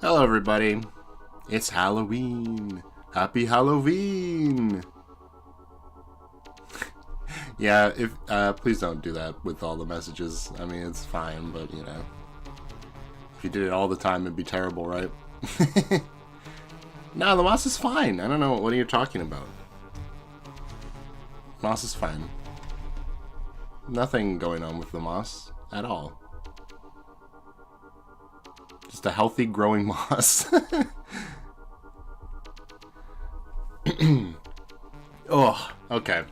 Hello everybody, it's Halloween! Happy Halloween! Yeah, if please don't do that with all the messages. I mean, it's fine, but you know, if you did it all the time, it'd be terrible, right? No, the mouse is fine. I don't know, what are you talking about? Moss is fine. Nothing going on with the moss at all. Just a healthy growing moss. Oh, okay.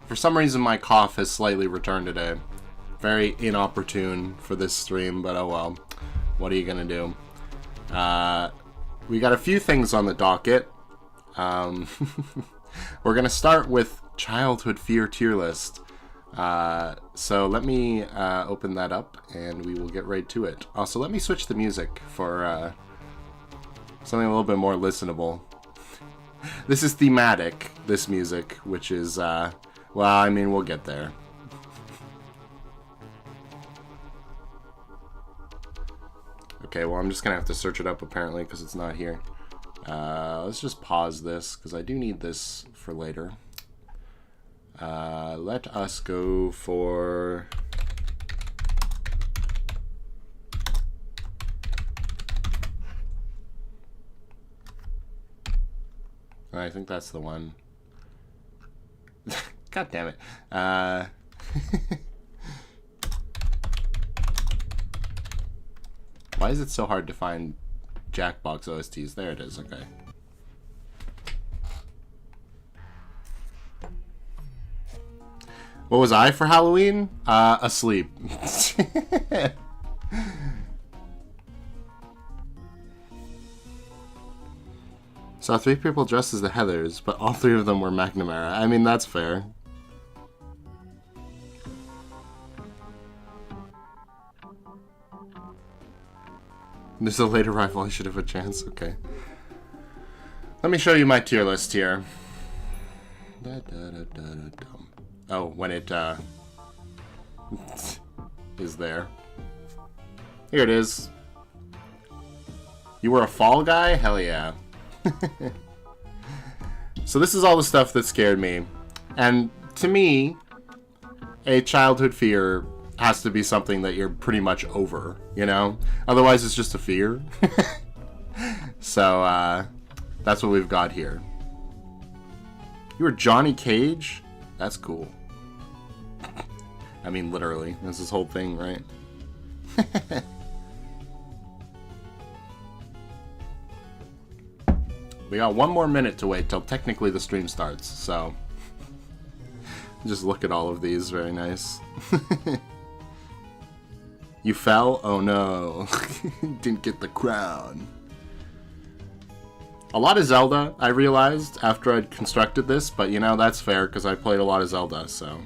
For some reason my cough has slightly returned today. Very inopportune for this stream, but oh well. What are you gonna do? We got a few things on the docket. We're gonna start with childhood fear tier list. So let me open that up and we will get right to it. Also, let me switch the music for something a little bit more listenable. This is thematic, this music, which is, well, I mean, we'll get there. Okay, well, I'm just gonna have to search it up, apparently, because it's not here. Let's just pause this, because I do need this for later. Let us go for... I think that's the one. God damn it. Why is it so hard to find Jackbox OSTs? There it is, okay. What was I for Halloween? Asleep. Saw 3 people dressed as the Heathers, but all 3 of them were McNamara. I mean, that's fair. There's a late arrival, I should have a chance. Okay. Let me show you my tier list here. Oh, when it is there. Here it is. You were a fall guy? Hell yeah. So this is all the stuff that scared me. And to me, a childhood fear has to be something that you're pretty much over, you know? Otherwise it's just a fear. So, that's what we've got here. You were Johnny Cage? That's cool. I mean, literally. That's his whole thing, right? We got 1 more minute to wait till technically the stream starts, so... Just look at all of these, very nice. You fell? Oh no. Didn't get the crown. A lot of Zelda, I realized, after I'd constructed this, but you know, that's fair, because I played a lot of Zelda, so...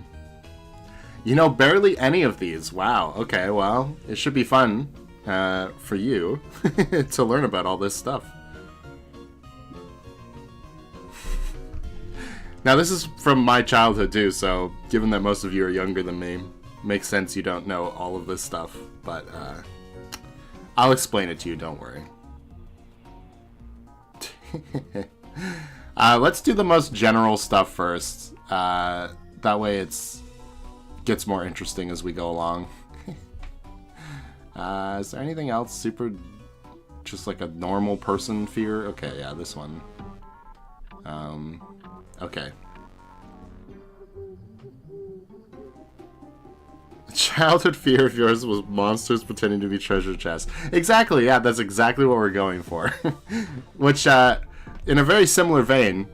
You know, barely any of these. Wow, okay, well, it should be fun for you to learn about all this stuff. Now, this is from my childhood, too, so given that most of you are younger than me, makes sense you don't know all of this stuff, but I'll explain it to you, don't worry. Let's do the most general stuff first. That way it gets more interesting as we go along. Is there anything else super, just like a normal person fear? Okay, yeah, this one. Okay. Childhood fear of yours was monsters pretending to be treasure chests. Exactly, yeah, that's exactly what we're going for. Which, in a very similar vein,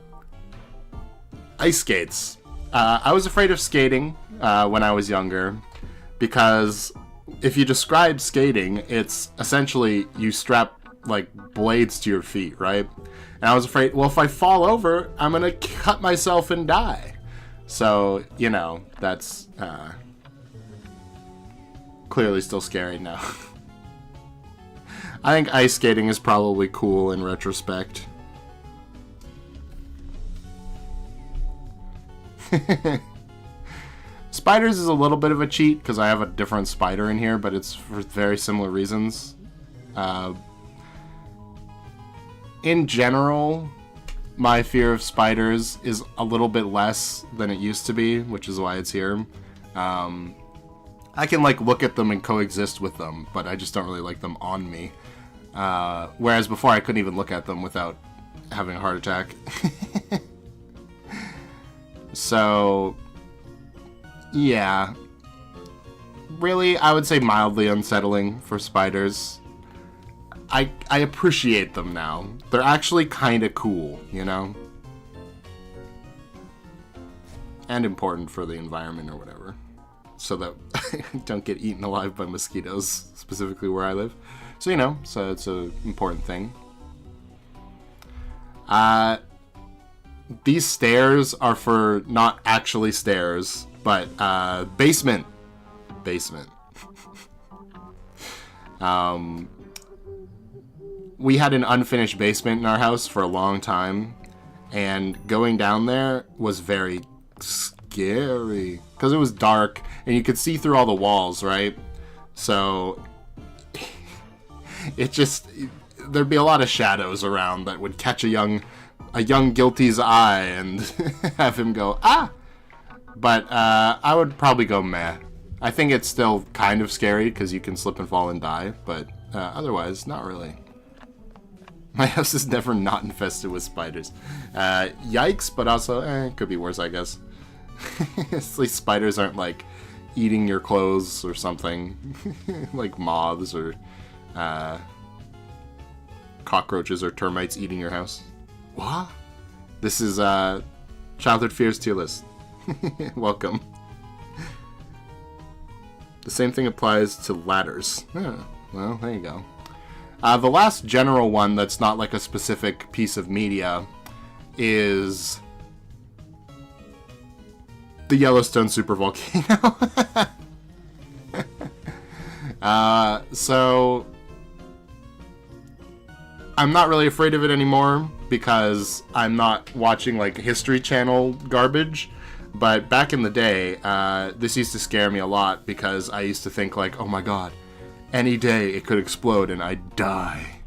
ice skates. I was afraid of skating when I was younger, because if you describe skating, it's essentially you strap, like, blades to your feet, right? And I was afraid, well, if I fall over, I'm gonna cut myself and die. So, you know, that's clearly still scary now. I think ice skating is probably cool in retrospect. Spiders is a little bit of a cheat, because I have a different spider in here, but it's for very similar reasons. In general, my fear of spiders is a little bit less than it used to be, which is why it's here. I can, like, look at them and coexist with them, but I just don't really like them on me. Whereas before I couldn't even look at them without having a heart attack. So, Yeah. Really, I would say mildly unsettling for spiders. I appreciate them now. They're actually kind of cool, you know? And important for the environment or whatever. So that I don't get eaten alive by mosquitoes, specifically where I live. So, you know, so it's an important thing. These stairs are for not actually stairs, but basement. Basement. We had an unfinished basement in our house for a long time, and going down there was very scary because it was dark and you could see through all the walls, right? So there'd be a lot of shadows around that would catch a young guilty's eye and have him go, ah! But I would probably go meh. I think it's still kind of scary because you can slip and fall and die, but otherwise, not really. My house is never not infested with spiders. Yikes, but also, it could be worse, I guess. At least spiders aren't, like, eating your clothes or something. Like moths or cockroaches or termites eating your house. What? This is Childhood Fears Tier List. Welcome. The same thing applies to ladders. Oh, well, there you go. The last general one that's not like a specific piece of media is the Yellowstone supervolcano. So I'm not really afraid of it anymore because I'm not watching like History Channel garbage. But back in the day, this used to scare me a lot because I used to think like, oh my god, any day it could explode and I'd die.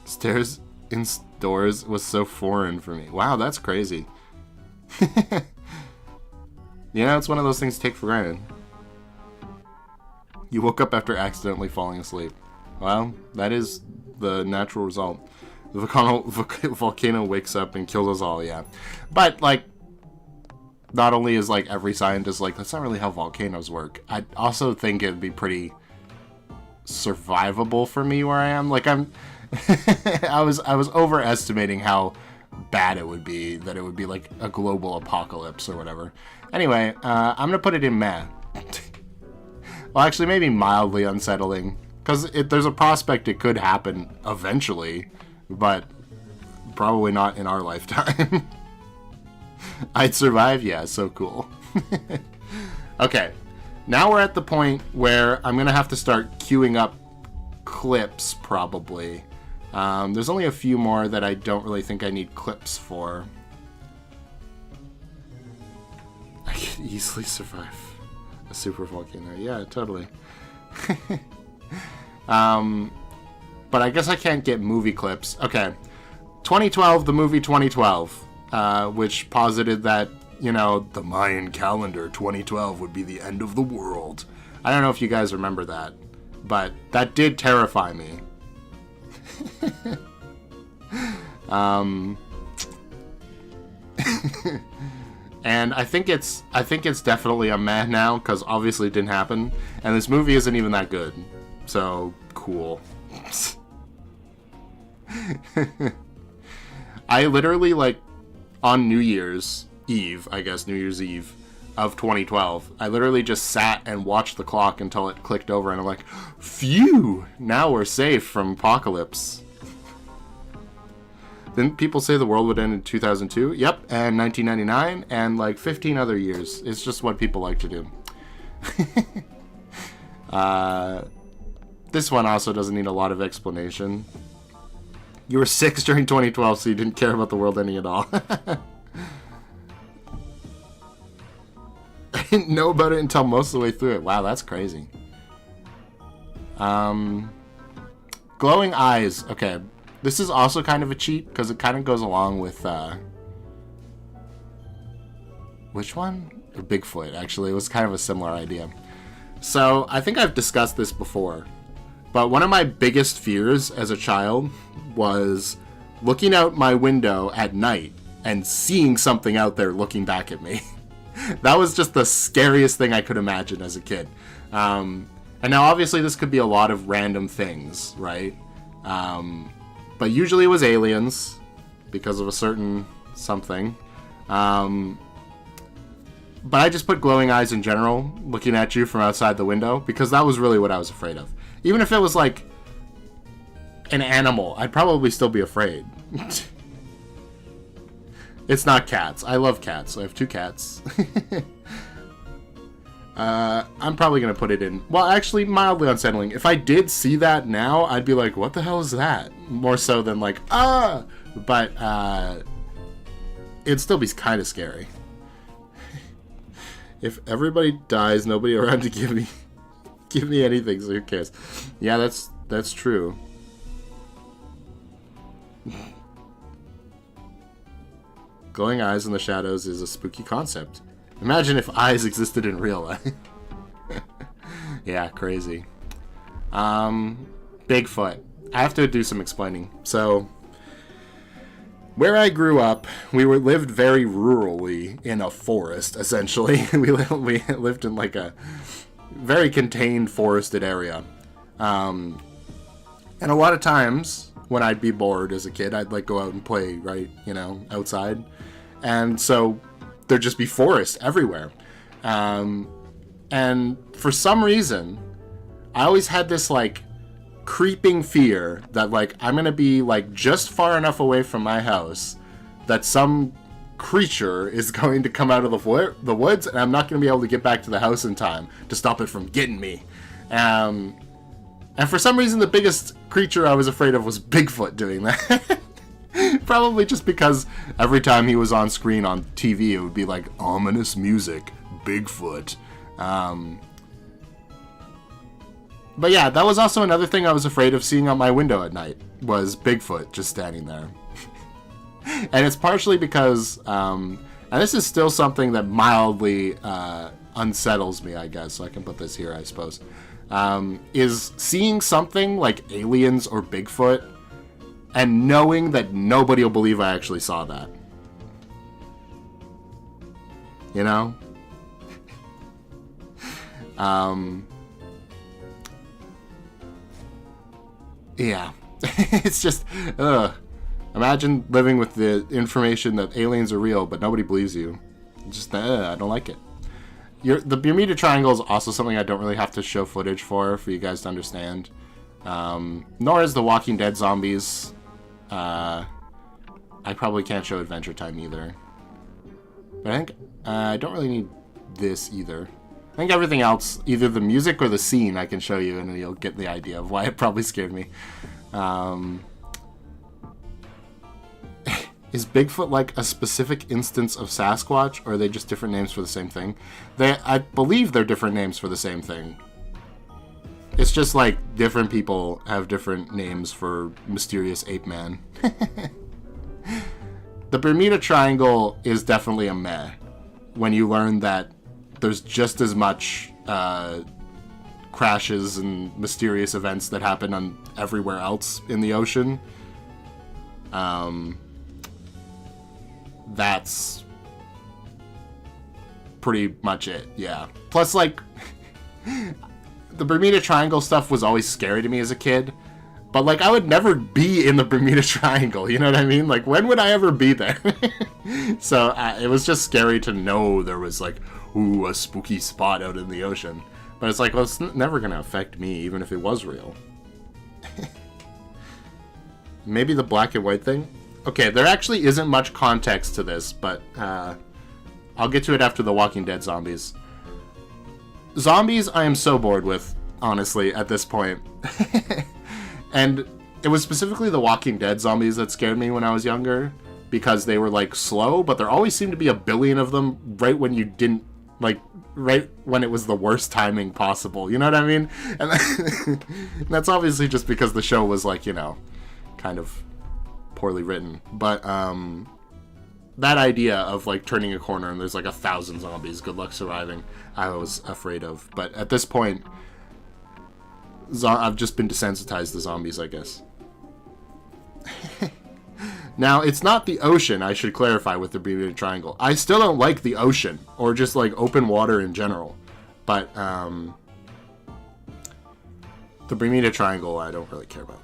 Stairs indoors was so foreign for me. Wow, that's crazy. You know, it's one of those things to take for granted. You woke up after accidentally falling asleep. Well, that is the natural result. The volcano wakes up and kills us all, yeah. But, like, not only is, like, every scientist like, that's not really how volcanoes work. I also think it'd be pretty survivable for me where I am. Like, I was overestimating how bad it would be, that it would be, like, a global apocalypse or whatever. Anyway, I'm gonna put it in meh. Well, actually, maybe mildly unsettling. Because there's a prospect it could happen eventually, but probably not in our lifetime. I'd survive? Yeah, so cool. Okay, now we're at the point where I'm going to have to start queuing up clips, probably. There's only a few more that I don't really think I need clips for. I could easily survive a super volcano. Yeah, totally. But I guess I can't get movie clips. Okay. 2012, the movie 2012, which posited that, you know, the Mayan calendar 2012 would be the end of the world. I don't know if you guys remember that, but that did terrify me. And I think it's definitely a meh now, because obviously it didn't happen, and this movie isn't even that good. So, cool. I literally, like, on New Year's Eve, I guess, New Year's Eve of 2012, I literally just sat and watched the clock until it clicked over, and I'm like, phew! Now we're safe from apocalypse. Didn't people say the world would end in 2002? Yep, and 1999, and, like, 15 other years. It's just what people like to do. This one also doesn't need a lot of explanation. You were 6 during 2012, so you didn't care about the world ending at all. I didn't know about it until most of the way through it. Wow, that's crazy. Glowing eyes. Okay, this is also kind of a cheat, because it kind of goes along with, which one? Bigfoot, actually. It was kind of a similar idea. So, I think I've discussed this before. But one of my biggest fears as a child was looking out my window at night and seeing something out there looking back at me. That was just the scariest thing I could imagine as a kid. And now obviously this could be a lot of random things, right? But usually it was aliens because of a certain something. But I just put glowing eyes in general looking at you from outside the window because that was really what I was afraid of. Even if it was like an animal, I'd probably still be afraid. It's not cats. I love cats. I have 2 cats. I'm probably going to put it in... Well, actually, mildly unsettling. If I did see that now, I'd be like, what the hell is that? More so than like, ah! But, it'd still be kind of scary. If everybody dies, nobody around to give me anything, so who cares? Yeah, that's true. Glowing eyes in the shadows is a spooky concept. Imagine if eyes existed in real life. Yeah, crazy. Bigfoot. I have to do some explaining. So, where I grew up, we lived very rurally in a forest, essentially. we lived in like a very contained forested area. And a lot of times, when I'd be bored as a kid, I'd like go out and play, right, outside. And so there'd just be forest everywhere. And for some reason, I always had this like creeping fear that like I'm gonna be like just far enough away from my house that some creature is going to come out of the woods and I'm not gonna be able to get back to the house in time to stop it from getting me. And for some reason, the biggest creature I was afraid of was Bigfoot doing that. Probably just because every time he was on screen on TV, it would be like ominous music, Bigfoot. But yeah, that was also another thing I was afraid of seeing out my window at night, was Bigfoot just standing there. And it's partially because, and this is still something that mildly unsettles me, I guess, so I can put this here, I suppose, is seeing something like aliens or Bigfoot and knowing that nobody will believe I actually saw that. You know? Yeah. It's just, imagine living with the information that aliens are real, but nobody believes you. Just, I don't like it. The Bermuda Triangle is also something I don't really have to show footage for you guys to understand. Nor is the Walking Dead zombies. I probably can't show Adventure Time either. But I think I don't really need this either. I think everything else, either the music or the scene, I can show you and you'll get the idea of why it probably scared me. Is Bigfoot like a specific instance of Sasquatch, or are they just different names for the same thing? I believe they're different names for the same thing. It's just like different people have different names for mysterious ape man. The Bermuda Triangle is definitely a meh when you learn that there's just as much crashes and mysterious events that happen on everywhere else in the ocean. That's pretty much it, yeah. Plus, like, the Bermuda Triangle stuff was always scary to me as a kid, but, like, I would never be in the Bermuda Triangle, you know what I mean? Like, when would I ever be there? So, it was just scary to know there was, like, ooh, a spooky spot out in the ocean. But it's like, well, it's never gonna affect me, even if it was real. Maybe the black and white thing? Okay, there actually isn't much context to this, but I'll get to it after the Walking Dead zombies. Zombies I am so bored with, honestly, at this point. And it was specifically the Walking Dead zombies that scared me when I was younger, because they were, like, slow, but there always seemed to be a billion of them right when you didn't, like, right when it was the worst timing possible, you know what I mean? And that's obviously just because the show was, like, you know, kind of poorly written. But, that idea of, like, turning a corner and there's, like, 1,000 zombies, good luck surviving, I was afraid of. But at this point, I've just been desensitized to zombies, I guess. Now, it's not the ocean, I should clarify with the Bermuda Triangle. I still don't like the ocean, or just, like, open water in general. But, the Bermuda Triangle, I don't really care about.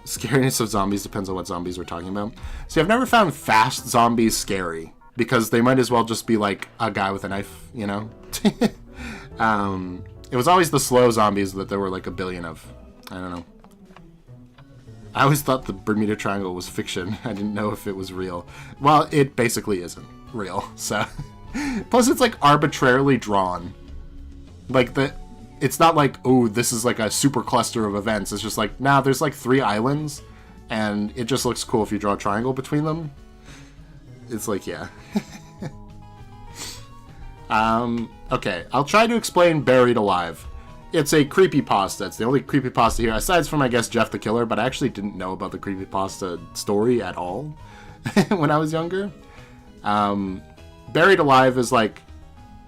Scariness of zombies depends on what zombies we're talking about. See, I've never found fast zombies scary, because they might as well just be, like, a guy with a knife, you know? It was always the slow zombies that there were, like, a billion of. I don't know. I always thought the Bermuda Triangle was fiction. I didn't know if it was real. Well, it basically isn't real, so... Plus, it's, like, arbitrarily drawn. Like, it's not like, oh, this is, like, a super cluster of events. It's just like, nah, there's, like, 3 islands, and it just looks cool if you draw a triangle between them. It's like, yeah. Okay, I'll try to explain Buried Alive. It's a creepypasta. It's the only creepypasta here, aside from, I guess, Jeff the Killer, but I actually didn't know about the creepypasta story at all when I was younger. Buried Alive is, like,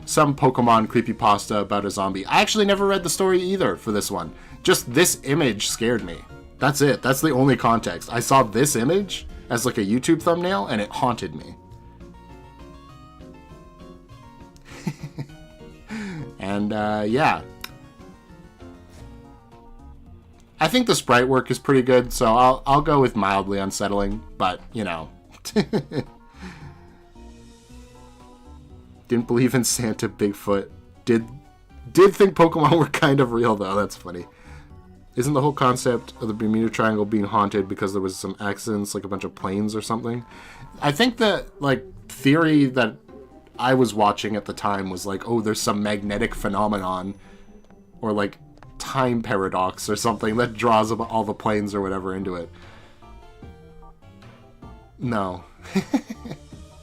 some Pokemon creepypasta about a zombie. I actually never read the story either for this one. Just this image scared me. That's it. That's the only context. I saw this image as, like, a YouTube thumbnail, and it haunted me. And, yeah. I think the sprite work is pretty good, so I'll go with mildly unsettling, but, you know. Didn't believe in Santa, Bigfoot. Did think Pokemon were kind of real, though. That's funny. Isn't the whole concept of the Bermuda Triangle being haunted because there was some accidents, like a bunch of planes or something? I think the, like, theory that I was watching at the time was like, oh, there's some magnetic phenomenon, or, like, time paradox or something that draws all the planes or whatever into it. No.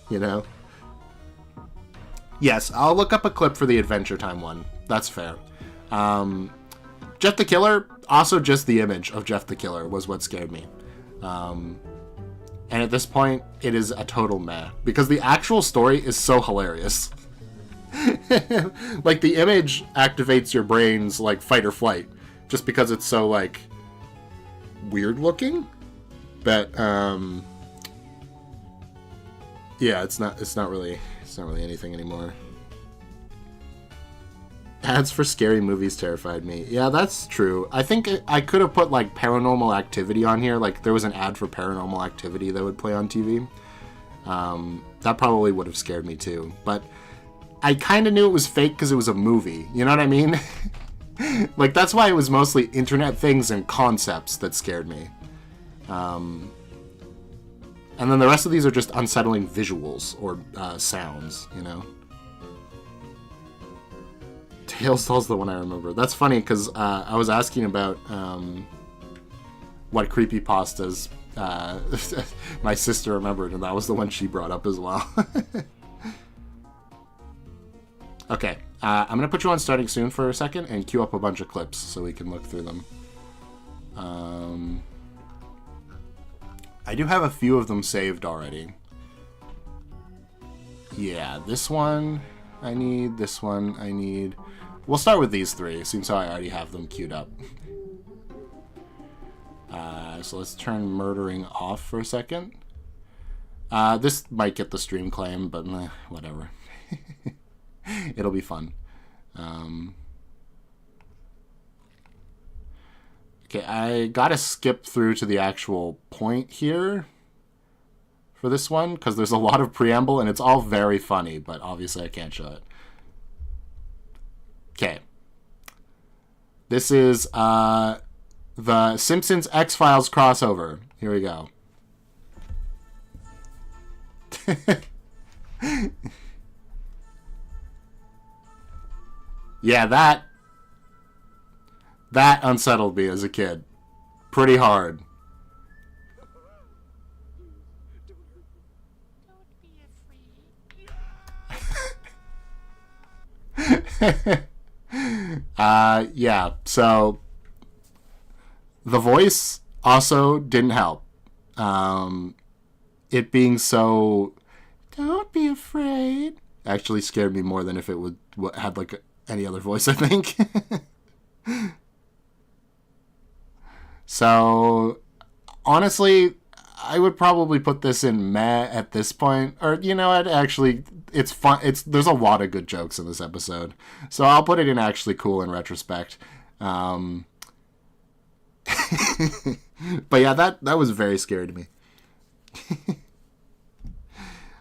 You know? Yes, I'll look up a clip for the Adventure Time one. That's fair. Jeff the Killer, also just the image of Jeff the Killer was what scared me. And at this point, it is a total meh. Because the actual story is so hilarious. Like, the image activates your brain's, like, fight or flight. Just because it's so, like, weird looking. But, yeah, it's not really anything anymore. Ads for scary movies terrified me. Yeah, that's true. I think I could have put, like, Paranormal Activity on here. Like, there was an ad for Paranormal Activity that would play on TV. That probably would have scared me, too. But I kind of knew it was fake because it was a movie. You know what I mean? Like, that's why it was mostly internet things and concepts that scared me. And then the rest of these are just unsettling visuals or sounds, you know? Tailstall's the one I remember. That's funny, because I was asking about what creepypastas my sister remembered, and that was the one she brought up as well. Okay, I'm going to put you on starting soon for a second and queue up a bunch of clips so we can look through them. I do have a few of them saved already. Yeah, this one I need, this one I need. We'll start with these 3, seems how I already have them queued up. So let's turn murdering off for a second. This might get the stream claim, but whatever. It'll be fun. Okay, I gotta skip through to the actual point here for this one, because there's a lot of preamble, and it's all very funny, but obviously I can't show it. Okay. This is the Simpsons X-Files crossover. Here we go. Yeah, that unsettled me as a kid. Pretty hard. Yeah, so the voice also didn't help. It being so, don't be afraid, actually scared me more than if it would had like any other voice, I think. So honestly, I would probably put this in meh at this point. Or, you know what, actually, it's fun. There's a lot of good jokes in this episode. So I'll put it in actually cool in retrospect. But yeah, that was very scary to me. I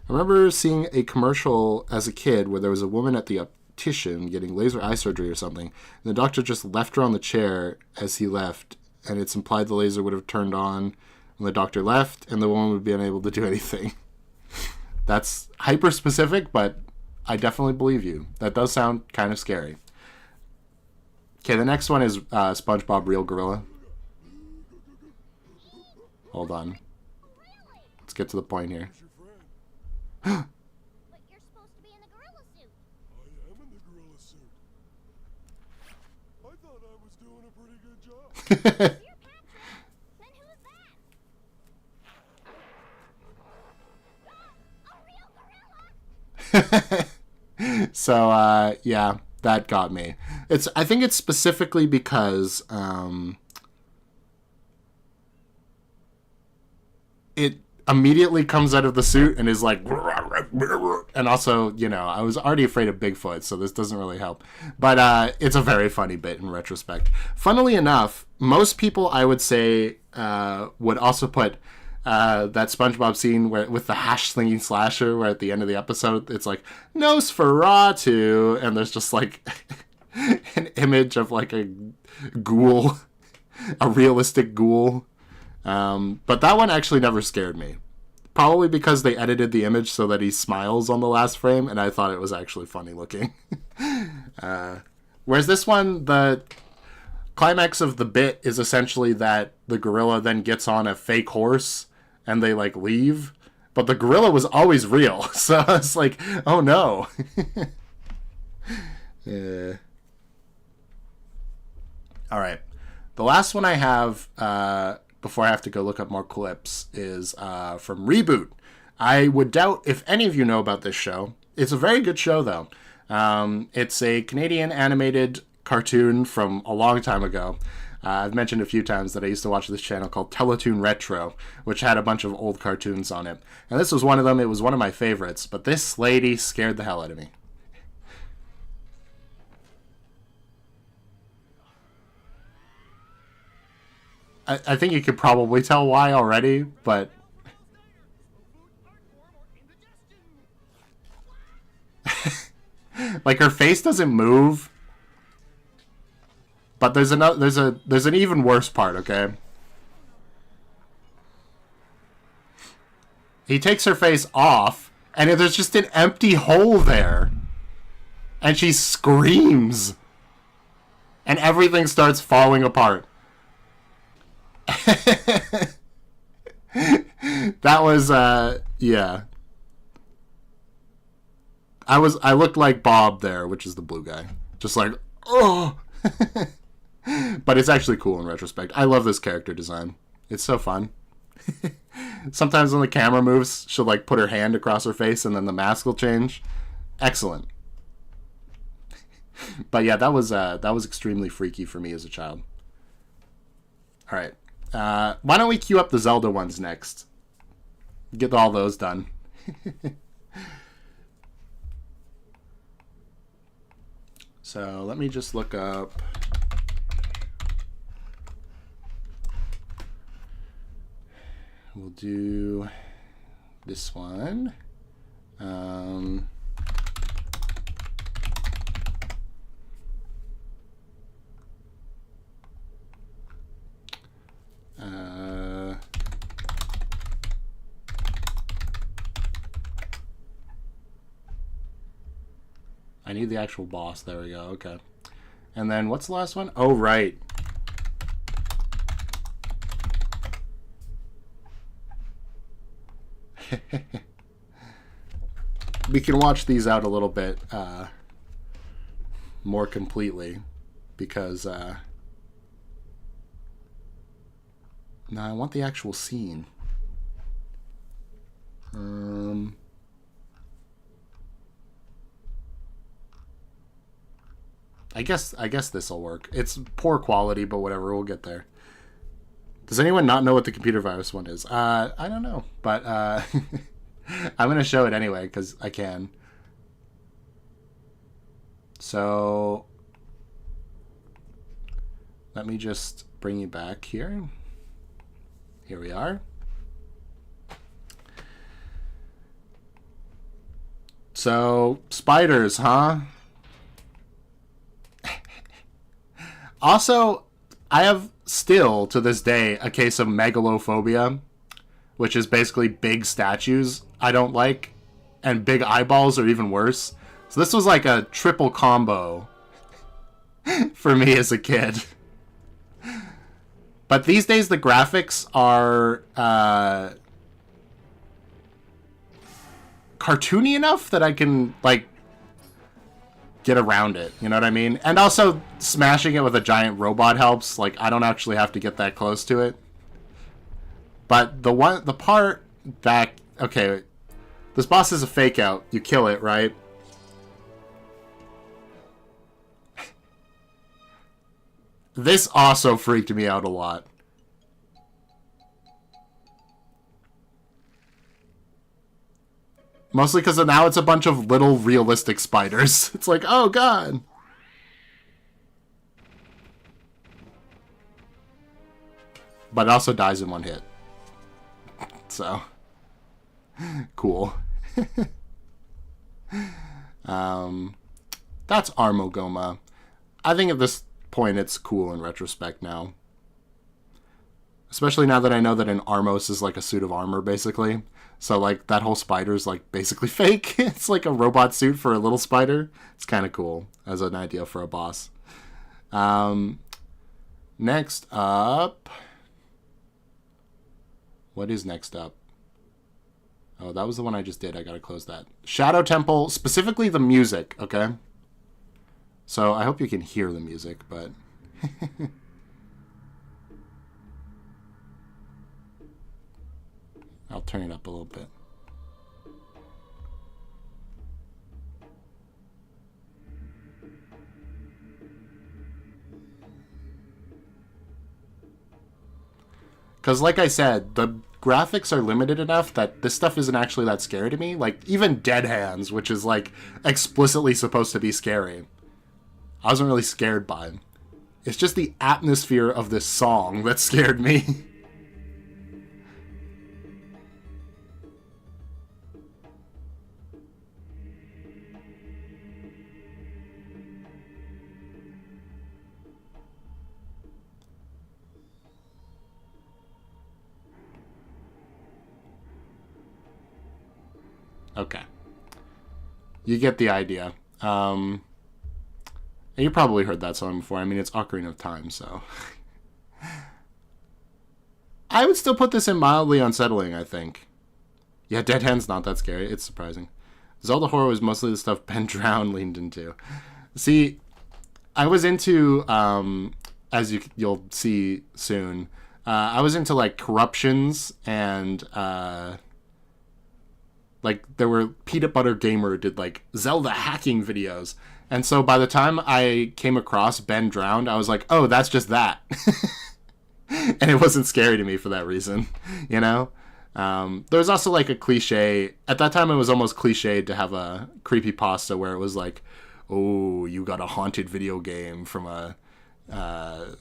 remember seeing a commercial as a kid where there was a woman at the optician getting laser eye surgery or something. And the doctor just left her on the chair as he left. And it's implied the laser would have turned on when the doctor left, and the woman would be unable to do anything. That's hyper-specific, but I definitely believe you. That does sound kind of scary. Okay, the next one is SpongeBob Real Gorilla. Hold on. Let's get to the point here. But you're supposed to be in the gorilla suit. I am in the gorilla suit. I thought I was doing a pretty good job. You're Patrick. Then who's that? A real gorilla? So, yeah, that got me. I think it's specifically because it immediately comes out of the suit and is like, and also, you know, I was already afraid of Bigfoot, so this doesn't really help. But it's a very funny bit in retrospect. Funnily enough, most people, I would say, would also put that SpongeBob scene where with the hash slinging slasher, where at the end of the episode it's like Nosferatu, and there's just like an image of like a ghoul, a realistic ghoul. But that one actually never scared me. Probably because they edited the image so that he smiles on the last frame, and I thought it was actually funny looking. Whereas this one, the climax of the bit is essentially that the gorilla then gets on a fake horse and they like leave. But the gorilla was always real, so it's like, oh no. Yeah. All right. The last one I have, before I have to go look up more clips, is from Reboot. I would doubt if any of you know about this show. It's a very good show, though. It's a Canadian animated cartoon from a long time ago. I've mentioned a few times that I used to watch this channel called Teletoon Retro, which had a bunch of old cartoons on it. And this was one of them. It was one of my favorites, but this lady scared the hell out of me. I think you could probably tell why already, but like her face doesn't move. But there's an even worse part, okay? He takes her face off, and there's just an empty hole there. And she screams. And everything starts falling apart. That was yeah. I looked like Bob there, which is the blue guy. Just like, oh. But it's actually cool in retrospect. I love this character design. It's so fun. Sometimes when the camera moves, she'll like put her hand across her face and then the mask will change. Excellent. But yeah, that was extremely freaky for me as a child. All right. Why don't we queue up the Zelda ones next? Get all those done. So let me just look up. We'll do this one. I need the actual boss. There we go. Okay. And then what's the last one? Oh, right. We can watch these out a little bit more completely because no, I want the actual scene. I guess this will work. It's poor quality, but whatever, we'll get there. Does anyone not know what the computer virus one is? I don't know, but I'm going to show it anyway because I can. So let me just bring you back here. Here we are. So, spiders, huh? Also, I have still, to this day, a case of megalophobia, which is basically big statues I don't like, and big eyeballs are even worse. So this was like a triple combo for me as a kid. But these days the graphics are cartoony enough that I can, like, get around it. You know what I mean? And also, smashing it with a giant robot helps. Like, I don't actually have to get that close to it. But the part that... Okay, this boss is a fake out. You kill it, right? This also freaked me out a lot. Mostly because now it's a bunch of little realistic spiders. It's like, oh god. But it also dies in one hit. So. Cool. That's Armogoma. I think at this point it's cool in retrospect now. Especially now that I know that an Armos is like a suit of armor, basically. So, like, that whole spider's, like, basically fake. It's like a robot suit for a little spider. It's kind of cool as an idea for a boss. Next up... What is next up? Oh, that was the one I just did. I gotta close that. Shadow Temple, specifically the music, okay? So, I hope you can hear the music, but... I'll turn it up a little bit. Because like I said, the graphics are limited enough that this stuff isn't actually that scary to me. Like, even Dead Hands, which is, like, explicitly supposed to be scary, I wasn't really scared by it. It's just the atmosphere of this song that scared me. Okay. You get the idea. You probably heard that song before. I mean, it's Ocarina of Time, so... I would still put this in mildly unsettling, I think. Yeah, Dead Hand's not that scary. It's surprising. Zelda horror was mostly the stuff Ben Drown leaned into. See, I was into, as you'll see soon, I was into, like, corruptions and... like, there were Peanut Butter Gamer did, like, Zelda hacking videos. And so by the time I came across Ben Drowned, I was like, oh, that's just that. And it wasn't scary to me for that reason, you know? There's also, like, a cliche. At that time, it was almost cliched to have a creepypasta where it was like, oh, you got a haunted video game from a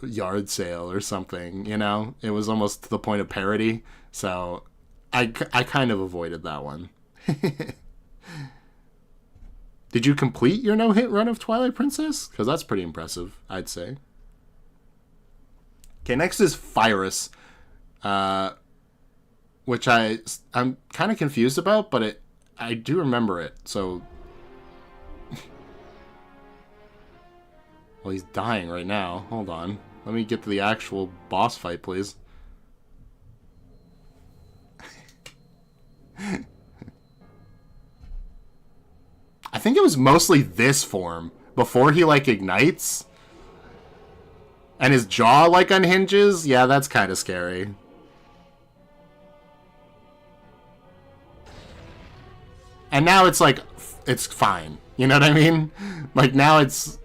yard sale or something, you know? It was almost to the point of parody. So I kind of avoided that one. Did you complete your no-hit run of Twilight Princess? Because that's pretty impressive, I'd say. Okay, next is Virus, which I'm kind of confused about, but I do remember it, so... Well, he's dying right now. Hold on. Let me get to the actual boss fight, please. I think it was mostly this form before he, like, ignites and his jaw, like, unhinges. Yeah, that's kind of scary. And now it's like, it's fine. You know what I mean? Like, now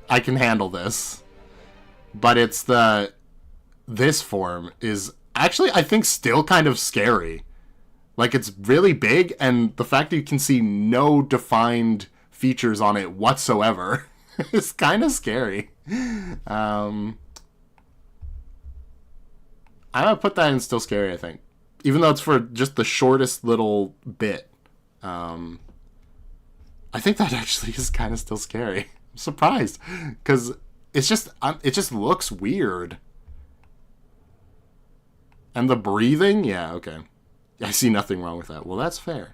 I can handle this. But it's this form is actually, I think still kind of scary. Like, it's really big, and the fact that you can see no defined features on it whatsoever is kind of scary. I'm gonna put that in still scary, I think. Even though it's for just the shortest little bit. I think that actually is kind of still scary. I'm surprised. Because it just looks weird. And the breathing? Yeah, okay. I see nothing wrong with that. Well, that's fair.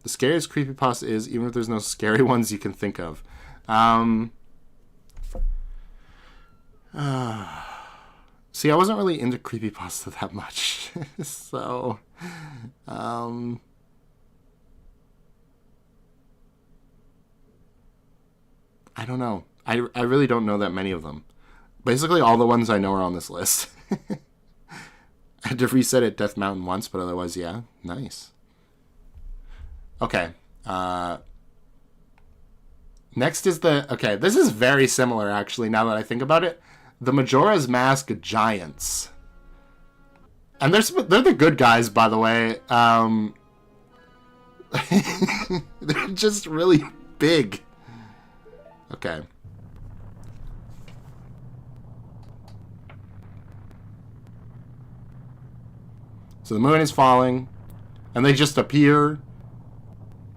The scariest creepypasta is, even if there's no scary ones you can think of. See, I wasn't really into creepypasta that much. So, I don't know. I really don't know that many of them. Basically, all the ones I know are on this list. I had to reset it Death Mountain once, but otherwise, yeah. Nice. Okay. Next is the... Okay, this is very similar, actually, now that I think about it. The Majora's Mask Giants. And they're the good guys, by the way. They're just really big. Okay. So the moon is falling, and they just appear,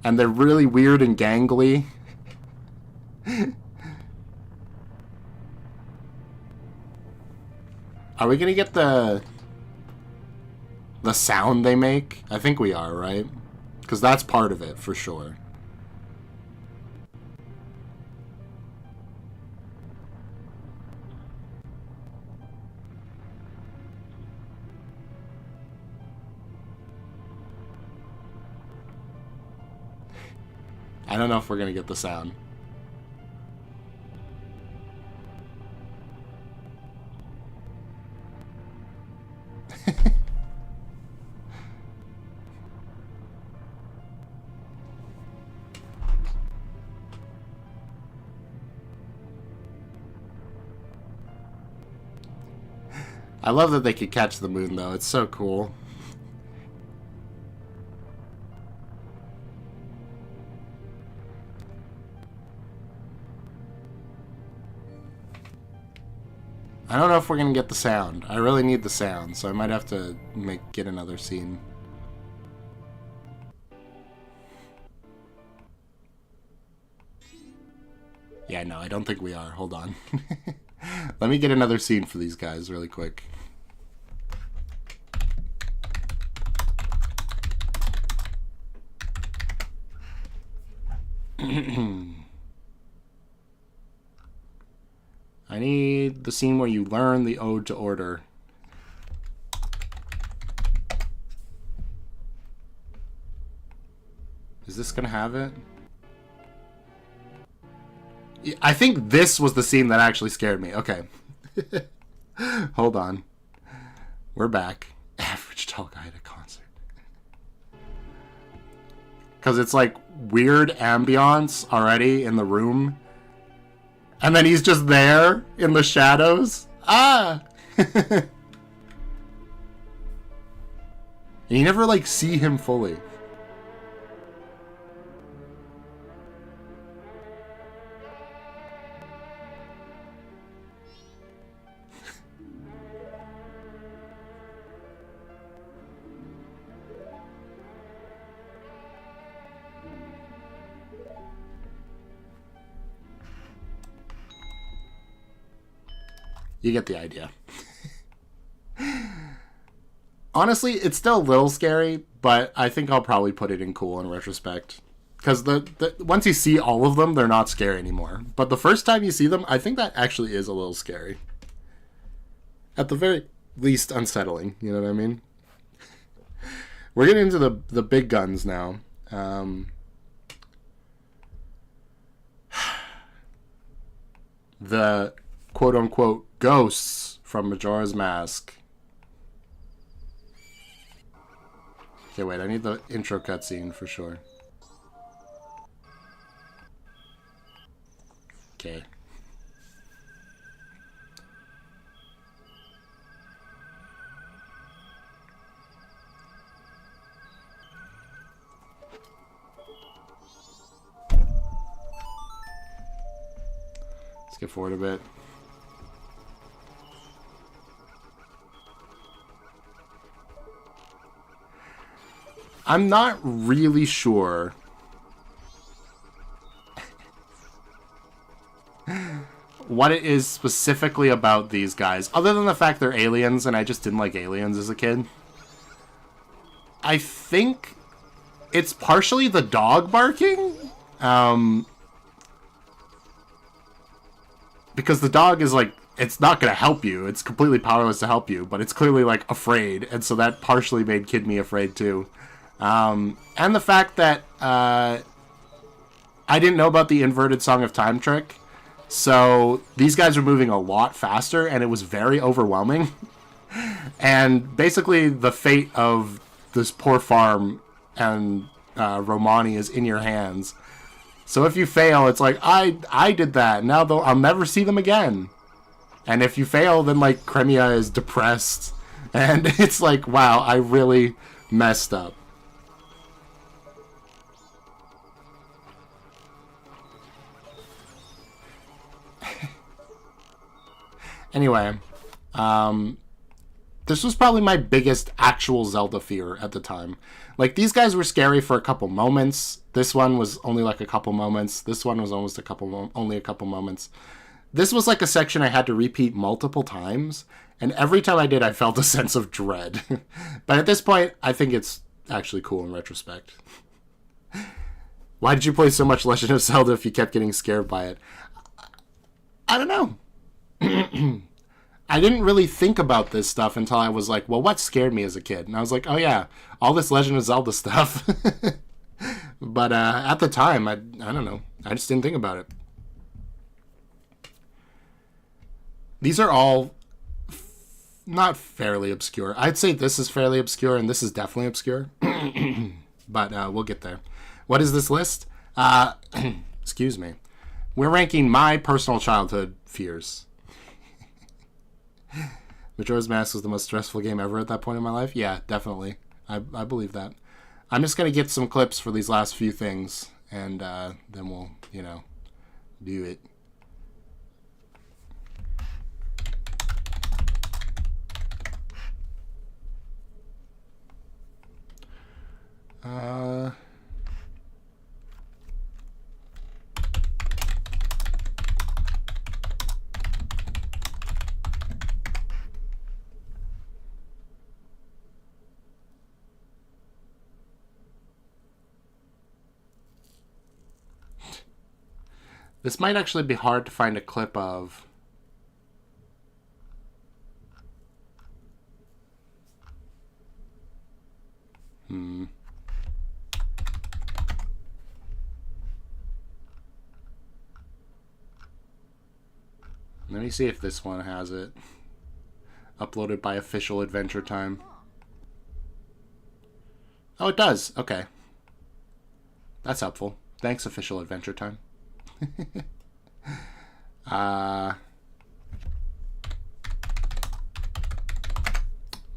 and they're really weird and gangly. Are we gonna get the sound they make? I think we are, right? Because that's part of it, for sure. I don't know if we're gonna get the sound. I love that they could catch the moon, though. It's so cool. I don't know if we're gonna get the sound. I really need the sound, so I might have to get another scene. Yeah, no, I don't think we are. Hold on. Let me get another scene for these guys really quick. I need the scene where you learn the Ode to Order. Is this gonna have it? I think this was the scene that actually scared me. Okay. Hold on. We're back. Average tall guy at a concert. Because it's like weird ambiance already in the room. And then he's just there in the shadows. Ah! You never like see him fully. You get the idea. Honestly, it's still a little scary, but I think I'll probably put it in cool in retrospect. Because once you see all of them, they're not scary anymore. But the first time you see them, I think that actually is a little scary. At the very least, unsettling. You know what I mean? We're getting into the big guns now. The quote-unquote ghosts from Majora's Mask. Okay, wait, I need the intro cutscene for sure. Okay. Skip forward a bit. I'm not really sure what it is specifically about these guys, other than the fact they're aliens, and I just didn't like aliens as a kid. I think it's partially the dog barking, because the dog is like, it's not going to help you. It's completely powerless to help you, but it's clearly like afraid, and so that partially made Kid Me afraid too. And the fact that I didn't know about the inverted Song of Time trick. So these guys were moving a lot faster, and it was very overwhelming. And basically, the fate of this poor farm and Romani is in your hands. So if you fail, it's like, I did that. Now I'll never see them again. And if you fail, then like Crimea is depressed. And it's like, wow, I really messed up. Anyway, this was probably my biggest actual Zelda fear at the time. Like, these guys were scary for a couple moments. This one was only like a couple moments. This one was almost only a couple moments. This was like a section I had to repeat multiple times, and every time I did, I felt a sense of dread. But at this point, I think it's actually cool in retrospect. Why did you play so much Legend of Zelda if you kept getting scared by it? I don't know. I didn't really think about this stuff until I was like, well, what scared me as a kid? And I was like, oh yeah, all this Legend of Zelda stuff. But at the time, I don't know. I just didn't think about it. These are all not fairly obscure. I'd say this is fairly obscure, and this is definitely obscure. But we'll get there. What is this list? Excuse me. We're ranking my personal childhood fears. Majora's Mask was the most stressful game ever at that point in my life? Yeah, definitely. I believe that. I'm just going to get some clips for these last few things, and then we'll, do it. This might actually be hard to find a clip of. Let me see if this one has it. Uploaded by Official Adventure Time. Oh, it does. Okay. That's helpful. Thanks, Official Adventure Time.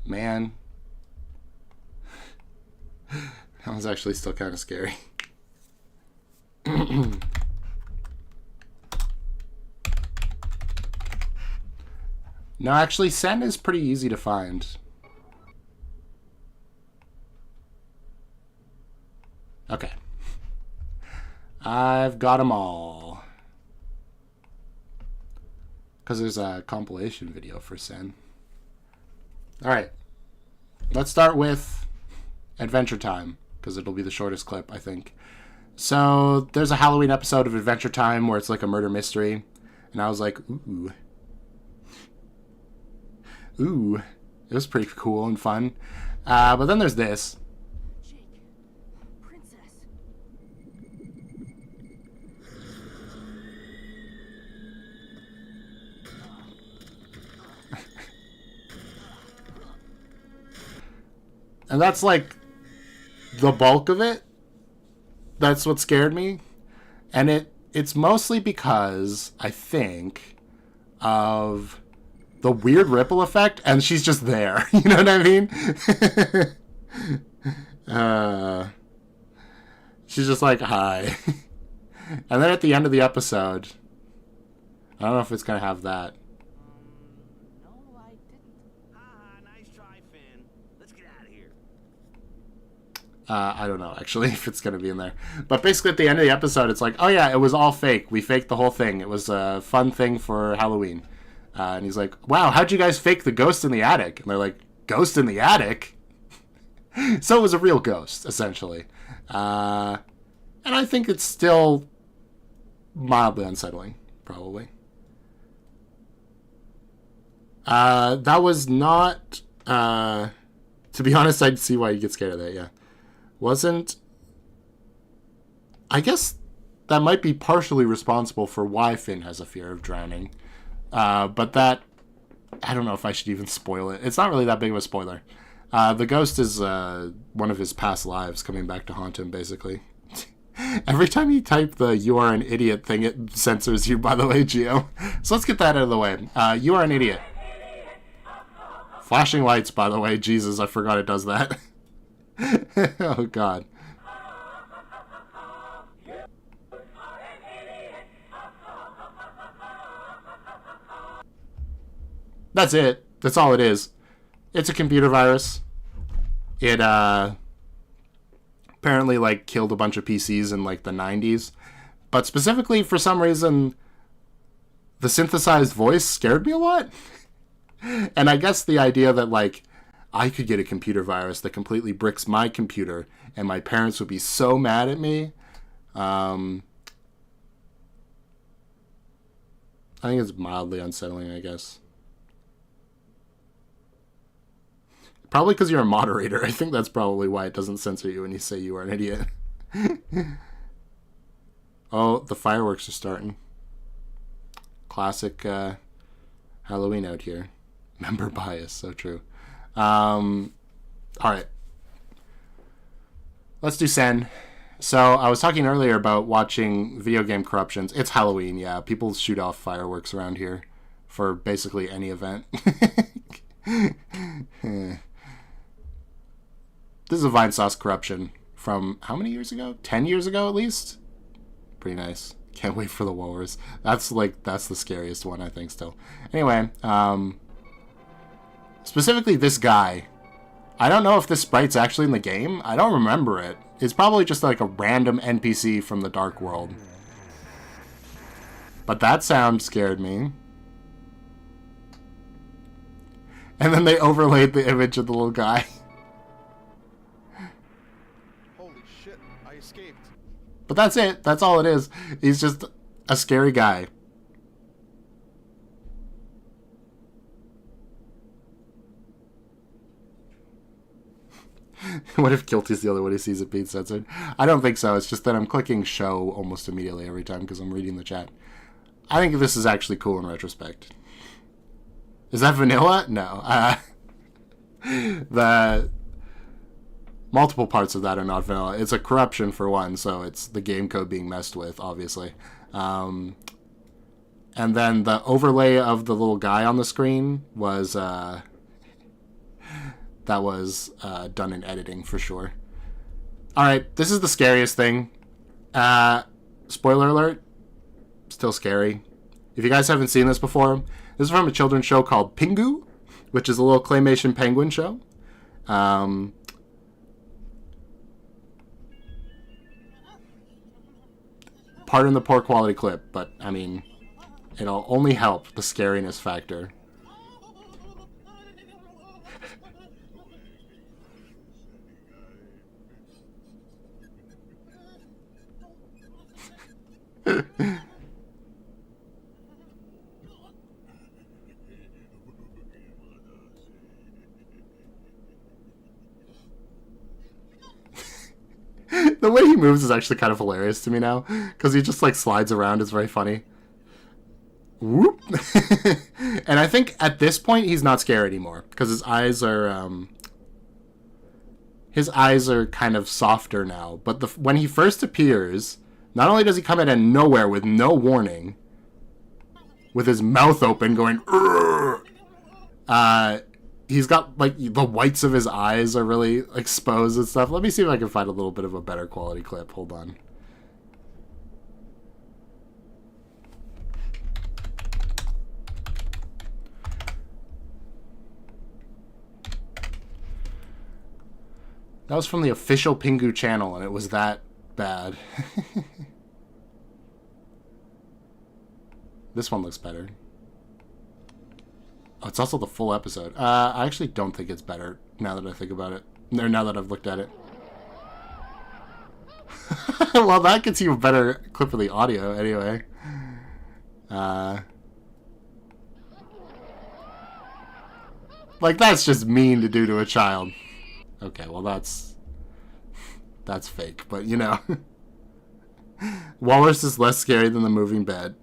Man. That was actually still kind of scary. No, actually, Sen is pretty easy to find. Okay. I've got them all. Because there's a compilation video for Sen. Alright. Let's start with Adventure Time, because it'll be the shortest clip, I think. So, there's a Halloween episode of Adventure Time where it's like a murder mystery. And I was like, ooh. Ooh. It was pretty cool and fun. But then there's this. And that's like the bulk of it. That's what scared me. And it's mostly because, I think, of the weird ripple effect, and she's just there. You know what I mean? She's just like, hi. And then at the end of the episode, I don't know if it's gonna have that. No, I didn't. Ah, nice try, Finn. Let's get out of here. I don't know, actually, if it's going to be in there. But basically, at the end of the episode, it's like, oh yeah, it was all fake. We faked the whole thing. It was a fun thing for Halloween. And he's like, wow, how'd you guys fake the ghost in the attic? And they're like, ghost in the attic? So it was a real ghost, essentially. And I think it's still mildly unsettling, probably. That was not... to be honest, I'd see why you get scared of that, yeah. Wasn't... I guess that might be partially responsible for why Finn has a fear of drowning. But that... I don't know if I should even spoil it. It's not really that big of a spoiler. The ghost is one of his past lives coming back to haunt him, basically. Every time you type the "you are an idiot" thing, it censors you, by the way, Geo. So let's get that out of the way. You are an idiot. Flashing lights, by the way. Jesus, I forgot it does that. Oh, God. That's it. That's all it is. It's a computer virus. It, apparently, like, killed a bunch of PCs in, like, the 90s. But specifically, for some reason, the synthesized voice scared me a lot. And I guess the idea that, like, I could get a computer virus that completely bricks my computer and my parents would be so mad at me. I think it's mildly unsettling, I guess. Probably because you're a moderator. I think that's probably why it doesn't censor you when you say you are an idiot. Oh, the fireworks are starting. Classic Halloween out here. Member bias, so true. Alright. Let's do Sen. So, I was talking earlier about watching video game corruptions. It's Halloween, yeah. People shoot off fireworks around here for basically any event. This is a Vinesauce corruption from how many years ago? 10 years ago, at least? Pretty nice. Can't wait for the walrus. That's the scariest one, I think, still. Anyway, specifically this guy. I don't know if this sprite's actually in the game. I don't remember it. It's probably just like a random NPC from the Dark World. But that sound scared me. And then they overlaid the image of the little guy. Holy shit, I escaped. But that's it. That's all it is. He's just a scary guy. What if Guilty's the only one who sees it being censored? I don't think so. It's just that I'm clicking show almost immediately every time because I'm reading the chat. I think this is actually cool in retrospect. Is that vanilla? No. The multiple parts of that are not vanilla. It's a corruption for one, so it's the game code being messed with, obviously. And then the overlay of the little guy on the screen was that was done in editing for sure. Alright, this is the scariest thing. Spoiler alert, still scary. If you guys haven't seen this before, this is from a children's show called Pingu, which is a little claymation penguin show. Pardon the poor quality clip, but I mean, it'll only help the scariness factor. The way he moves is actually kind of hilarious to me now, because he just like slides around. It's very funny. Whoop. And I think at this point he's not scary anymore because his eyes are kind of softer now. But when he first appears, not only does he come in out of nowhere with no warning, with his mouth open going, he's got, like, the whites of his eyes are really exposed and stuff. Let me see if I can find a little bit of a better quality clip. Hold on. That was from the official Pingu channel, and it was that bad. This one looks better. Oh, it's also the full episode. I actually don't think it's better now that I think about it. Or now that I've looked at it. Well, that gets you a better clip of the audio anyway. Like, that's just mean to do to a child. Okay, well, that's fake, but you know. Walrus is less scary than the moving bed.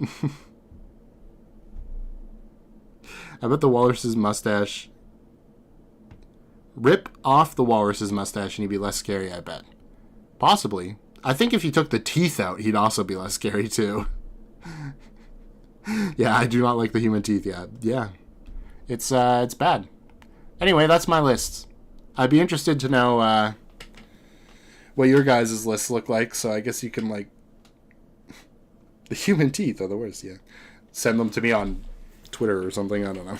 I bet the walrus's mustache... Rip off the walrus's mustache and he'd be less scary, I bet. Possibly. I think if you took the teeth out, he'd also be less scary, too. Yeah, I do not like the human teeth, yeah. Yeah. It's bad. Anyway, that's my list. I'd be interested to know, what your guys' lists look like, so I guess you can, like... The human teeth are the worst, yeah. Send them to me on Twitter or something, I don't know.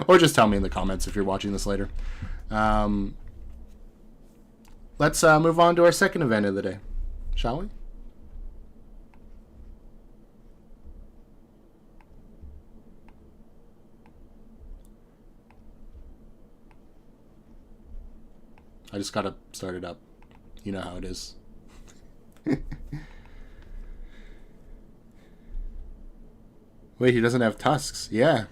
Or just tell me in the comments if you're watching this later. Let's move on to our second event of the day, shall we? I just gotta start it up. You know how it is. Wait, he doesn't have tusks. Yeah.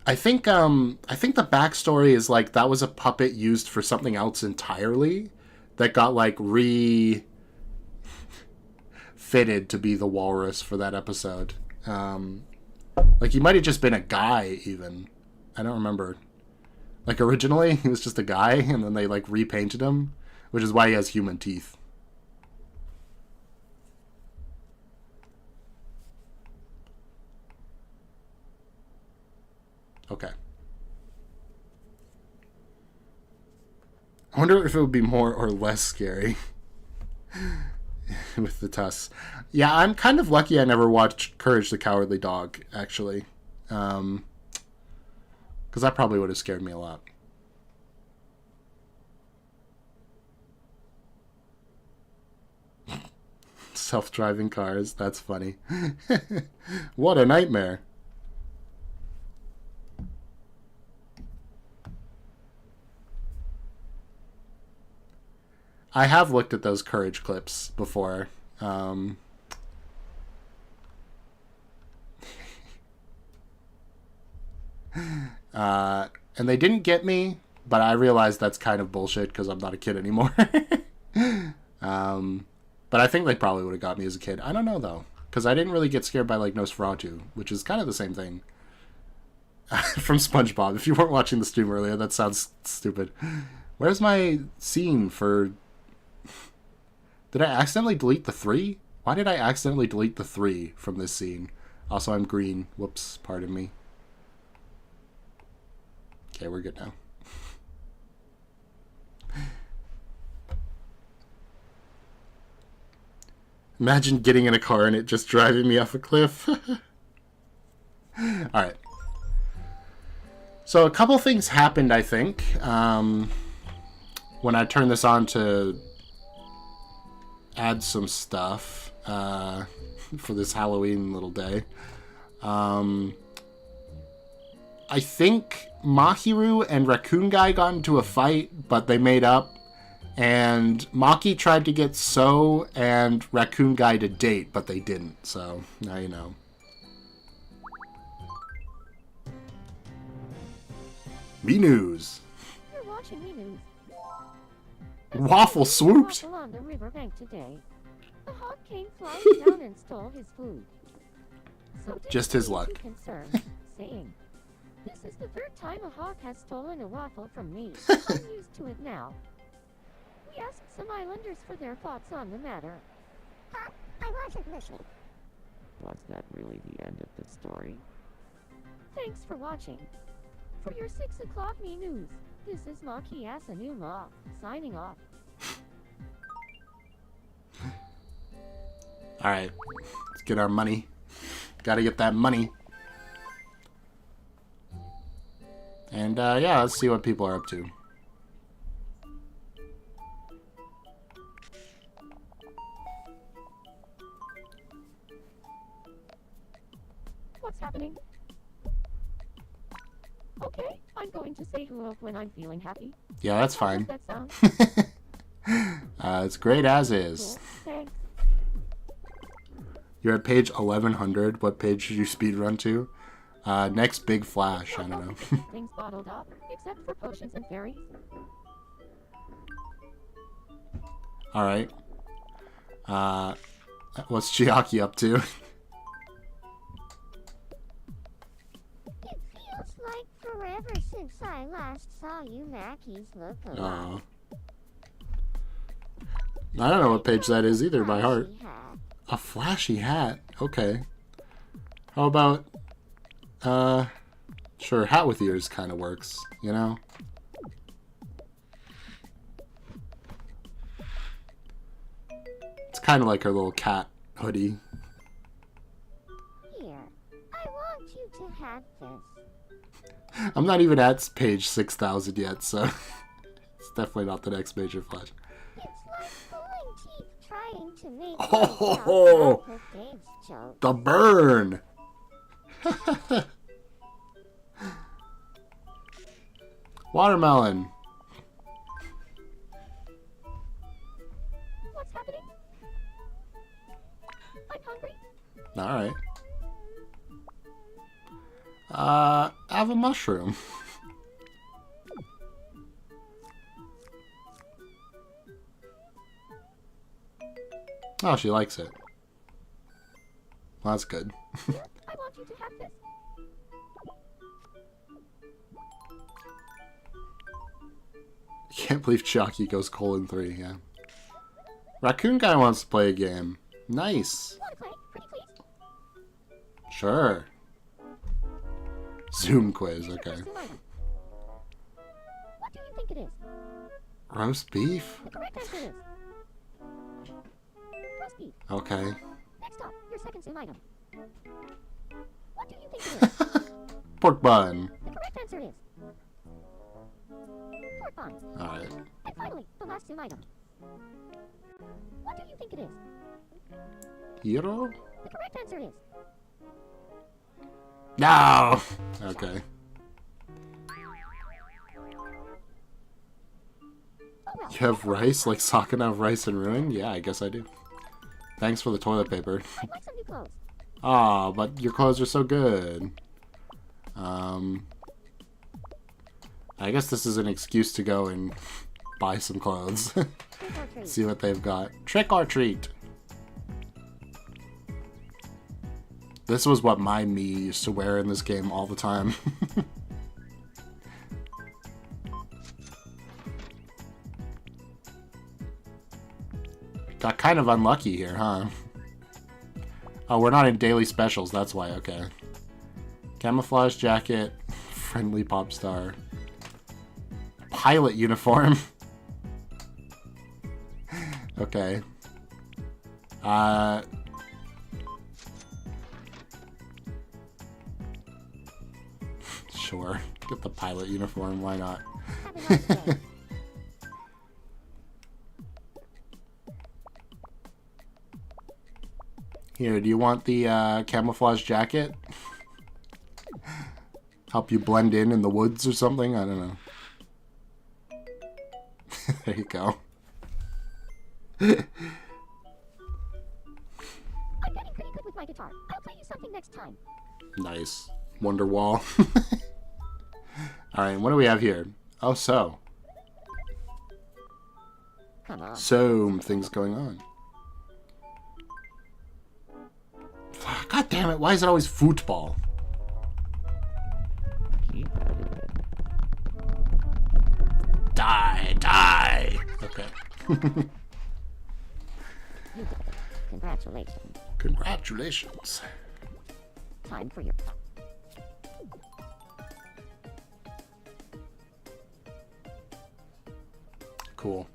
I think the backstory is like that was a puppet used for something else entirely that got like fitted to be the walrus for that episode. Like he might have just been a guy even. I don't remember. Like originally he was just a guy and then they like repainted him, which is why he has human teeth. Okay. I wonder if it would be more or less scary with the tusks. Yeah, I'm kind of lucky I never watched Courage the Cowardly Dog, actually. Because that probably would have scared me a lot. Self-driving cars, that's funny. What a nightmare. I have looked at those Courage clips before. And they didn't get me, but I realized that's kind of bullshit because I'm not a kid anymore. But I think they probably would have got me as a kid. I don't know, though, because I didn't really get scared by, like, Nosferatu, which is kind of the same thing. From SpongeBob. If you weren't watching the stream earlier, that sounds stupid. Where's my scene for... Did I accidentally delete the 3? Why did I accidentally delete the 3 from this scene? Also, I'm green. Whoops, pardon me. Okay, we're good now. Imagine getting in a car and it just driving me off a cliff. Alright. So a couple things happened, I think, when I turned this on to add some stuff for this Halloween little day. I think Mahiru and Raccoon Guy got into a fight, but they made up. And Maki tried to get So and Raccoon Guy to date, but they didn't. So, now you know. Me News. You're watching Me News. Waffle swooped. Along the riverbank today. A hawk came flying down and stole his food. So Just his luck. Concerned, saying, "This is the third time a hawk has stolen a waffle from me. I'm used to it now." We asked some islanders for their thoughts on the matter. I wasn't listening. Was that really the end of the story? Thanks for watching. For your 6 o'clock Me News, this is Maki Asanuma, signing off. Alright, let's get our money. Gotta get that money. And yeah, let's see what people are up to. What's happening? Okay, I'm going to say hello when I'm feeling happy. Yeah, that's How does fine. that sound? It's great as is. Cool. Thanks. You're at page 1100. What page should you speed run to? Next big flash. I don't know. Things bottled up, except for potions and fairies. All right. What's Chiaki up to? It feels like forever since I last saw you Mackie's look alike. I don't know what page that is either by heart. Flashy hat. A flashy hat. Okay. How about sure, hat with ears kind of works, you know? It's kind of like her little cat hoodie. Here, I want you to have this. I'm not even at page 6,000 yet, so it's definitely not the next major flash. It's like pulling teeth trying to make Oh, out of Dave's joke. the burn! Watermelon. What's happening? I'm hungry. Alright. Have a mushroom. Oh, she likes it. Well, that's good. I want you to have this. Can't believe Chucky goes :3, yeah. Raccoon guy wants to play a game. Nice. Want to play? Pretty please. Sure. Zoom quiz, okay. Zoom item. What do you think it is? Roast beef? The correct answer is roast beef. Okay. Next up, your second zoom item. What do you think it is? Pork bun. The correct answer is pork bun. Alright. And finally, the last zoom item. What do you think it is? Hero? The correct answer is No! Okay. oh well. You have rice like Sakana have rice and ruin? Yeah, I guess I do. Thanks for the toilet paper. I'd like some new clothes. Aw, but your clothes are so good. I guess this is an excuse to go and buy some clothes. Trick or treat. See what they've got. Trick or treat. This was what my me used to wear in this game all the time. Got kind of unlucky here, huh? Oh, we're not in daily specials, that's why, okay. Camouflage jacket, friendly pop star. Pilot uniform. Okay. Sure. Get the pilot uniform, why not? Have a nice day. Here, do you want the camouflage jacket? Help you blend in the woods or something? I don't know. There you go. I'm getting pretty good with my guitar. I'll play you something next time. Nice. Wonderwall. Alright, what do we have here? Oh, so. Come on. So, things going on. God damn it, why is it always football? Keep at it. Die, die! Okay. You did it. Congratulations. Congratulations. Time for your... Cool.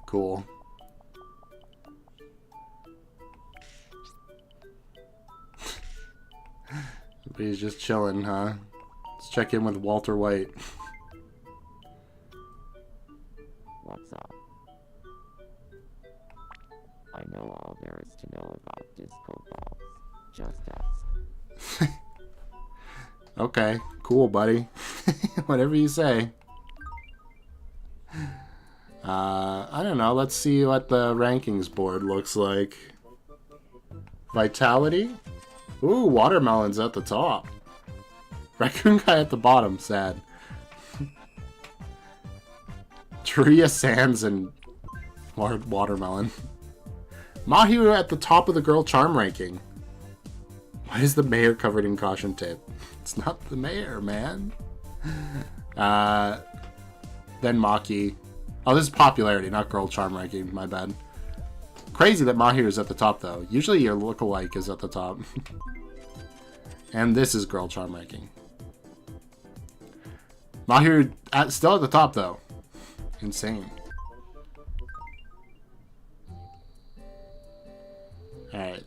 Cool. Everybody's just chilling, huh? Let's check in with Walter White. What's up? I'm know all there is to know about disco balls. Just ask. Okay, cool, buddy. Whatever you say. I don't know. Let's see what the rankings board looks like. Vitality? Ooh, Watermelon's at the top. Raccoon Guy at the bottom, sad. Taria Sands and Watermelon. Mahiru at the top of the girl charm ranking. Why is the mayor covered in caution tape? It's not the mayor, man. Then Maki. Oh, this is popularity, not girl charm ranking. My bad. Crazy that Mahiru is at the top, though. Usually your lookalike is at the top. And this is girl charm ranking. Mahiru still at the top, though. Insane. Alright.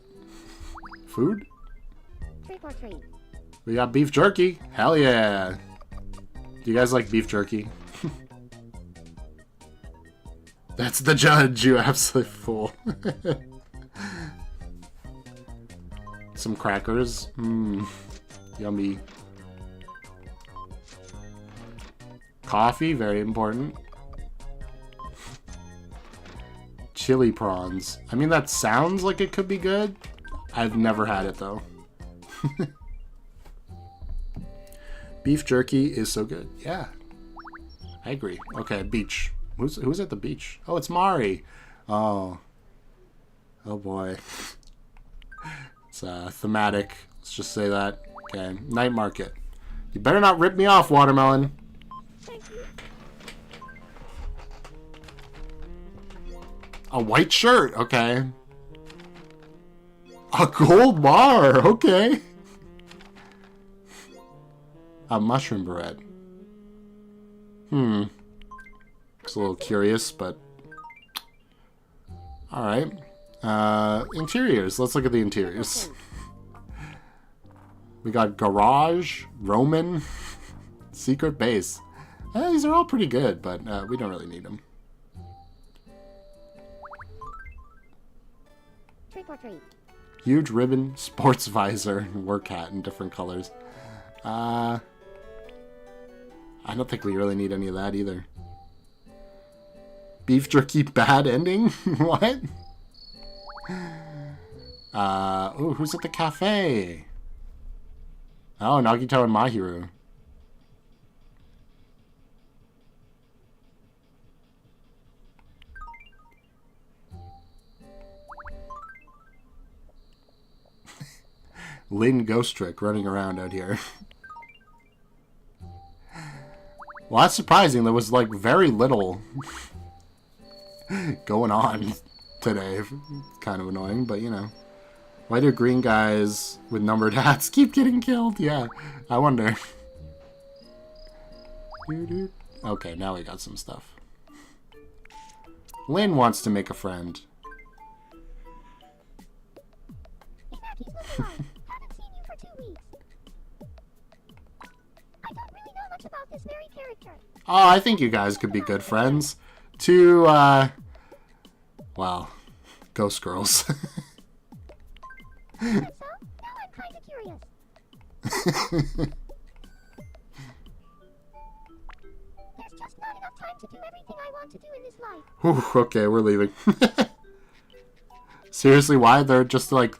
Food? Trick or treat. We got beef jerky. Hell yeah. Do you guys like beef jerky? That's the judge, you absolute fool. Some crackers. Mmm. Yummy. Coffee, very important. Chili prawns. I mean, that sounds like it could be good. I've never had it, though. Beef jerky is so good. Yeah. I agree. Okay, beach. Who's at the beach? Oh, it's Mari. Oh. Oh boy. It's thematic. Let's just say that. Okay. Night market. You better not rip me off, Watermelon. Thank you. A white shirt. Okay. A gold bar. Okay. A mushroom beret. It's a little curious, but... Alright. Interiors. Let's look at the interiors. We got garage, Roman, secret base. These are all pretty good, but we don't really need them. Trick or treat. Huge ribbon, sports visor, and work hat in different colors. I don't think we really need any of that either. Beef jerky bad ending? What? Ooh, who's at the cafe? Oh, Nagito and Mahiru. Lynn Ghost Trick running around out here. Well, that's surprising. There was, like, very little going on today. Kind of annoying, but, you know. Why do green guys with numbered hats keep getting killed? Yeah, I wonder. Okay, now we got some stuff. Lynn wants to make a friend. Haven't seen you for 2 weeks. I don't really know much about this very character. Oh, I think you guys could be good friends. Two, well, ghost girls. So, now I'm kind of curious. There's just not enough time to do everything I want to do in this life. Whew, okay, we're leaving. Seriously, why? They're just like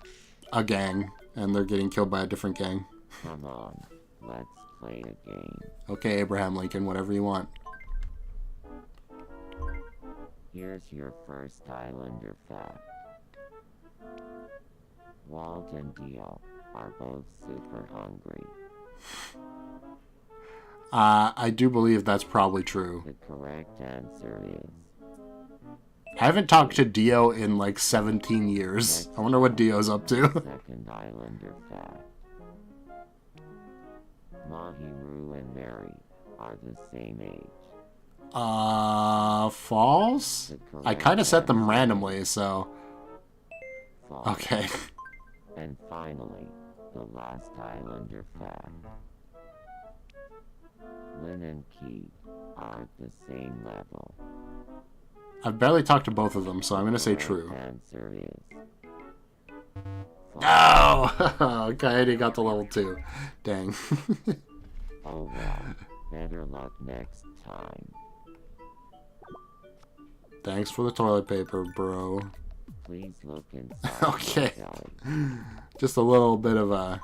a gang, and they're getting killed by a different gang. Come on, let's play a game. Okay, Abraham Lincoln, whatever you want. Here's your first Islander fact. Walt and Dio are both super hungry. I do believe that's probably true. The correct answer is... I haven't talked to Dio in like 17 years. I wonder what Dio's up to. Second Islander fact. Mahiru and Mary are the same age. False? I kind of set them randomly, so... False. Okay. And finally, the last Islander fact. Lynn and Keith are at the same level. I've barely talked to both of them, so I'm gonna say true. Answer is Oh! Coyote got to level 2. Dang. oh well. Better luck next time. Thanks for the toilet paper, bro. Please look inside. Okay. my belly. Just a little bit of a...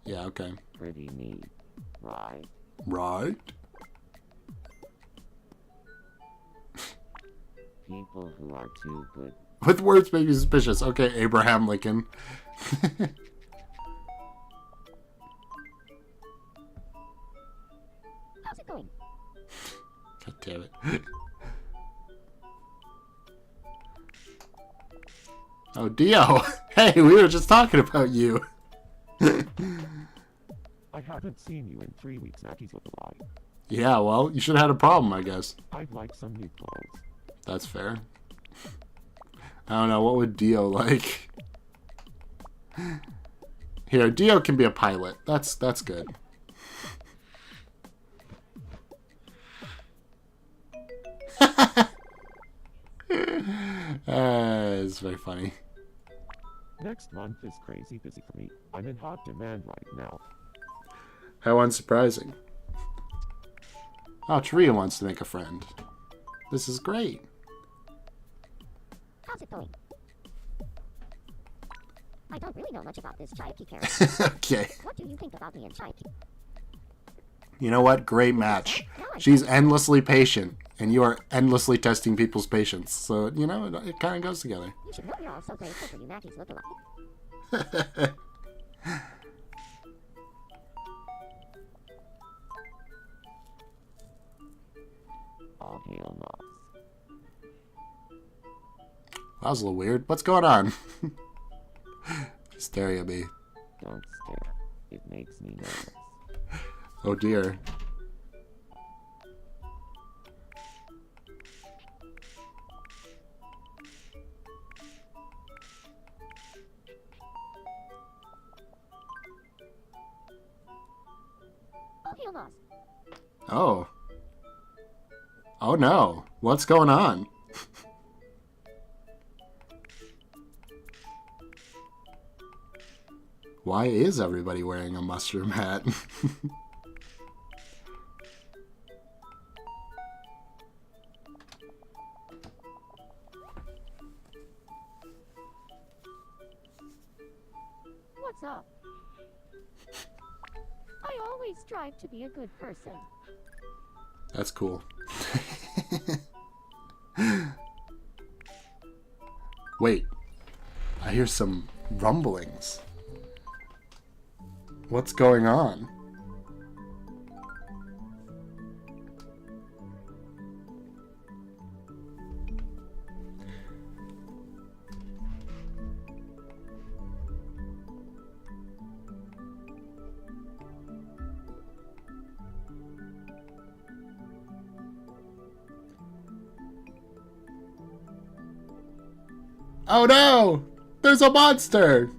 Yeah, okay. Pretty neat, right? Right? People who are too good. With words make me suspicious. Okay, Abraham Lincoln. How's it going? God damn it. Oh, Dio! Hey, we were just talking about you! I haven't seen you in 3 weeks. Mackie's with the lie. Yeah, well, you should have had a problem, I guess. I'd like some new clothes. That's fair. I don't know, what would Dio like? Here, Dio can be a pilot. That's good. It's very funny. Next month is crazy busy for me. I'm in hot demand right now. How unsurprising. Oh, Taria wants to make a friend. This is great. How's it going? I don't really know much about this Chaiki character. Okay. What do you think about me and Chaiki? You know what? Great match. She's endlessly patient, and you are endlessly testing people's patience. So, you know, it kind of goes together. You should know we're all so grateful for you Mackie's lookalike. All hail Knox. That was a little weird. What's going on? Staring at me. Don't stare. It makes me nervous. Oh dear. Oh, heal loss. Oh. Oh no. What's going on? Why is everybody wearing a mushroom hat? What's up? I always strive to be a good person. That's cool. Wait. I hear some rumblings. What's going on? Oh no! There's a monster!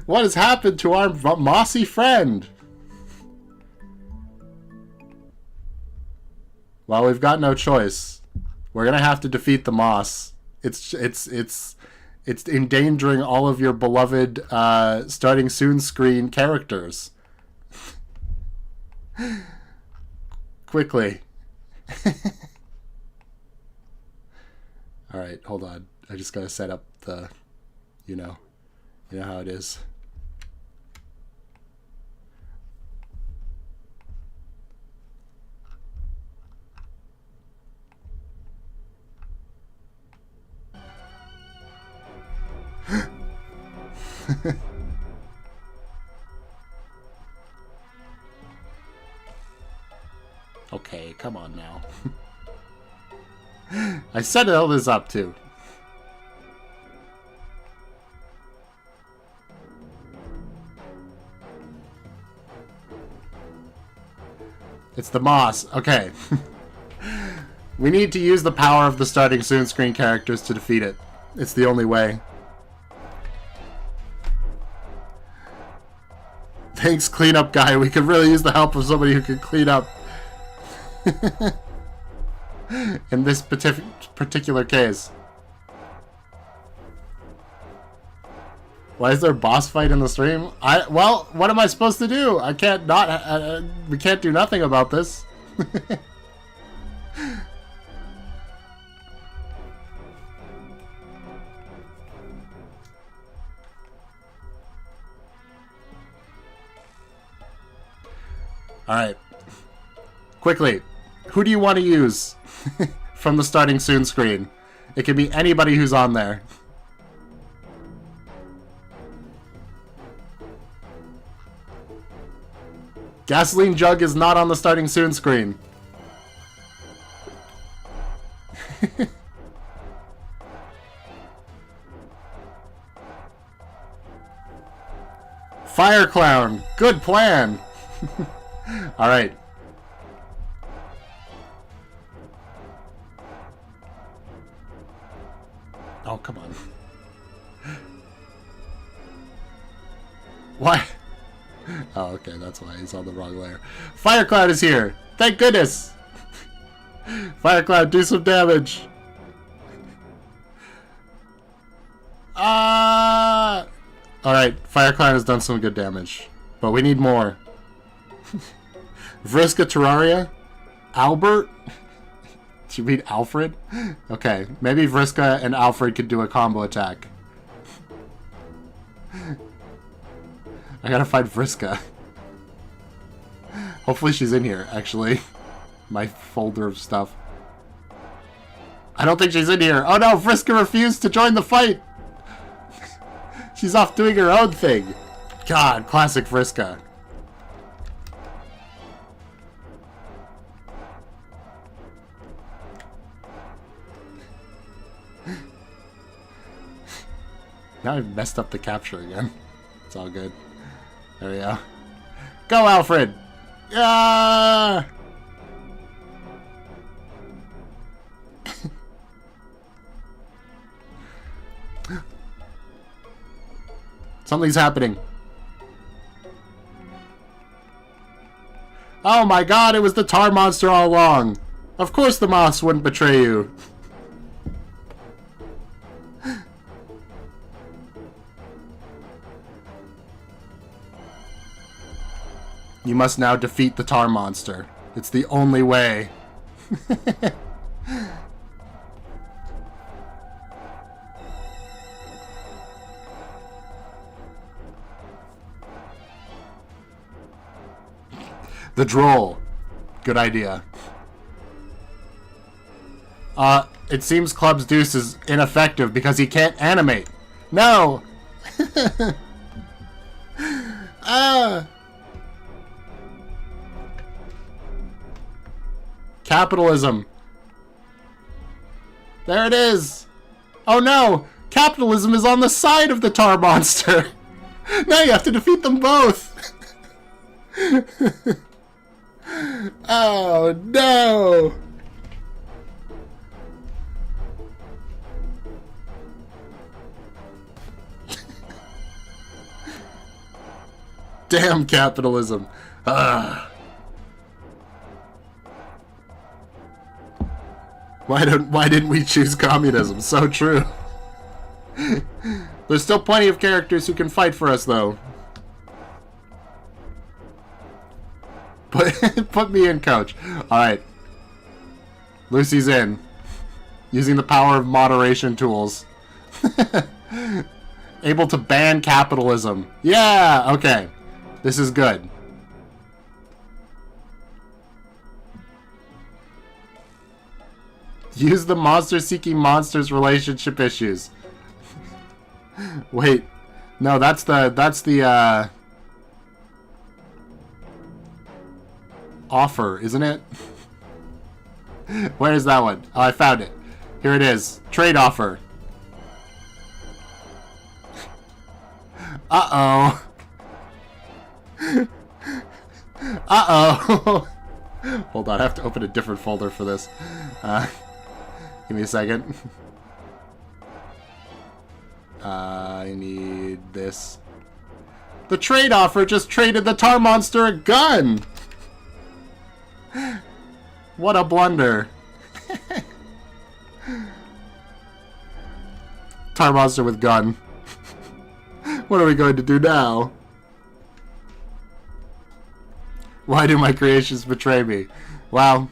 What has happened to our mossy friend? Well, we've got no choice. We're gonna have to defeat the moss. It's endangering all of your beloved starting soon screen characters. Quickly. All right, hold on. I just gotta set up the, you know how it is. Okay, come on now. I set all this up too. It's the moss. Okay. We need to use the power of the starting soon screen characters to defeat it. It's the only way. Thanks, cleanup guy. We could really use the help of somebody who can clean up. in this particular case. Why is there a boss fight in the stream? Well, what am I supposed to do? I can't not. We can't do nothing about this. All right. Quickly, who do you want to use from the starting soon screen? It can be anybody who's on there. Gasoline Jug is not on the starting soon screen. Fire Clown, good plan. All right. Oh, come on. Why? Oh, okay, that's why he's on the wrong layer. Fire Cloud is here! Thank goodness! Fire Cloud, do some damage! Alright, Fire Cloud has done some good damage. But we need more. Vriska Terraria? Albert? Do you mean Alfred? Okay, maybe Vriska and Alfred could do a combo attack. I gotta find Vriska. Hopefully she's in here, actually. My folder of stuff. I don't think she's in here. Oh no, Vriska refused to join the fight! She's off doing her own thing. God, classic Vriska. Now I've messed up the capture again. It's all good. There we go. Go, Alfred! Yeah! Something's happening. Oh my god, it was the tar monster all along! Of course the moss wouldn't betray you. You must now defeat the tar monster. It's the only way. The droll. Good idea. It seems Club's Deuce is ineffective because he can't animate. No! Capitalism. There it is. Oh no! Capitalism is on the side of the tar monster. Now you have to defeat them both. Oh no! Damn capitalism. Why didn't we choose communism? So true. There's still plenty of characters who can fight for us, though. Put me in, coach. Alright. Lucy's in. Using the power of moderation tools. Able to ban capitalism. Yeah! Okay. This is good. Use the monster seeking monsters relationship issues. Wait. No, that's the offer, isn't it? Where is that one? Oh, I found it. Here it is. Trade offer. Uh-oh. Uh-oh. Hold on, I have to open a different folder for this. Give me a second. I need this. The trade offer just traded the tar monster a gun! What a blunder. Tar monster with gun. What are we going to do now? Why do my creations betray me? Wow.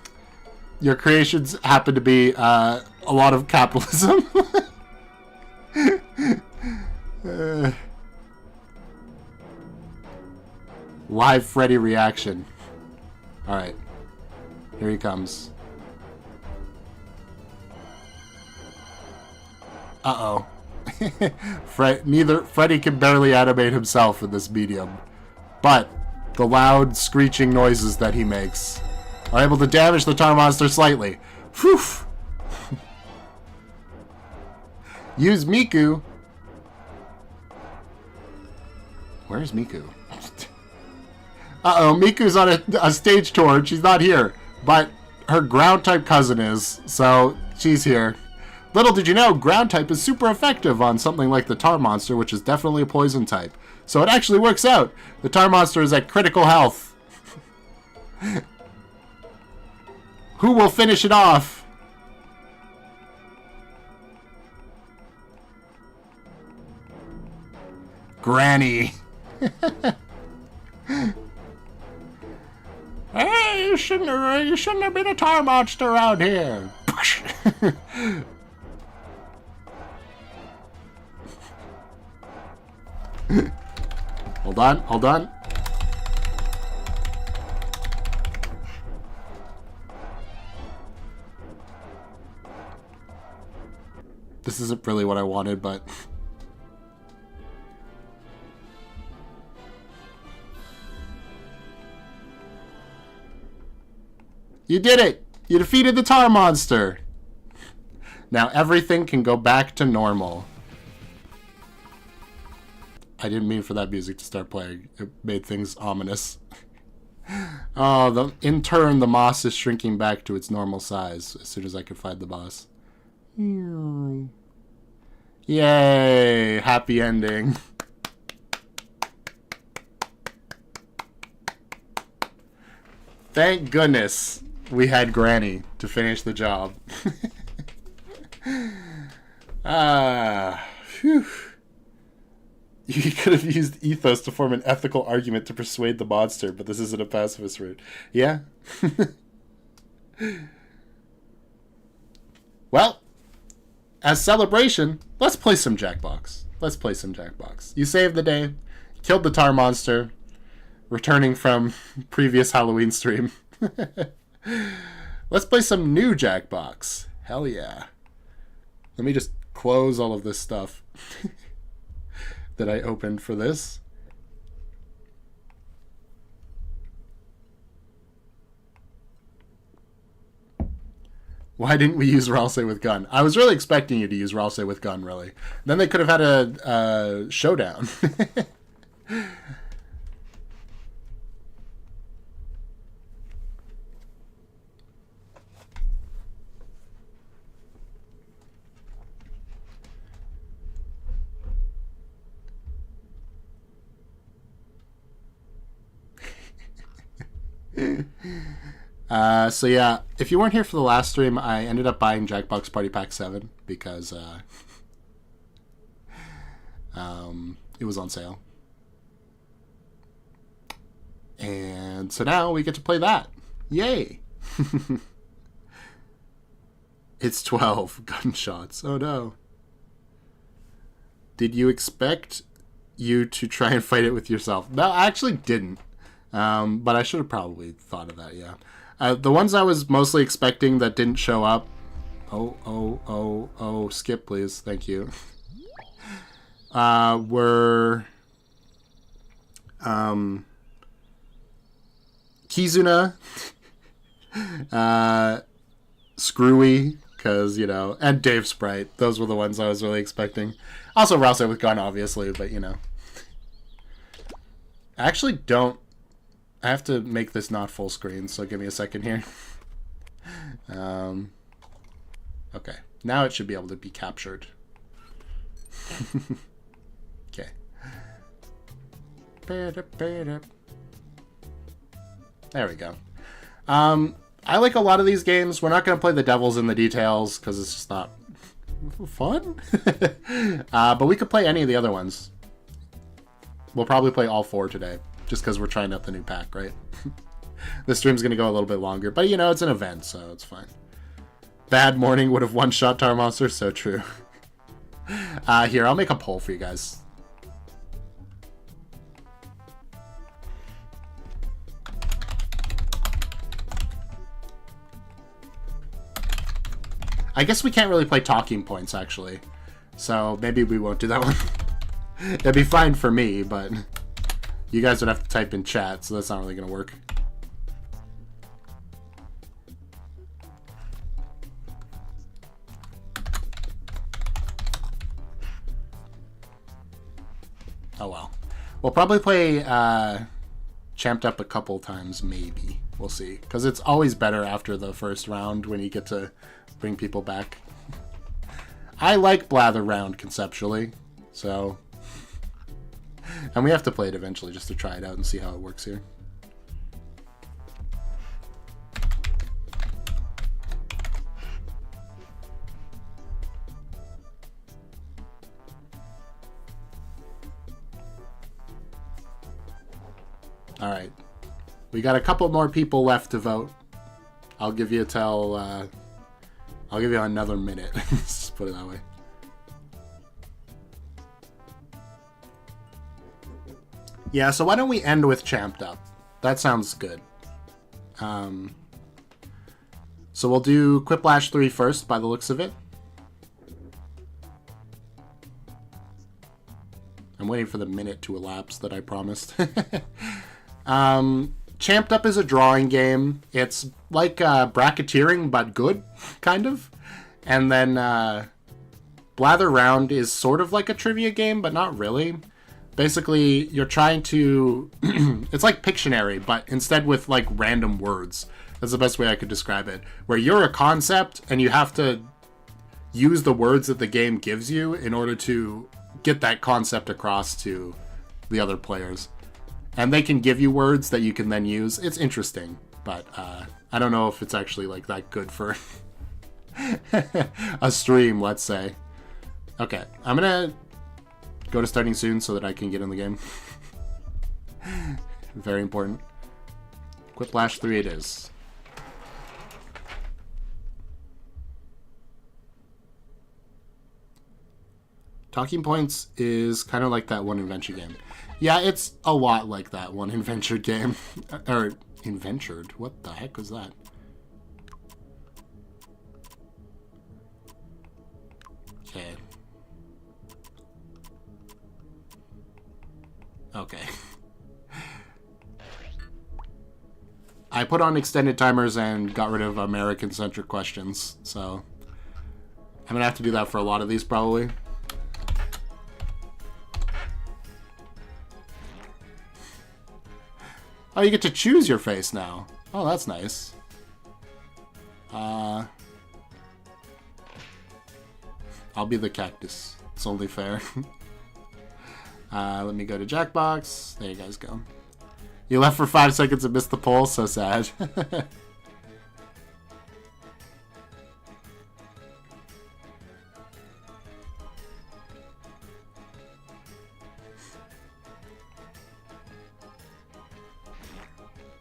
Your creations happen to be a lot of capitalism. Live Freddy reaction. Alright. Here he comes. Uh-oh. Freddy can barely animate himself in this medium. But the loud screeching noises that he makes are able to damage the tar monster slightly. Whew. Use Miku. Where's Miku? Uh-oh, Miku's on a stage tour and she's not here. But her ground type cousin is, so she's here. Little did you know, ground type is super effective on something like the tar monster, which is definitely a poison type. So it actually works out. The tar monster is at critical health. Who will finish it off? Granny. Hey, you shouldn't have been a tar monster out here. Hold on, hold on. This isn't really what I wanted, but... You did it! You defeated the tar monster! Now everything can go back to normal. I didn't mean for that music to start playing. It made things ominous. Oh, in turn, the moss is shrinking back to its normal size as soon as I can find the boss. Yay! Happy ending. Thank goodness we had Granny to finish the job. Phew. You could have used ethos to form an ethical argument to persuade the monster, but this isn't a pacifist route. Yeah? Well, as celebration, let's play some Jackbox. Let's play some Jackbox. You saved the day, killed the tar monster, returning from previous Halloween stream. Let's play some new Jackbox. Hell yeah. Let me just close all of this stuff that I opened for this. Why didn't we use Ralsei with gun? I was really expecting you to use Ralsei with gun, really. Then they could have had a showdown. So yeah, if you weren't here for the last stream, I ended up buying Jackbox Party Pack 7 because it was on sale. And so now we get to play that. Yay! It's 12 gunshots. Oh no. Did you expect you to try and fight it with yourself? No, I actually didn't. But I should have probably thought of that, yeah. The ones I was mostly expecting that didn't show up... Oh, skip please, thank you. Were... Kizuna, Screwy, because, you know, and Dave Sprite. Those were the ones I was really expecting. Also Ralsei with gun, obviously, but, you know. I actually don't... I have to make this not full screen, so give me a second here. Okay, now it should be able to be captured. Okay. There we go. I like a lot of these games. We're not going to play the devil's in the details because it's just not fun. But we could play any of the other ones. We'll probably play all 4 today just because we're trying out the new pack, right? This stream's going to go a little bit longer, but you know, it's an event, so it's fine. Bad morning would have one-shot Tower Monster, so true. Here, I'll make a poll for you guys. I guess we can't really play talking points, actually. So maybe we won't do that one. It'd be fine for me, but you guys would have to type in chat, so that's not really going to work. Oh well. We'll probably play Champed Up a couple times, maybe. We'll see. Because it's always better after the first round when you get to bring people back. I like Blather Round conceptually, so... And we have to play it eventually just to try it out and see how it works here. Alright. We got a couple more people left to vote. I'll give you till... I'll give you another minute. Let's just put it that way. Yeah, so why don't we end with Champed Up? That sounds good. So we'll do Quiplash 3 first, by the looks of it. I'm waiting for the minute to elapse that I promised. Champed Up is a drawing game. It's like bracketeering, but good, kind of. And then Blather Round is sort of like a trivia game, but not really. Basically, you're trying to... it's like Pictionary, but instead with like random words. That's the best way I could describe it. Where you're a concept, and you have to use the words that the game gives you in order to get that concept across to the other players. And they can give you words that you can then use. It's interesting, but I don't know if it's actually like that good for a stream, let's say. Okay, I'm gonna go to starting soon so that I can get in the game. Very important. Quiplash 3 it is. Talking Points is kind of like that one adventure game. Yeah, it's a lot like that one adventure game. Or, inventured? What the heck was that? Okay. Okay. I put on extended timers and got rid of American-centric questions, so I'm gonna have to do that for a lot of these, probably. Oh, you get to choose your face now. Oh, that's nice. I'll be the cactus. It's only fair. Let me go to Jackbox. There you guys go. You left for 5 seconds and missed the poll. So sad.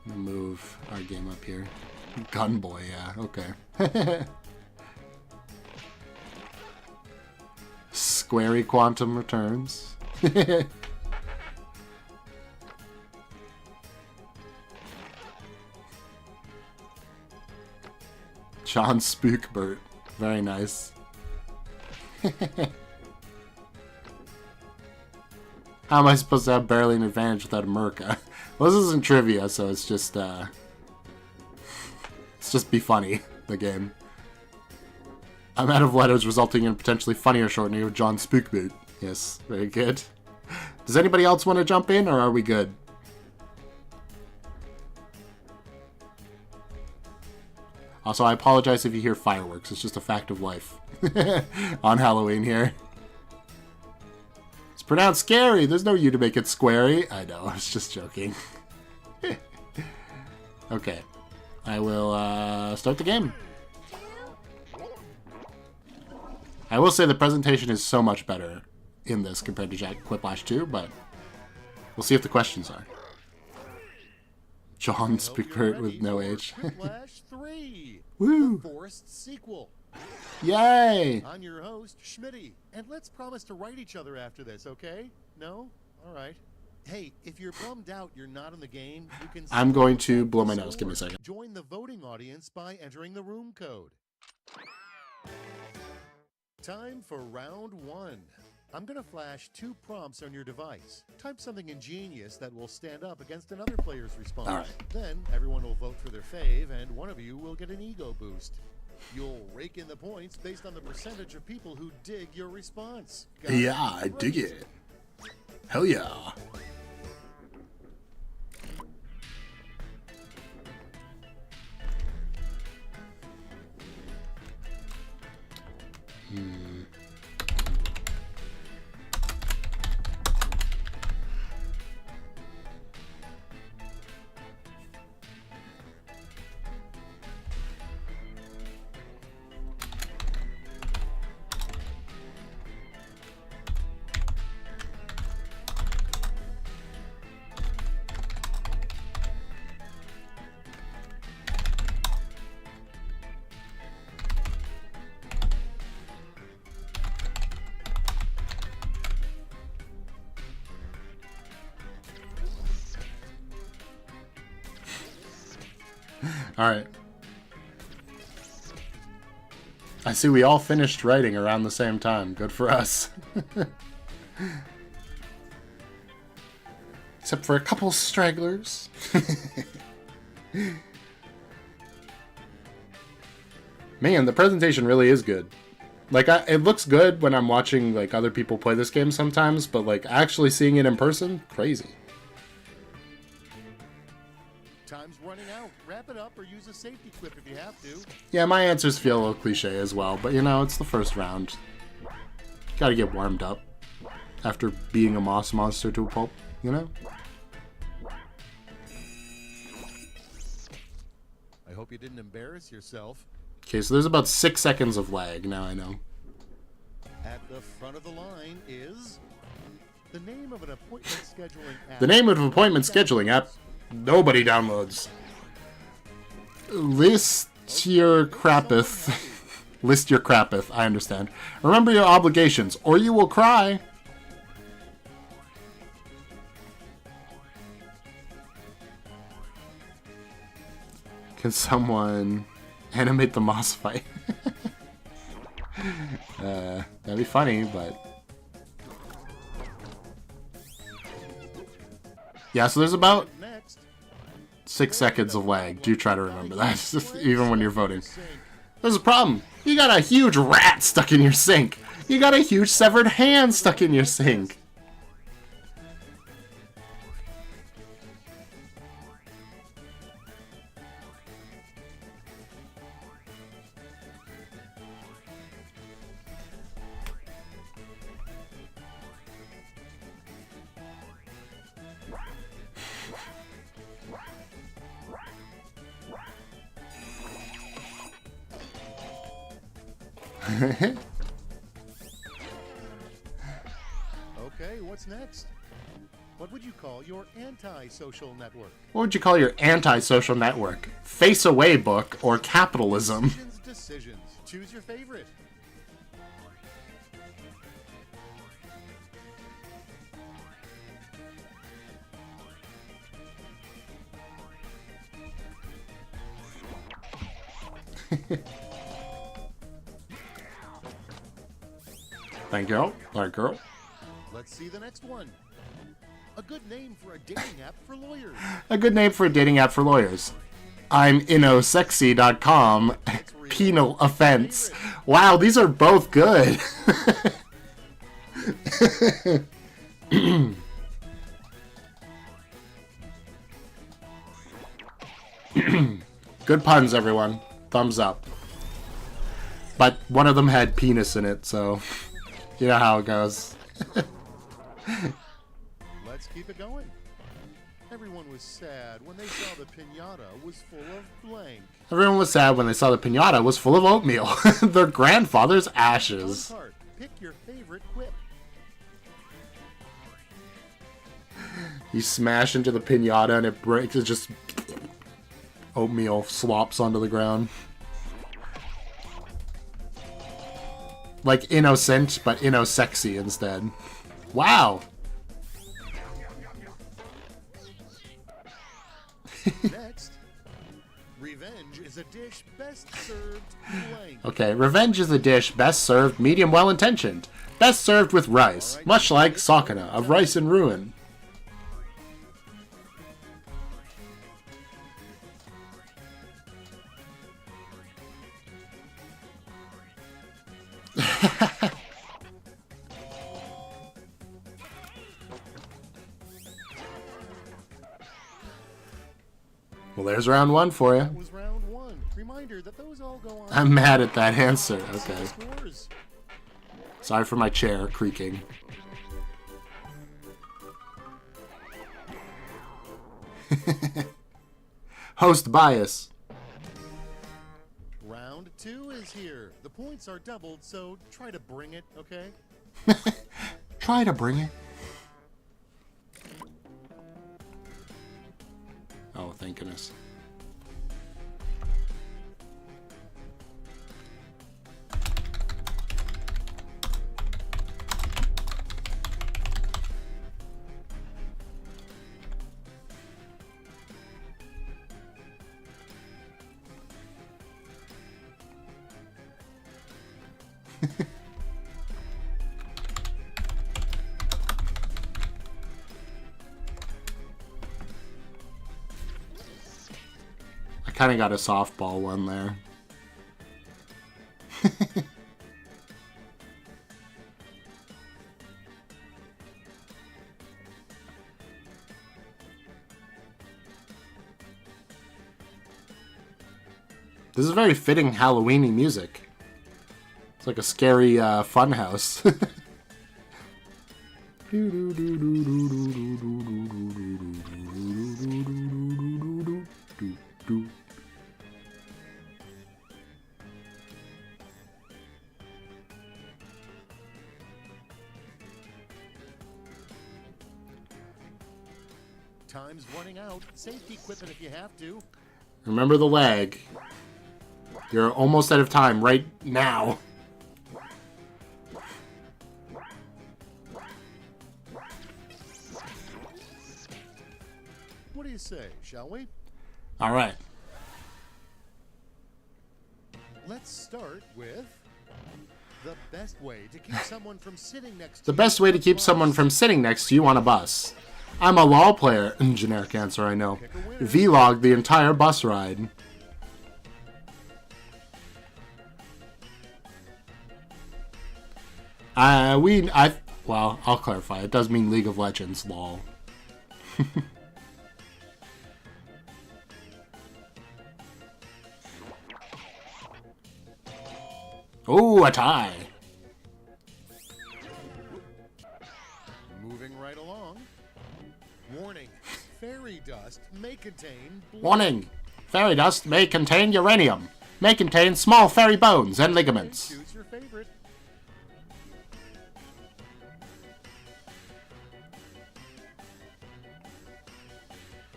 Move our game up here. Gunboy, yeah, okay. Squarey Quantum returns. John Spookbert. Very nice. How am I supposed to have barely an advantage without a Merca? Well, this isn't trivia, so it's just be funny, the game. I'm out of letters, resulting in a potentially funnier shortening of John Spookboot. Yes, very good. Does anybody else want to jump in, or are we good? Also, I apologize if you hear fireworks. It's just a fact of life. On Halloween here. It's pronounced scary. There's no U to make it squarey. I know, I was just joking. Okay. I will start the game. I will say the presentation is so much better in this compared to Quiplash 2, but we'll see if the questions are. John Speaker with no age. Quiplash 3. Woo! The forced sequel. Yay! I'm your host, Schmitty, and let's promise to write each other after this, okay? No? All right. Hey, if you're bummed out you're not in the game, you can... I'm going to blow my nose. Give me a second. Join the voting audience by entering the room code. Time for round 1. I'm going to flash 2 prompts on your device. Type something ingenious that will stand up against another player's response. All right. Then everyone will vote for their fave, and one of you will get an ego boost. You'll rake in the points based on the percentage of people who dig your response. Got it? Yeah, I dig it. Hell yeah. All right. I see we all finished writing around the same time. Good for us. Except for a couple stragglers. Man, the presentation really is good. Like, it looks good when I'm watching like other people play this game sometimes, but like actually seeing it in person, crazy. Time's running out. Wrap it up or use a safety quip if you have to. Yeah, my answers feel a little cliche as well, but you know, it's the first round. Gotta get warmed up after being a moss monster to a pulp, you know? I hope you didn't embarrass yourself. Okay, so there's about 6 seconds of lag, now I know. At the front of the line is the name of an appointment scheduling app. The name of an appointment scheduling app nobody downloads. List your crapeth. List your crapeth, I understand. Remember your obligations, or you will cry. Can someone animate the moss fight? That'd be funny, but... Yeah, so there's about 6 seconds of lag. Do try to remember that, even when you're voting. There's a problem. You got a huge rat stuck in your sink. You got a huge severed hand stuck in your sink. Okay, what's next? What would you call your anti-social network? What would you call your anti-social network? Face Away book or capitalism? Decisions. Choose your favorite. Thank you. Alright, girl. Let's see the next one. A good name for a dating app for lawyers. A good name for a dating app for lawyers. I'm innosexy.com. Penal offense. Wow, these are both good. Good puns, everyone. Thumbs up. But one of them had penis in it, so you know how it goes. Let's keep it going. Everyone was sad when they saw the piñata was full of blank. Everyone was sad when they saw the piñata was full of oatmeal. Their grandfather's ashes. Fun part. Pick your favorite quip. You smash into the piñata and it breaks. It just oatmeal slops onto the ground. Like innocent, but inno-sexy instead. Wow. Next, revenge is a dish best served blank. Okay, revenge is a dish best served medium well-intentioned. Best served with rice, much like sakana of rice and ruin. Well, there's round one for you. That was round one. Reminder that those all go on. I'm mad at that answer. Okay. Scores. Sorry for my chair creaking. Host bias. Round two is here. The points are doubled, so try to bring it, okay? Try to bring it. Oh, thank goodness. I kind of got a softball one there. This is very fitting Halloween-y music. It's like a scary fun house. Time's running out. Safety quip it if you have to. Remember the lag. You're almost out of time right now. What do you say, shall we? All right. Let's start with the best way to keep someone from sitting next to The you best way to on a keep bus. someone from sitting next to you on a bus. I'm a LOL player. Generic answer, I know. Pick a winner. Vlog the entire bus ride. Well, I'll clarify. It does mean League of Legends, lol. Ooh, a tie. Moving right along. Warning. Fairy dust may contain blood. Warning. Fairy dust may contain uranium. May contain small fairy bones and ligaments. Choose your favorite.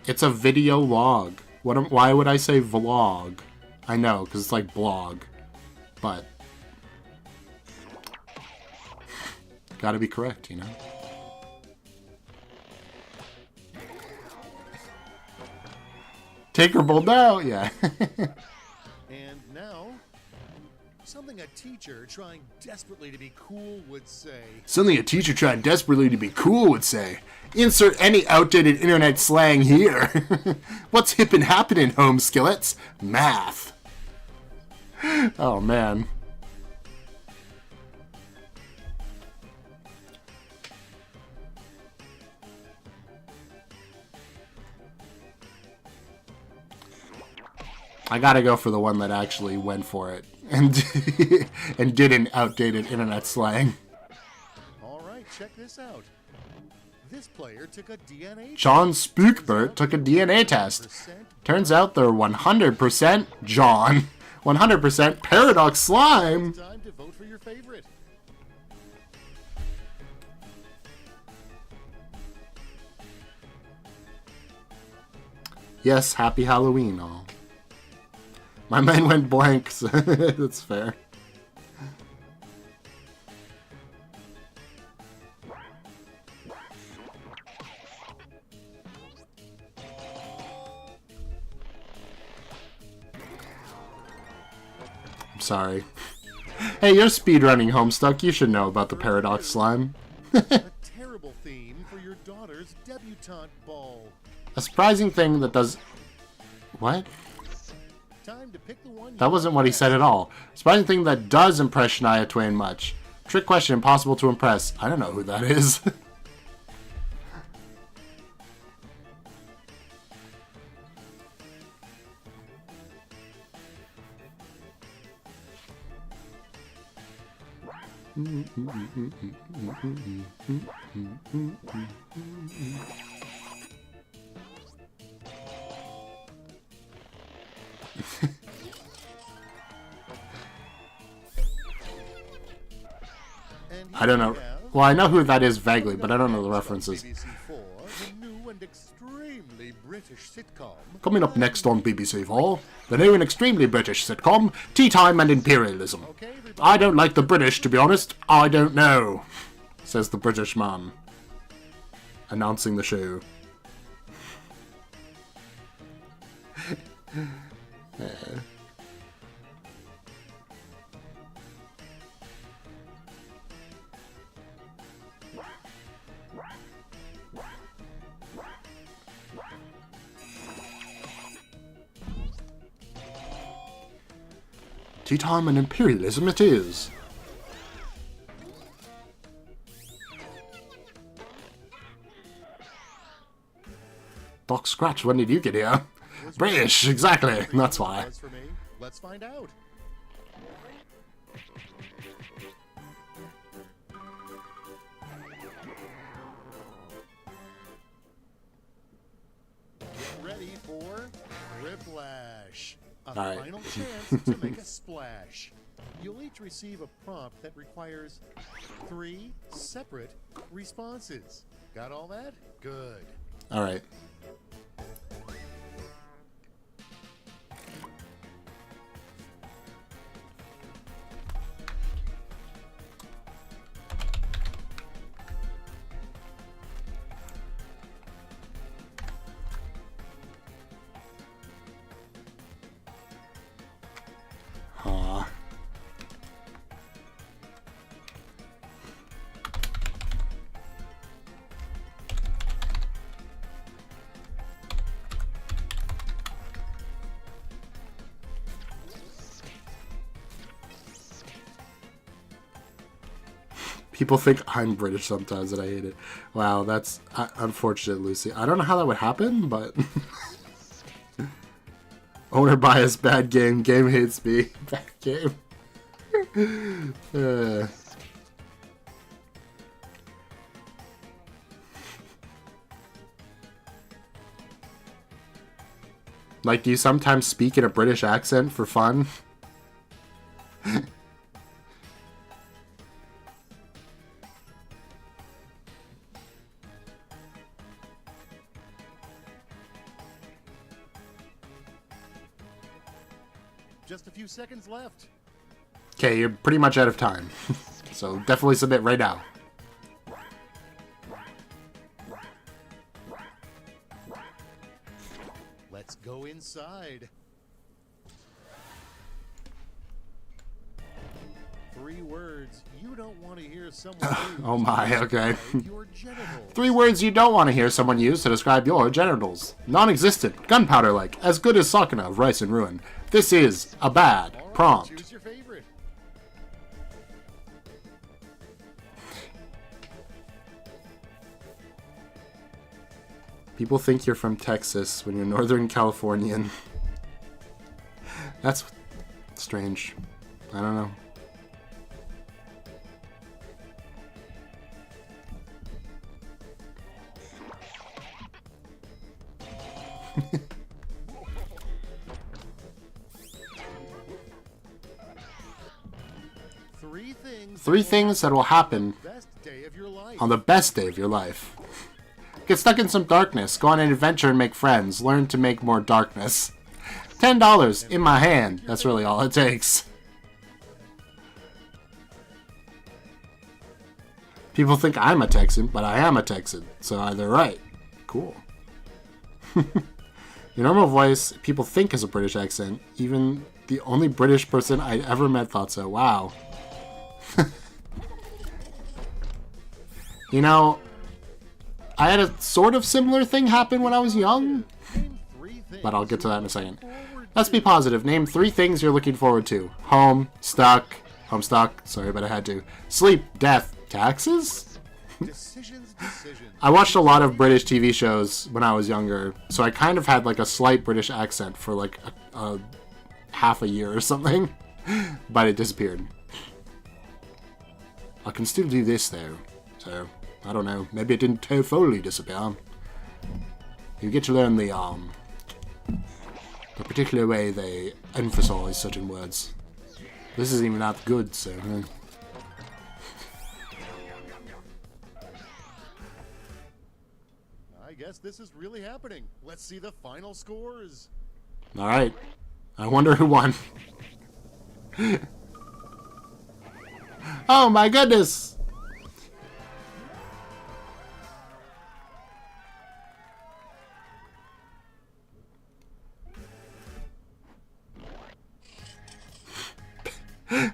It's a video log. Why would I say vlog? I know, because it's like blog. But gotta be correct, you know? Tinkerbell now? Yeah. And now, something a teacher trying desperately to be cool would say. Something a teacher trying desperately to be cool would say. Insert any outdated internet slang here. What's hip and happening, home skillets? Math. Oh, man. I gotta go for the one that actually went for it and and did an outdated internet slang. All right, check this out. This player took a DNA John Spookbert took a DNA test. 100% Turns out they're 100% John. 100% Paradox Slime. time to vote for your favorite. Yes, happy Halloween, all. My mind went blank, so that's fair. I'm sorry. Hey, you're speedrunning Homestuck. You should know about the Paradox Slime. A terrible theme for your daughter's debutante ball. A surprising thing that does... What? Time to pick the one. That wasn't what he said at all. Surprising thing that does impress Shania Twain much. Trick question, impossible to impress. I don't know who that is. I don't know. Well, I know who that is vaguely, but I don't know the references. BBC4, the new and extremely British sitcom. Coming up next on BBC4, the new and extremely British sitcom, Tea Time and Imperialism. Okay, everybody. I don't like the British, to be honest. I don't know, says the British man, announcing the show. Tea Time and Imperialism it is. Doc Scratch, when did you get here? British, exactly. That's why. As for me, let's find out. Get ready for Whiplash. A All right. final chance to make a splash. You'll each receive a prompt that requires 3 separate responses. Got all that? Good. All right. Aw. People think I'm British sometimes and I hate it. Wow, that's unfortunate, Lucy. I don't know how that would happen, but... Owner bias, bad game. Game hates me. Bad game. Like, do you sometimes speak in a British accent for fun? Just a few seconds left. Okay, you're pretty much out of time. So definitely submit right now. Let's go inside. 3 words you don't want to hear someone use. Oh my, okay. describe your genitals. 3 words you don't want to hear someone use to describe your genitals. Non-existent, gunpowder-like, as good as Sakuna of Rice and Ruin. This is a bad All right, prompt. choose your favorite. People think you're from Texas when you're Northern Californian. That's strange. I don't know. Three things that will happen Best day of your life. on the best day of your life. Get stuck in some darkness, go on an adventure and make friends, learn to make more darkness. $10 in my hand. That's really all it takes. People think I'm a Texan, but I am a Texan, so they're right. Cool. Your normal voice, people think is a British accent. Even the only British person I ever met thought so. Wow. You know, I had a sort of similar thing happen when I was young, but I'll get to that in a second. Let's be positive. Name 3 things you're looking forward to. Home stuck. Sorry, but I had to. Sleep, death, taxes? Decisions. I watched a lot of British TV shows when I was younger, so I kind of had like a slight British accent for like a half a year or something, but it disappeared. I can still do this though, so I don't know. Maybe it didn't totally disappear. You get to learn the particular way they emphasize certain words. This isn't even that good, so. I guess this is really happening. Let's see the final scores. All right. I wonder who won. Oh my goodness!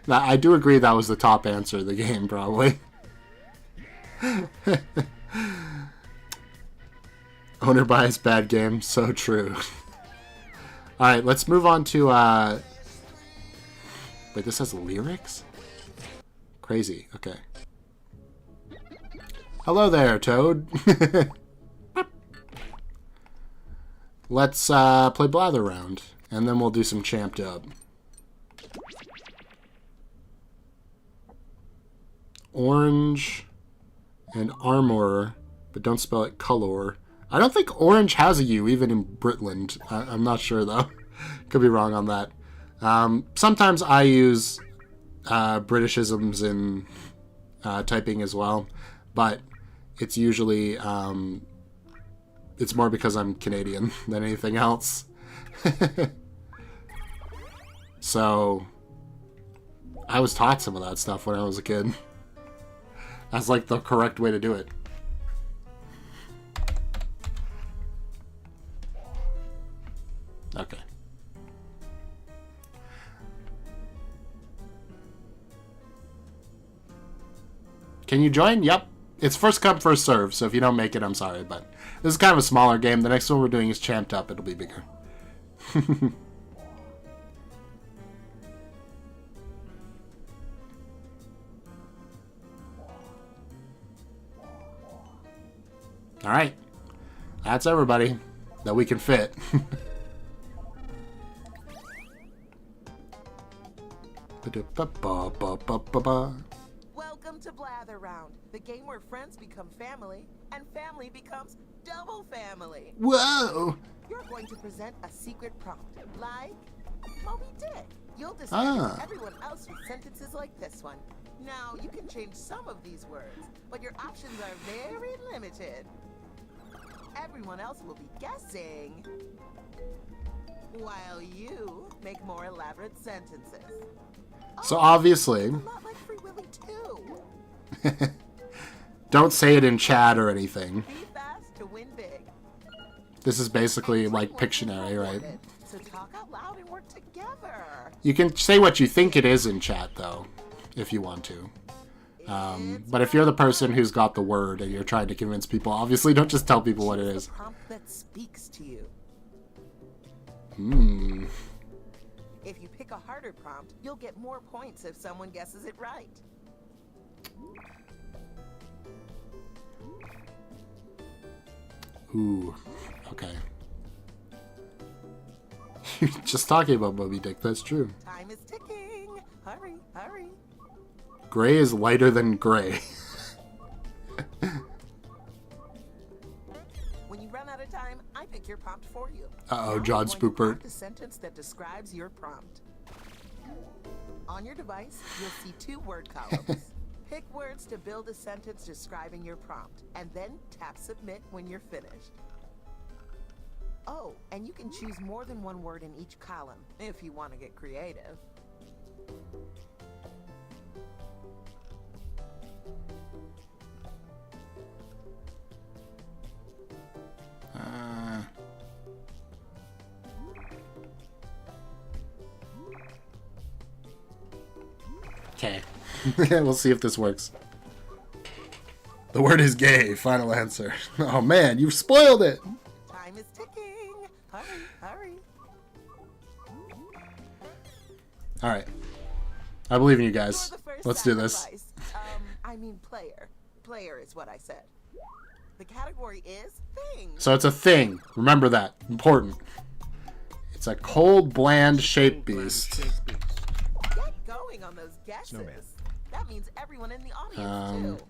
Now, I do agree that was the top answer of the game, probably. Owner buys bad game, so true. Alright, let's move on to, wait, this has lyrics? Crazy, okay. Hello there, Toad. Let's, play Blather Round, and then we'll do some Champed Up. Orange and Armor, but don't spell it color. I don't think orange has a U, even in Britland. I'm not sure, though. Could be wrong on that. Sometimes I use Britishisms in typing as well, but it's usually it's more because I'm Canadian than anything else. So I was taught some of that stuff when I was a kid. That's like the correct way to do it. Okay. Can you join? Yep. It's first come, first serve, so if you don't make it, I'm sorry, but this is kind of a smaller game. The next one we're doing is Champed Up. It'll be bigger. Alright. That's everybody that we can fit. Welcome to Blather Round, the game where friends become family and family becomes double family. Whoa! You're going to present a secret prompt, like Moby Dick. You'll discover everyone else with sentences like this one. Now, you can change some of these words, but your options are very limited. Everyone else will be guessing, while you make more elaborate sentences. So obviously, A lot like Free Willy too. don't say it in chat or anything. Be fast to win big. This is basically like Pictionary, right? So talk out loud and work together. You can say what you think it is in chat, though, if you want to. But if you're the person who's got the word and you're trying to convince people, obviously don't just tell people what it is. Choose a prompt that speaks to you. If you pick a harder prompt, you'll get more points if someone guesses it right. Ooh, okay. You're just talking about Moby Dick, that's true. Time is ticking. Hurry, hurry. Gray is lighter than gray. When you run out of time, I pick make your prompt for you. Uh-oh, Now John I'm going to Spookbird. prompt a sentence that describes your prompt. On your device, you'll see 2 word columns. Pick words to build a sentence describing your prompt, and then tap submit when you're finished. Oh, and you can choose more than 1 word in each column if you want to get creative. Okay. We'll see if this works. The word is gay. Final answer. Oh man, you've spoiled it. Time is ticking. Hurry, hurry. All right. I believe in you You're guys. the first Let's do this. sacrifice. I mean player. Player is what I said. The category is things. So it's a thing. Remember that. Important. It's a cold, bland shaped beast. Get going on those guesses. Snowman. That means everyone in the audience too.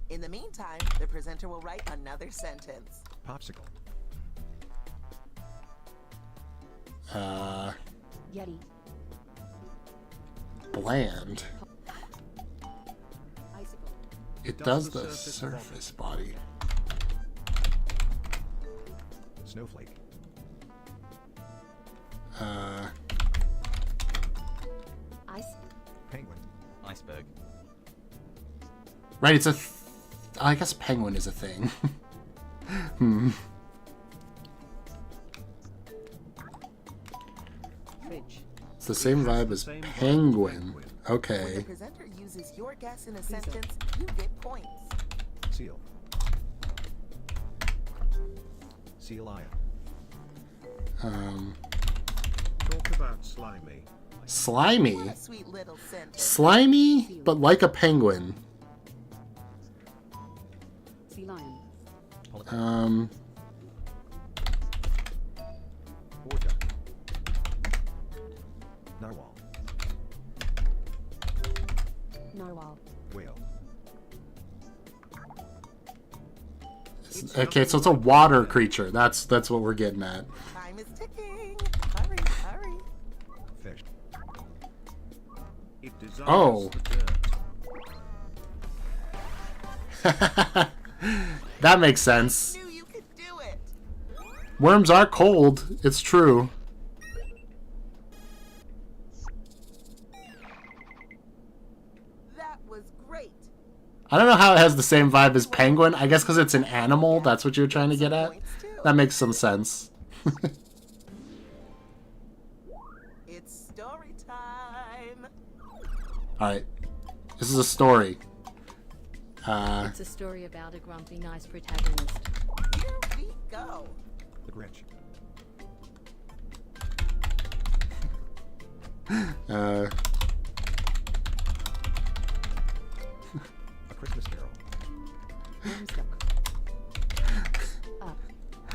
In the meantime, the presenter will write another sentence. Popsicle. Yeti. Bland. Icicle. It does the surface body. Snowflake. Ice. Penguin. Iceberg. Right, it's a... I guess penguin is a thing. Fridge. It's the same vibe as penguin. When the Okay. presenter uses your guess in a sentence, you get points. Seal. Sea lion. Talk about slimy. Slimy. What a sweet little sentence. Slimy, but like a penguin. Sea lion. Orca. Narwhal. Narwhal. Whale. Okay, so it's a water creature. That's what we're getting at. Time is ticking. Hurry, hurry. Fish. It desires Oh. the dirt. That makes sense. Knew you could do it. Worms are cold. It's true. That was great. I don't know how it has the same vibe as penguin. I guess because it's an animal. That's what you're trying to get at. Points too. That makes some sense. It's story time. Alright. This is a story. It's a story about a grumpy, nice protagonist. Here we go. The Grinch. A Christmas Carol. Whimsical. Up.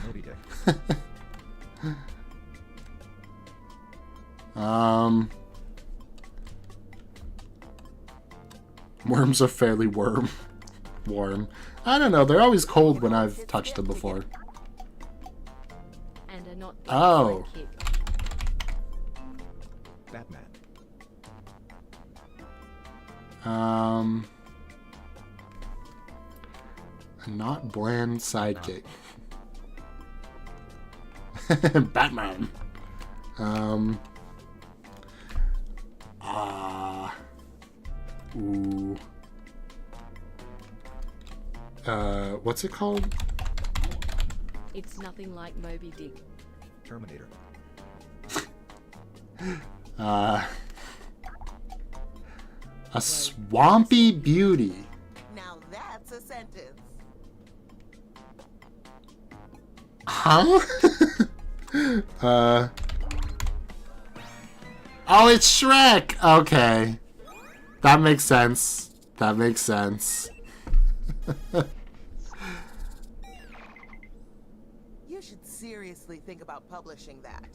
Moby Dick. Worms are fairly warm. I don't know. They're always cold when I've touched them before. And a not Oh. kick. Batman. A not bland sidekick. Batman. Ooh. What's it called? It's nothing like Moby Dick. Terminator. A swampy beauty. Now that's a sentence. Huh? Oh, it's Shrek! Okay. That makes sense. That makes sense. You should seriously think about publishing that.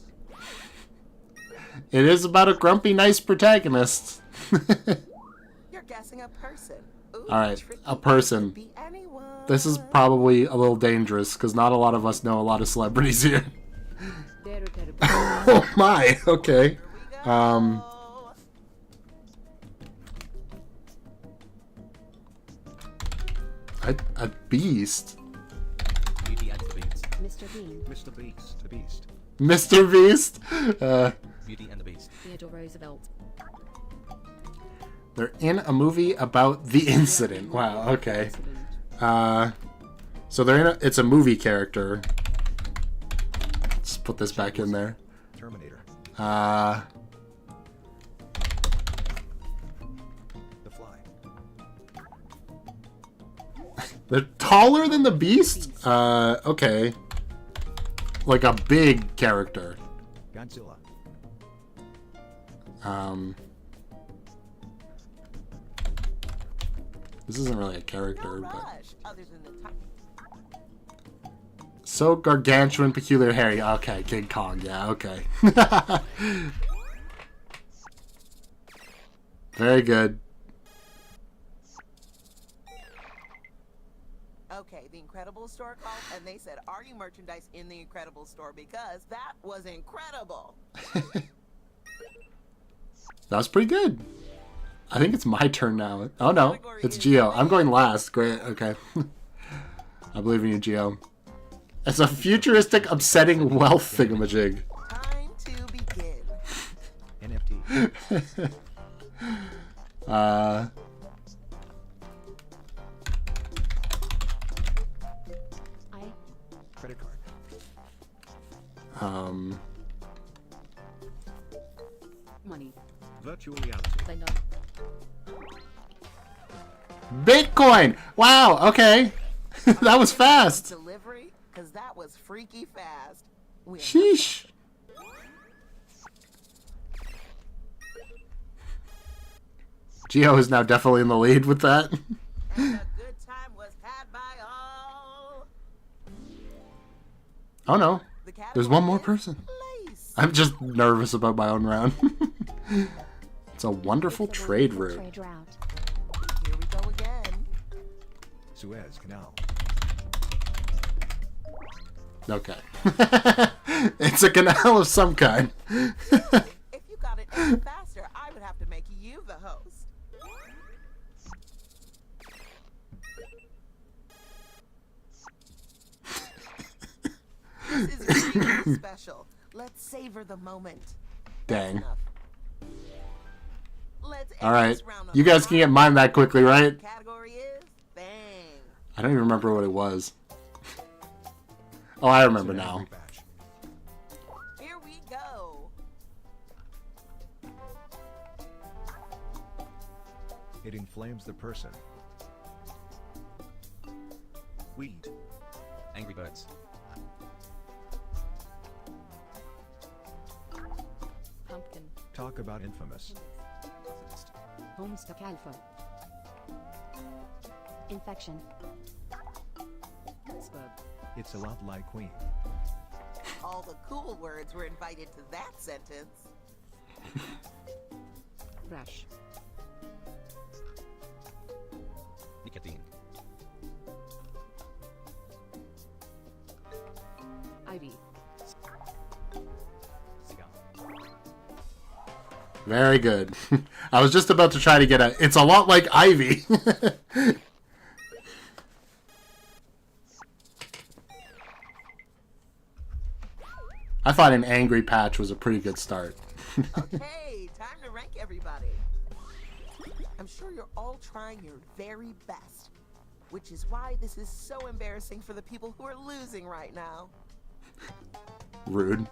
It is about a grumpy, nice protagonist. You're you're guessing a person. Ooh, All right, tricky. a person. Could be anyone. This is probably a little dangerous because not a lot of us know a lot of celebrities here. Oh my. Okay. A beast. Beauty and the Beast. Mr. Bean. Mr. Beast. The Beast. Mr. Beast. Beauty and the Beast. Theodore Roosevelt. They're in a movie about the incident. Wow. Okay. So they're in a, it's a movie character. Let's put this back in there. Terminator. The Fly. They're taller than the Beast? Okay. Like a big character. Godzilla. This isn't really a character, No but... rush, other than the time. So gargantuan, peculiar, hairy. Okay, King Kong. Yeah, okay. Very good. Okay, the Incredible store called and they said, "Are you merchandise in the Incredible store?" Because that was incredible. That was pretty good. I think it's my turn now. Oh no, it's Geo. I'm going last. Great. Okay. I believe in you, Geo. It's a futuristic, upsetting wealth thingamajig. Time to begin. NFT. Credit card. Money. Virtual reality. They know. Bitcoin. Wow. Okay. That was fast. Delivery, because that was freaky fast. We are not Sheesh. Geo is now definitely in the lead with that. And a good time was had by all. Oh no. The There's one more category is person. lace. I'm just nervous about my own round. It's a wonderful trade route. Trade route. Here we go again. Suez Canal. Okay. It's a canal of some kind. If you got it any faster, I would have to make you the host. This is really special. Let's savor the moment. Dang. Enough. Let's end Alright. this round on You guys can get high. mine that quickly, right? Category is bang. I don't even remember what it was. Oh, I remember now. Angry Batch. Here we go. It inflames the person. Weed. Angry Birds. Pumpkin. Talk about infamous. Homestack Alpha. Infection. Pittsburgh. It's a lot like Queen. All the cool words were invited to that sentence. Rash. Nicotine. Ivy. Cigar. Very good. I was just about to try to get a... It's a lot like Ivy. I thought an angry patch was a pretty good start. Okay, time to rank everybody. I'm sure you're all trying your very best, which is why this is so embarrassing for the people who are losing right now. Rude.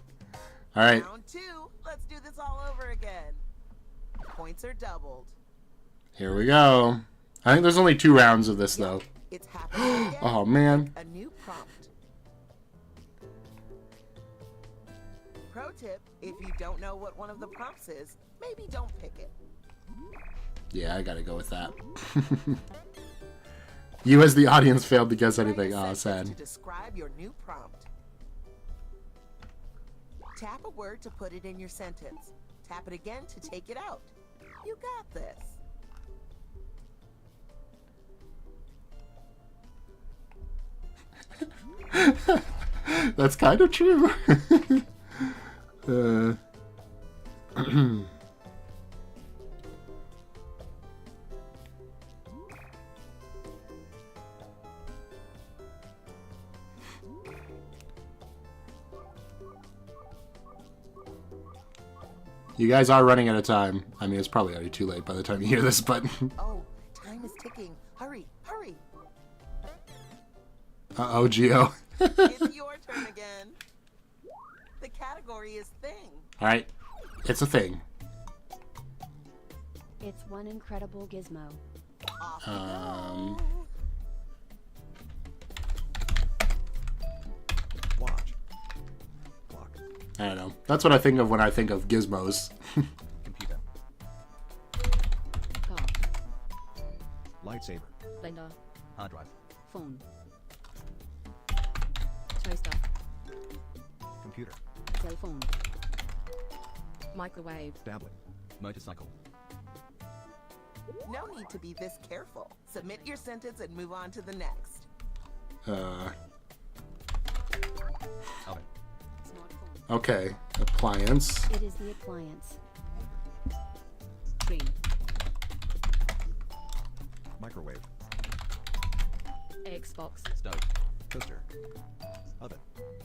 All right. Round 2, let's do this all over again. Points are doubled. Here we go. I think there's only 2 rounds of this, though. It's happening again. Oh, man. A new prompt. Pro tip, if you don't know what one of the prompts is, maybe don't pick it. Yeah, I gotta go with that. You as the audience failed to guess anything. Write a Oh, sentence sad. to describe your new prompt. Tap a word to put it in your sentence. Tap it again to take it out. You got this. That's kind of true. You guys are running out of time. I mean, it's probably already too late by the time you hear this, but... Oh, time is ticking. Hurry, hurry. Uh-oh, Geo. It's your turn again. The category is thing. Alright. It's a thing. It's one incredible gizmo. Off you go. Watch. Clock. I don't know. That's what I think of when I think of gizmos. Computer. Car. Lightsaber. Blender. Hard drive. Phone. Toaster. Computer. Cell phone. Microwave. Tablet. Motorcycle. No need to be this careful. Submit your sentence and move on to the next. Oven. Smartphone. Okay. Appliance. It is the appliance. Screen. Microwave. Xbox. Stove. Toaster. Oven.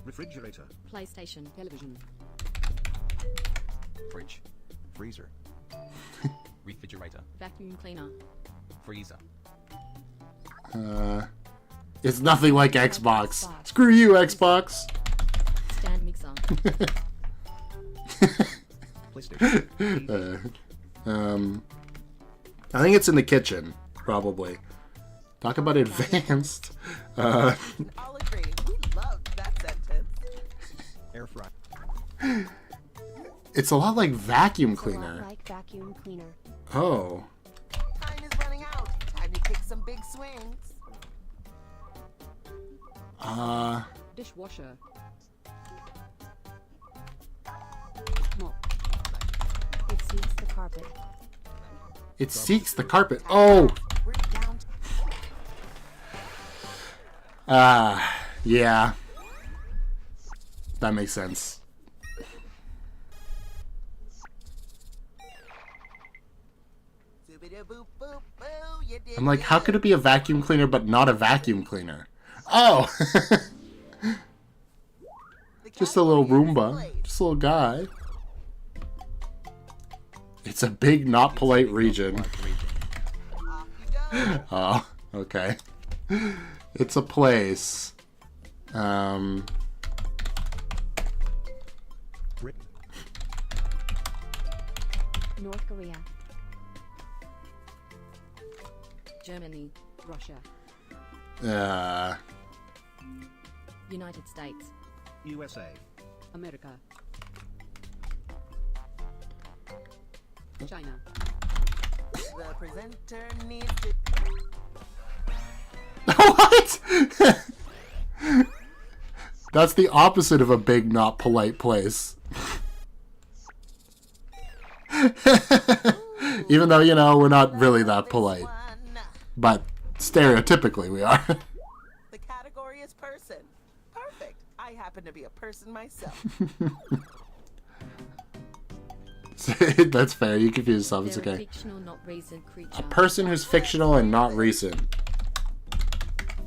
Refrigerator. PlayStation. Television. Fridge. Freezer. Refrigerator. Vacuum cleaner. Freezer. It's nothing like Xbox. Screw you, Xbox. Stand mixer. PlayStation. I think it's in the kitchen, probably. Talk about advanced. I'll agree. We loved that sentence. Air fryer. It's a lot like vacuum It's a lot cleaner. like vacuum cleaner. Oh. Time is running out. Time to kick some big swings. Dishwasher. Mop. It seeks the carpet. It seeks the carpet. Oh! We're down to Yeah. That makes sense. Boop, boo, you did I'm like, how could it be a vacuum cleaner but not a vacuum cleaner? Oh! Just a little Roomba. Just a little guy. It's a big, not polite region. Off you go. Oh, okay. It's a place. Britain. North Korea. Germany. Russia. United States. USA. America. China. The presenter needs to. What? That's the opposite of a big, not polite place. Even though, you know, we're not really that polite. But stereotypically we are. The category is person. Perfect. I happen to be a person myself. That's fair. You confuse yourself. It's They're a okay. fictional, not recent creature. A person who's fictional and not recent.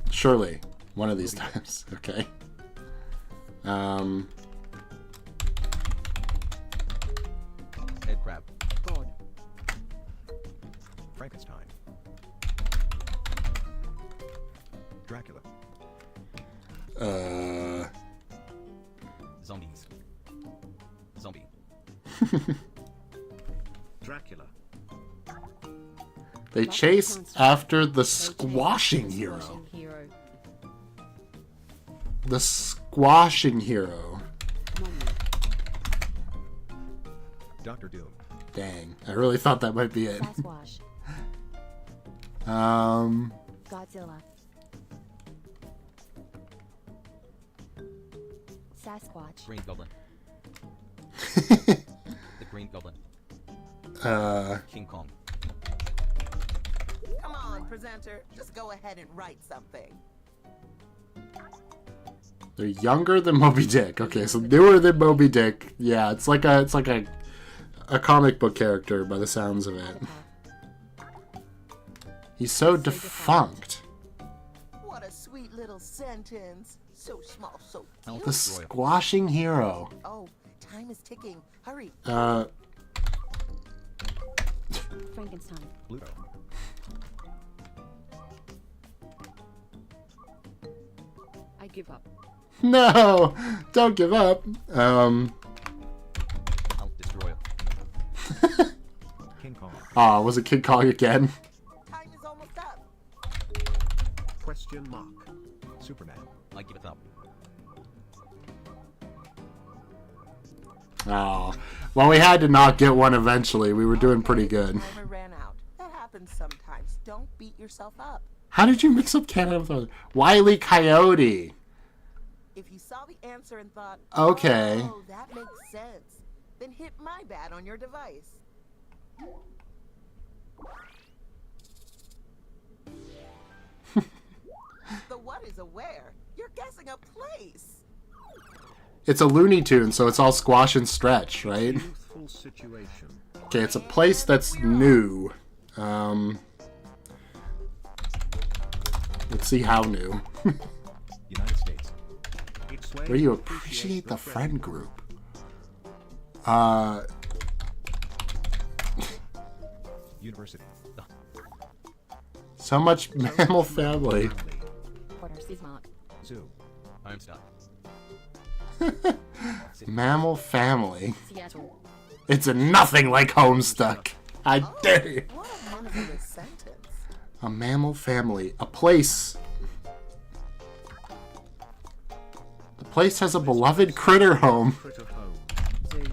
Surely. One of these times. Okay. Head crab. God. Frankenstein. Dracula. Zombies. Zombie. Dracula. They chase after the squashing hero. Squashing hero. The squashing hero. Mummy. Doctor Doom. Dang. I really thought that might be it. Sasquatch. Godzilla. Sasquatch. Green Goblin. The Green Goblin. King Kong. Come on, presenter. Just go ahead and write something. They're younger than Moby Dick. Okay, so newer than Moby Dick. Yeah, it's like a comic book character by the sounds of it. He's so defunct. What a sweet little sentence. So small, so cute. The squashing hero. Oh, time is ticking. Hurry. Frankenstein. Pluto. I give up. No, don't give up. I'll destroy it. King Kong. Aw, was it King Kong again? Time is almost up. Question mark. Superman. I give it up. Oh, well, we had to not get one eventually. We were doing pretty good. Timer ran out. That happens sometimes. Don't beat yourself up. How did you mix up Canada with Wile E. Coyote? If you saw the answer and thought, Okay. oh, that makes sense, then hit my bad on your device. The what is a where? You're guessing a place. It's a Looney Tune, so it's all squash and stretch, right? Youthful situation. Okay, it's a place that's new. Let's see how new. United States. Where you appreciate the friend group. University. So much mammal family. Quarter Seasmart. Zoo. Homestuck. Mammal family. Seattle. It's nothing like Homestuck. I dare you. What a marvelous sentence. A mammal family. A place. The place has a beloved critter home. Critter home. Zoo.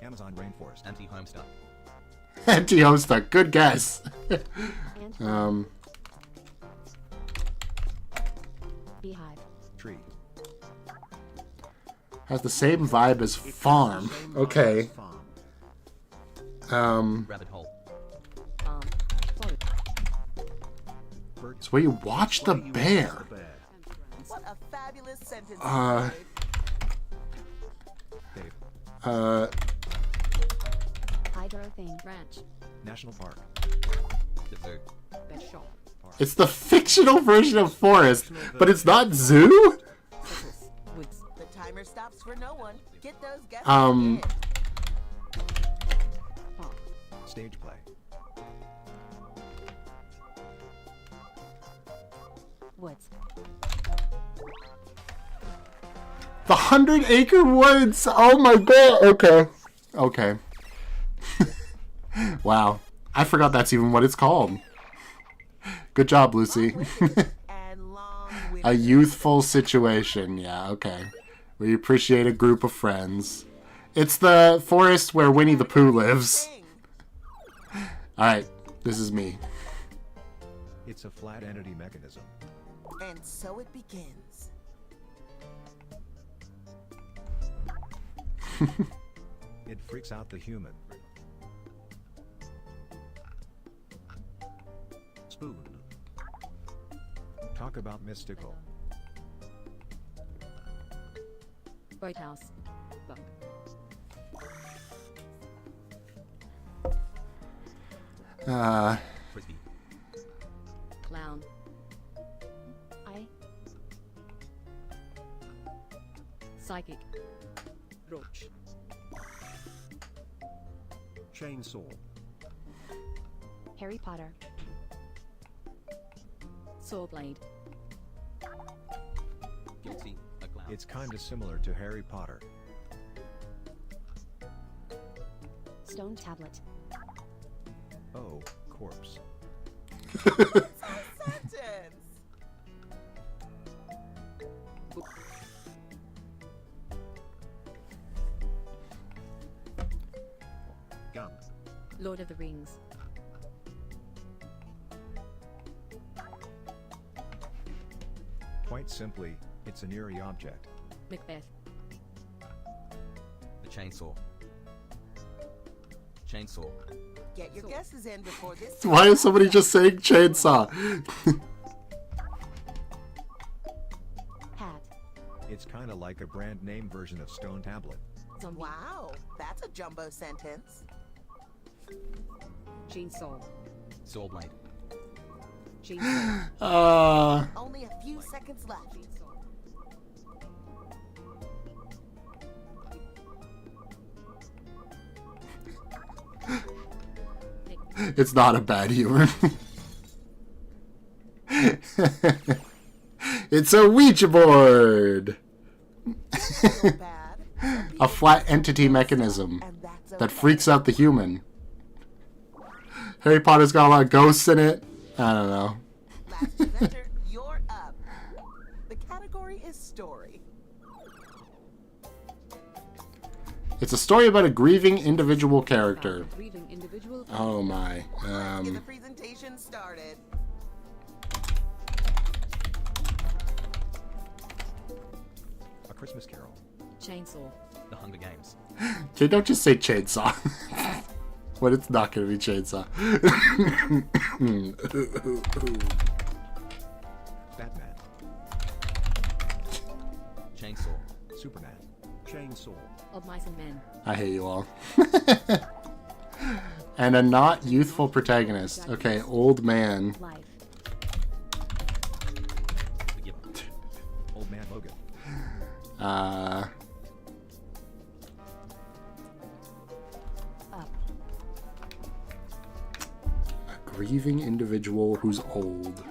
Amazon rainforest. Anti-Homestuck. Anti-Homestuck. Good guess. Beehive. Tree. Has the same vibe as farm. Okay. Rabbit hole. Float. It's where you watch the bear. What a fabulous sentence. Dave. Hydro thing. Ranch. National park. Dessert. Bed shop. It's the fictional version of forest, but it's not zoo? Citrus. Woods. The timer stops for no one. Get those guesses Um, in. Park. Stage play. Woods. The 100-Acre Woods! Oh my god! Okay. Okay. Wow. I forgot that's even what it's called. Good job, Lucy. And long A youthful situation. Yeah, okay. Where you appreciate a group of friends. It's the forest where Winnie the Pooh lives. Alright, this is me. It's a flat entity mechanism. And so it begins. It freaks out the human. Spoon. Talk about mystical. Boathouse. Book. Frisbee. Clown. I. Psychic. Roach. Chainsaw. Harry Potter. Saw blade. Guilty. A clown. It's kinda similar to Harry Potter. Stone tablet. Oh, corpse. Sentence. Gun. Lord of the Rings. Quite simply, it's an eerie object. Macbeth. The chainsaw. Chainsaw. Get your guesses in before this. Why is somebody just saying chainsaw? It's kinda like a brand name version of Stone Tablet. Zombie. Wow, that's a jumbo sentence. Chainsaw. Soul Blade. Chainsaw. Only a few seconds left. It's not a bad humor. It's a Ouija board! So bad. A flat entity mechanism And that's that okay. freaks out the human. Harry Potter's got a lot of ghosts in it. I don't know. Last presenter, you're up. The category is story. It's a story about a grieving individual character. Grieving individual. Oh my. Get the presentation started. A Christmas Carol. Chainsaw. The Hunger Games. Okay, don't just say chainsaw. When it's not gonna be chainsaw. Batman. Chainsaw. Superman. Chainsaw. Of Mice and Men. I hate you all. And a not youthful protagonist. Okay, old man. Life. The Giver. Old Man Logan. Up. A grieving individual who's old.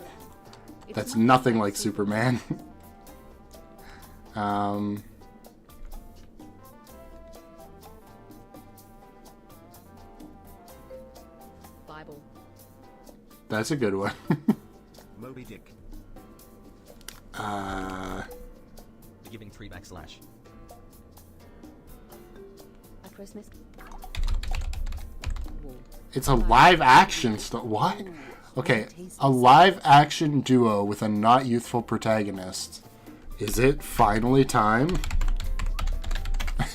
It's That's not nothing like Superman. Bible. That's a good one. Moby Dick. The Giving 3 / A Christmas. Wall. It's a live action what? Okay, a live action duo with a not youthful protagonist. Is it finally time?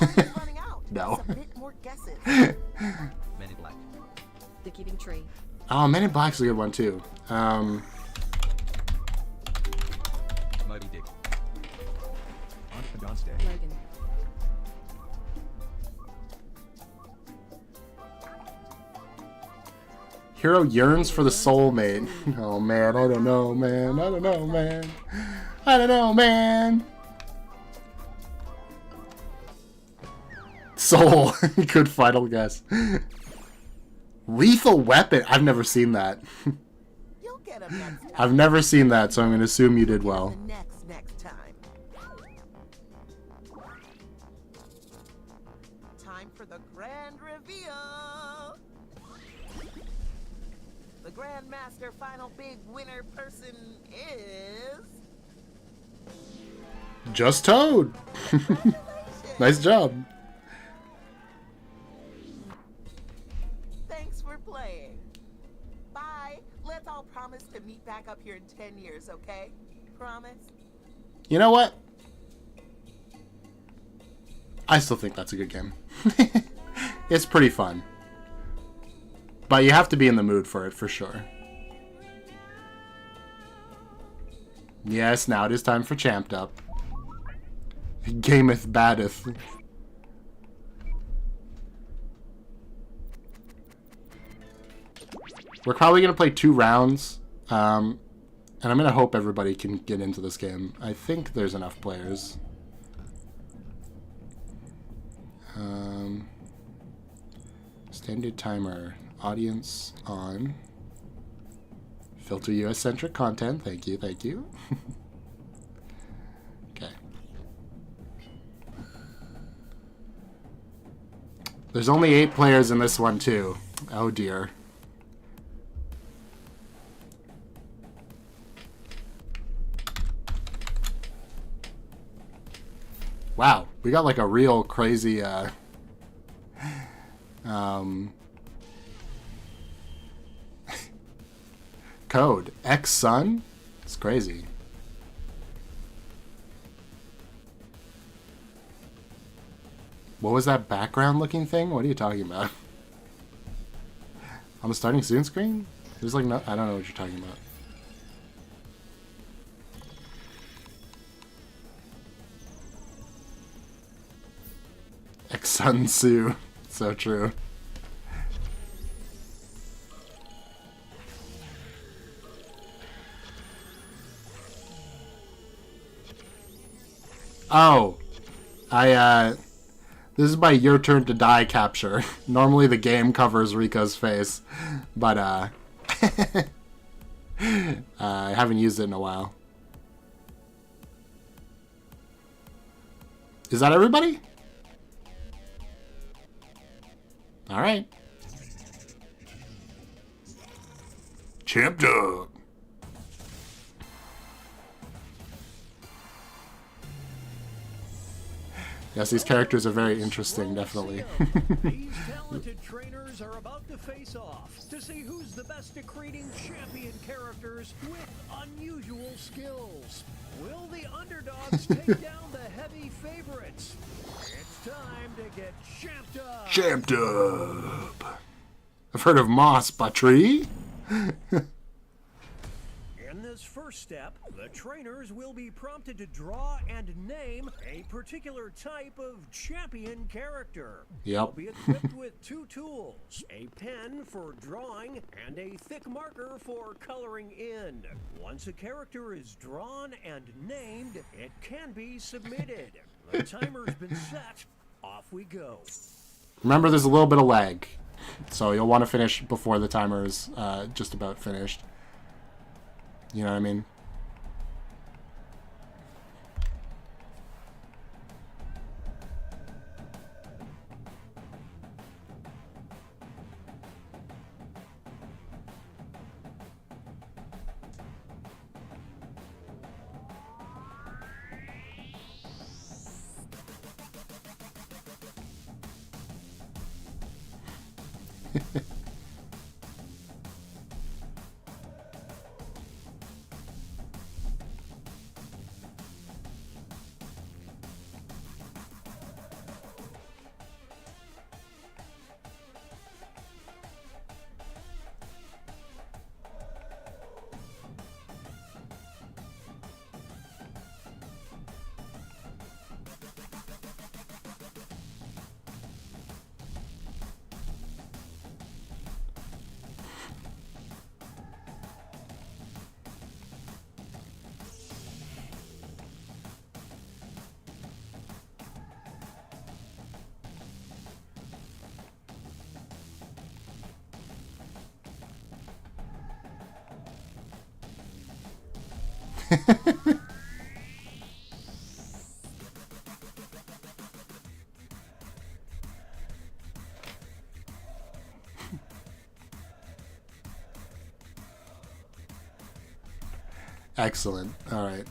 Running out. No. Submit more guesses. Men in Black. The Giving Tree. Oh, Men in Black's a good one too. Moby Dick. Independence Day. Logan. Hero yearns for the soulmate. Oh man, I don't know, man. I don't know, man. I don't know, man. Soul. Good final guess. Lethal Weapon. I've never seen that. You'll get them next time. I've never seen that, so I'm going to assume you did well. The next time. Time for the grand reveal. The Grandmaster final big winner person is Just Toad. Nice job. Thanks for playing. Bye. Let's all promise to meet back up here in 10 years, okay? Promise? You know what? I still think that's a good game. It's pretty fun. But you have to be in the mood for it, for sure. Yes, now it is time for Champed Up. Gameth baddeth. We're probably going to play 2 rounds. And I'm going to hope everybody can get into this game. I think there's enough players. Standard timer. Audience on. Filter US-centric content. Thank you, thank you. Okay. There's only 8 players in this one, too. Oh, dear. Wow, we got like a real crazy, code. X-Sun? It's crazy. What was that background looking thing? What are you talking about? On the starting soon screen? There's like no, I don't know what you're talking about. Sun Tzu. So true. Oh, this is my your turn to die capture. Normally the game covers Rico's face, but I haven't used it in a while. Is that everybody? All right. Champ Dog. Yes, these characters are very interesting, definitely. These talented trainers are about to face off to see who's the best at creating champion characters with unusual skills. Will the underdogs take down the heavy favorites? It's time to get champed up. Champed up. I've heard of Moss Battery. In this first step, the trainers will be prompted to draw and name a particular type of champion character. Yep. They'll be equipped with two tools, a pen for drawing and a thick marker for coloring in. Once a character is drawn and named, it can be submitted. The timer's been set. Off we go. Remember, there's a little bit of lag, so you'll want to finish before the timer is just about finished. You know what I mean? Excellent. All right.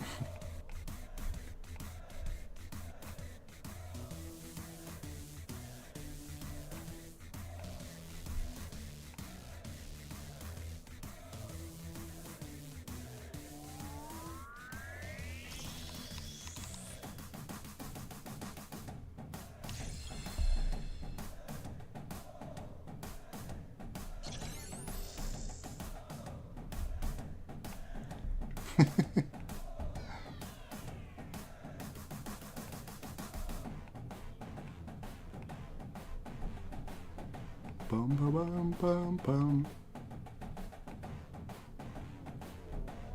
Bum, bum, bum, bum, bum.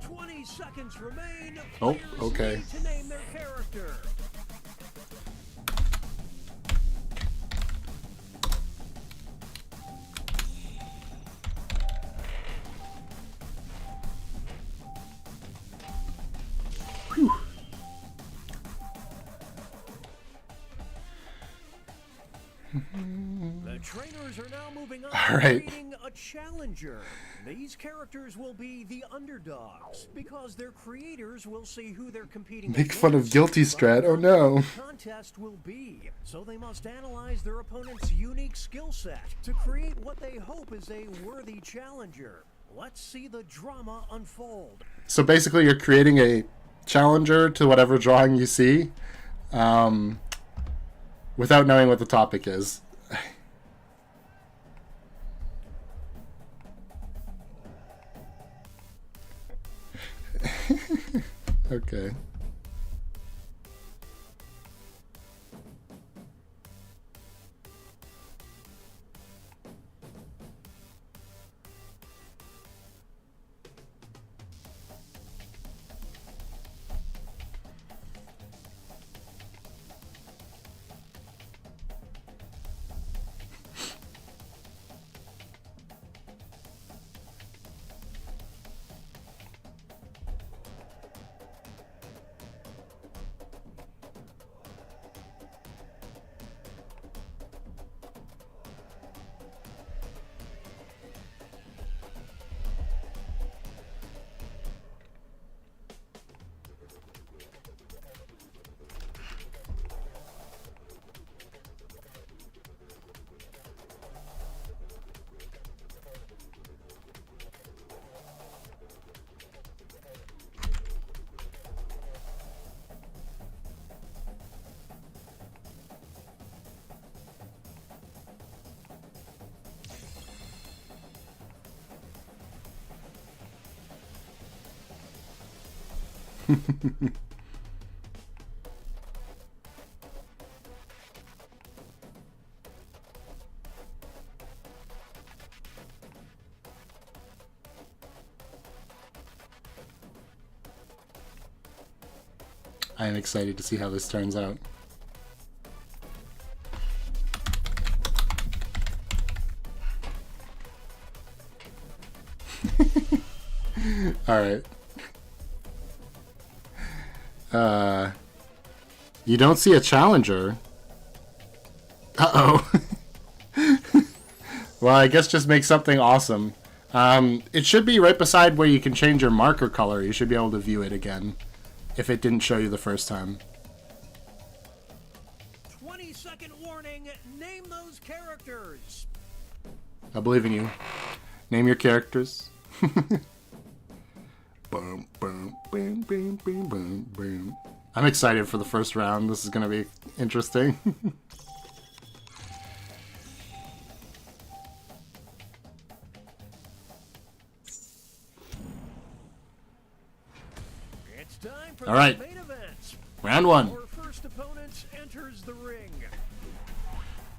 20 seconds remain. Oh, Players okay. need to name their character. The trainers are now moving on All to right. creating a challenger. These characters will be the underdogs because their creators will see who they're competing Make fun of against. Guilty Strat. Oh no. The contest will be, so they must analyze their opponent's unique skill set to create what they hope is a worthy challenger. Let's see the drama unfold. So basically, you're creating a challenger to whatever drawing you see, without knowing what the topic is. Okay. I am excited to see how this turns out. Alright. You don't see a challenger. Uh-oh. Well, I guess just make something awesome. It should be right beside where you can change your marker color. You should be able to view it again if it didn't show you the first time. 20-second warning. Name those characters. I believe in you. Name your characters. Boom, boom, boom, boom, boom, boom, boom. I'm excited for the first round. This is going to be interesting. It's time for All right. the main event. Round one. Our first opponent enters the ring.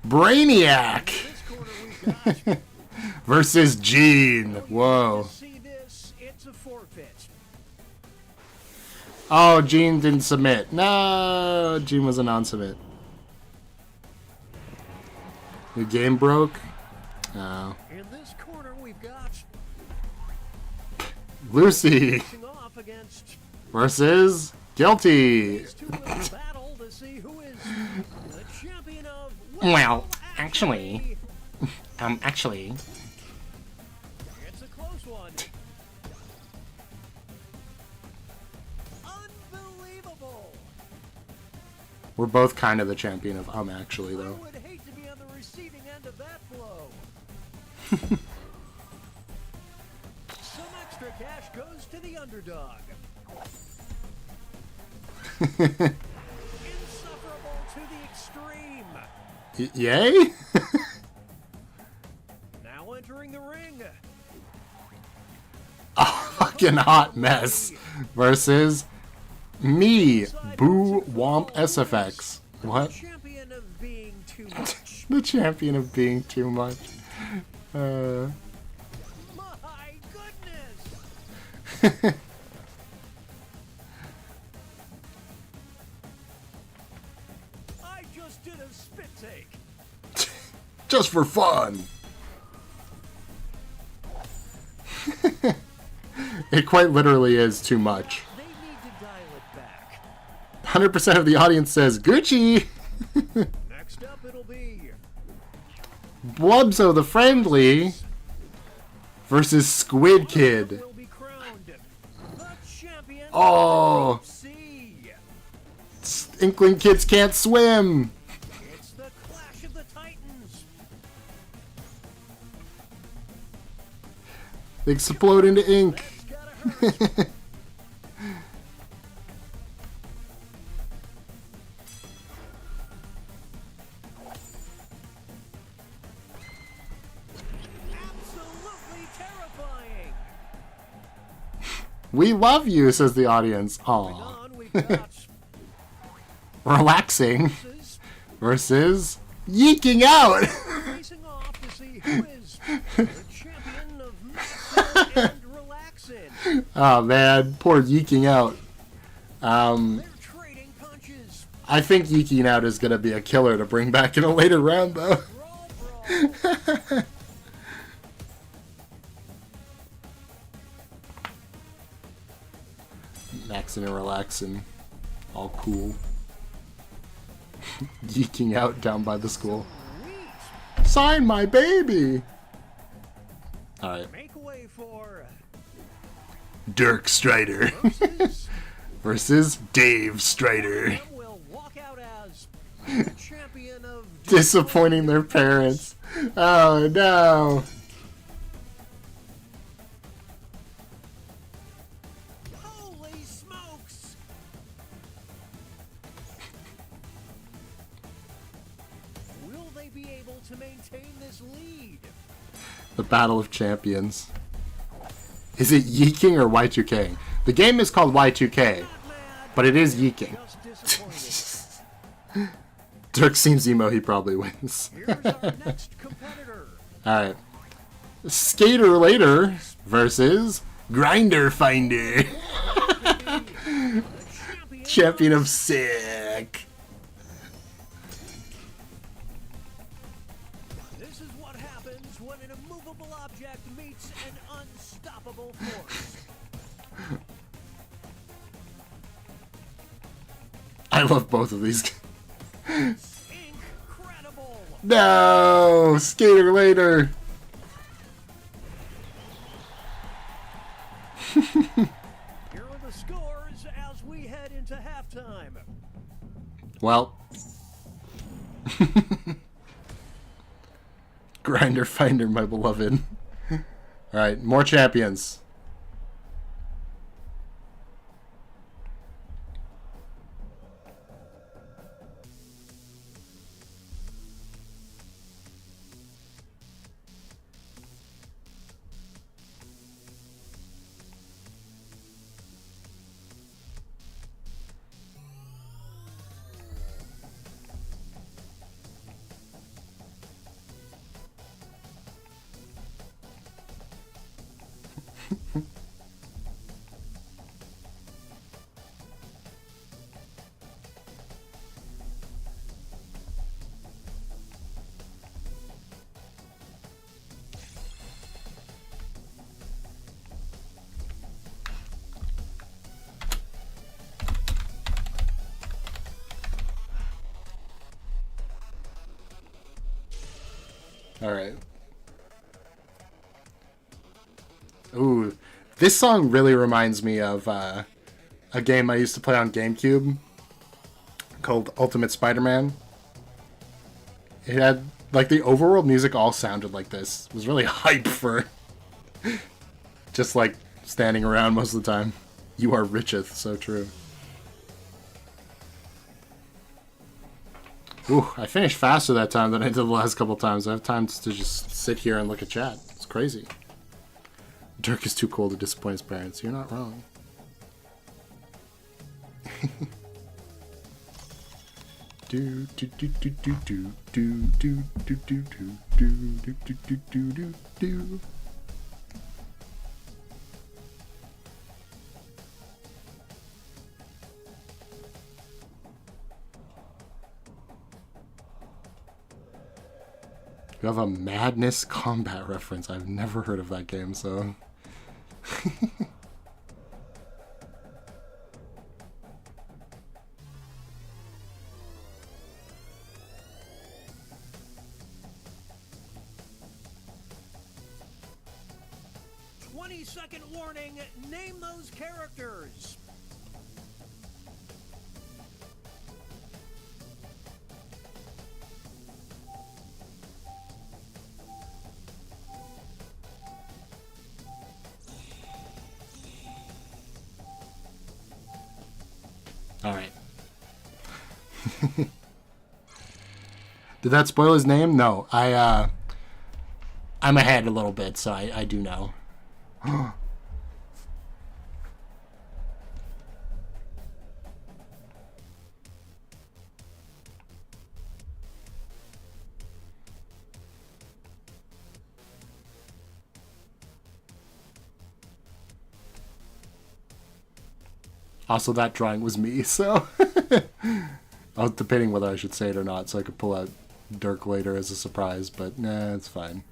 Brainiac In this corner we've got versus Gene. Whoa. see this, it's a forfeit. Oh, Gene didn't submit. No, Gene was a non-submit. The game broke. Oh. In this corner we've got Lucy facing off against versus Guilty. these two in a battle to see who is the champion of Well, actually. Actually. It's a close one. Unbelievable. We're both kind of the champion of actually, I though. would hate to be on the receiving end of that blow. Some extra cash goes to the underdog. Insufferable to the extreme. Yay? Now entering the ring. A fucking hot mess versus me, Boo Womp SFX. What? Champion of being too much. The champion of being too much. My goodness. I just did a spit take. Just for fun. It quite literally is too much. They need to dial it back. 100% of the audience says Gucci. Next up it'll be Blubso the Friendly versus Squid Kid. will be crowned the champion Oh. of C. Inkling kids can't swim. It's the clash of the titans. They explode into ink. That's gotta hurt. Absolutely terrifying. We love you, says the audience. Aw. On we've got Relaxing versus versus yeeking out. facing off to see who is the champion of maxing and relaxing. Oh man, poor yeeking out. They're trading punches. I think yeeking out is gonna be a killer to bring back in a later round, though. Brawl. Maxing and relaxing, all cool. Yeeking out down by the school. Sweet. Sign my baby. All right, Make way for Dirk Strider versus versus Dave Strider. them will walk out as the champion of Disappointing their parents. Oh no. Holy smokes! Will they be able to maintain this lead? The Battle of Champions. Is it yeeking or Y2K? The game is called Y2K. But it is yeeking. Just disappointed. Dirk seems emo, he probably wins. Here's our next competitor. Alright. Skater Later versus Grinder Finder. Champion of Sick. This is what happens when an immovable object meets an unstoppable force. I love both of these. Incredible. No! Skater Later. Here are the scores as we head into halftime. Well. Grinder Finder, my beloved. Alright, more champions. Alright. Ooh, this song really reminds me of a game I used to play on GameCube called Ultimate Spider-Man. It had, like, the overworld music all sounded like this. It was really hype for just, like, standing around most of the time. You are richeth, so true. Ooh, I finished faster that time than I did the last couple times. I have time to just sit here and look at chat. It's crazy. Dirk is too cool to disappoint his parents. You're not wrong. Do do do do do do do do do do do do do do do do do. You have a Madness combat reference. I've never heard of that game, so... Second warning, name those characters. All right. Did that spoil his name? No. I'm ahead a little bit, so I do know. Also, that drawing was me, so... I was debating whether I should say it or not, so I could pull out Dirk later as a surprise, but nah, it's fine.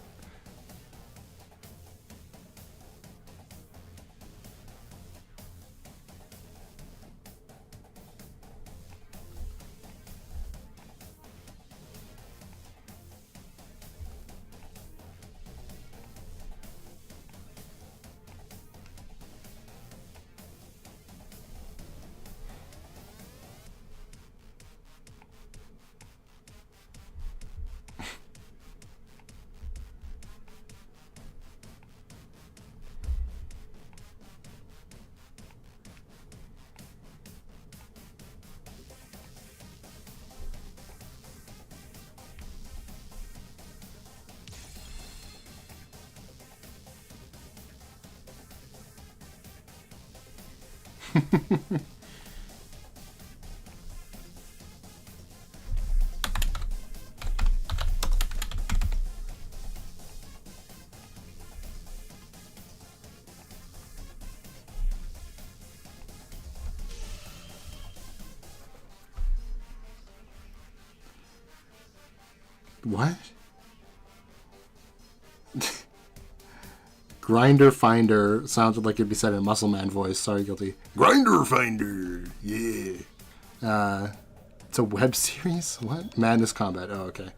What? Grinder Finder sounds like it'd be said in a Muscle Man voice. Sorry, guilty. Grinder Finder! Yeah. It's a web series? What? Madness Combat. Oh, okay.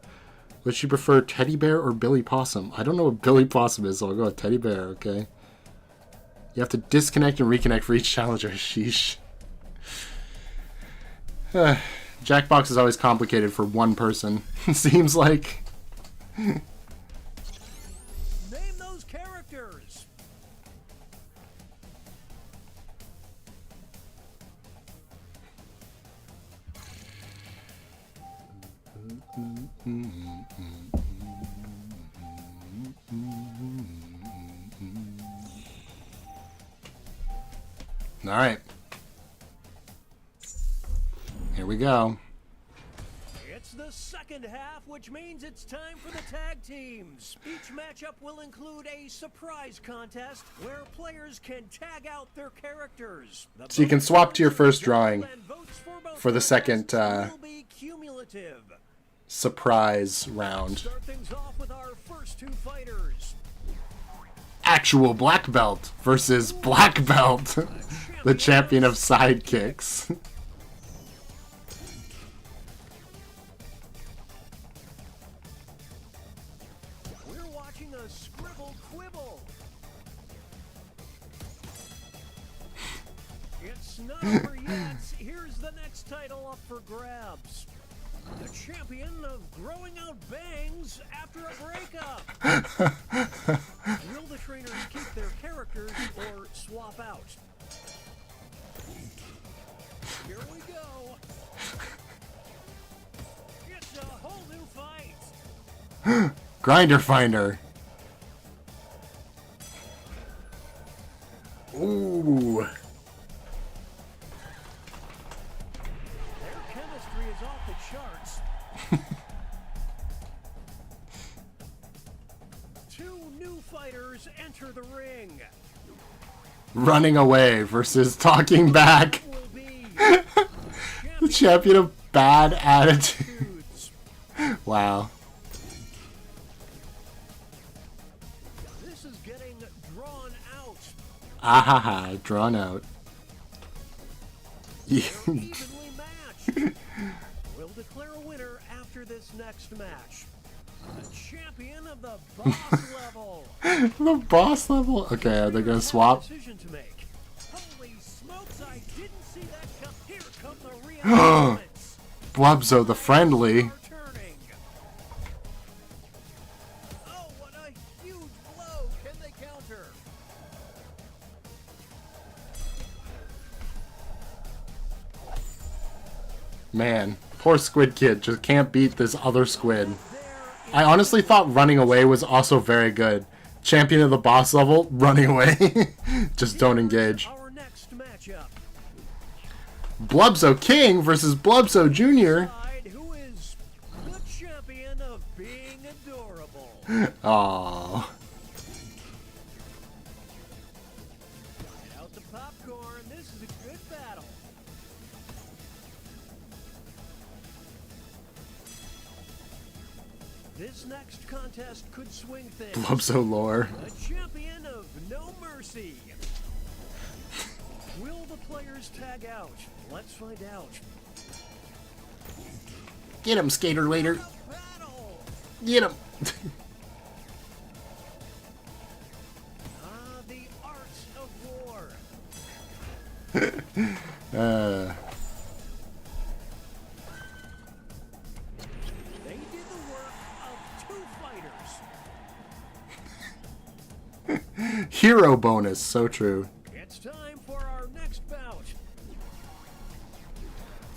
Would you prefer Teddy Bear or Billy Possum? I don't know what Billy Possum is, so I'll go with Teddy Bear, okay? You have to disconnect and reconnect for each challenger. Sheesh. Jackbox is always complicated for one person. Seems like. Name those characters. All right. Here we go. It's the second half, which means it's time for the tag teams. Each matchup will include a surprise contest where players can tag out their characters. So you can swap to your first drawing for the second surprise round. Start things off with our first two fighters. Actual black belt versus black belt, the champion of sidekicks. We're watching a scribble quibble. It's not over yet. Here's the next title up for grabs. The champion of growing out bangs after a breakup. Will the trainers keep their characters or swap out? Here we go. It's a whole new fight. Grinder Finder. Ooh. Their chemistry is off the charts. Two new fighters enter the ring. Running away versus talking back. Will be The champion of bad attitude. Wow. This is getting drawn out. Ahaha, drawn out. They're evenly matched. We'll declare a winner after this next match. The champion of the boss level. The boss level? Okay, are they gonna swap? Decision to make. Holy smokes, I didn't see that come. Here come the reinforcements. Blubzo the friendly. Turning. Oh, what a huge blow. Can they counter? Man, poor Squid Kid just can't beat this other squid. I honestly thought running away was also very good. Champion of the boss level, running away. Just don't engage. Our next matchup. Blubzo King versus Blubzo Jr. Who is the champion of being adorable? Aww. Get out the popcorn. This is a good battle. This next contest could swing things. Blubzo lore. The champion of no mercy. Will the players tag out? Let's find out. Get him, Skater Later. Battle. Get him. The art of war. They did the work of two fighters. Hero bonus, so true. It's time for our next bout.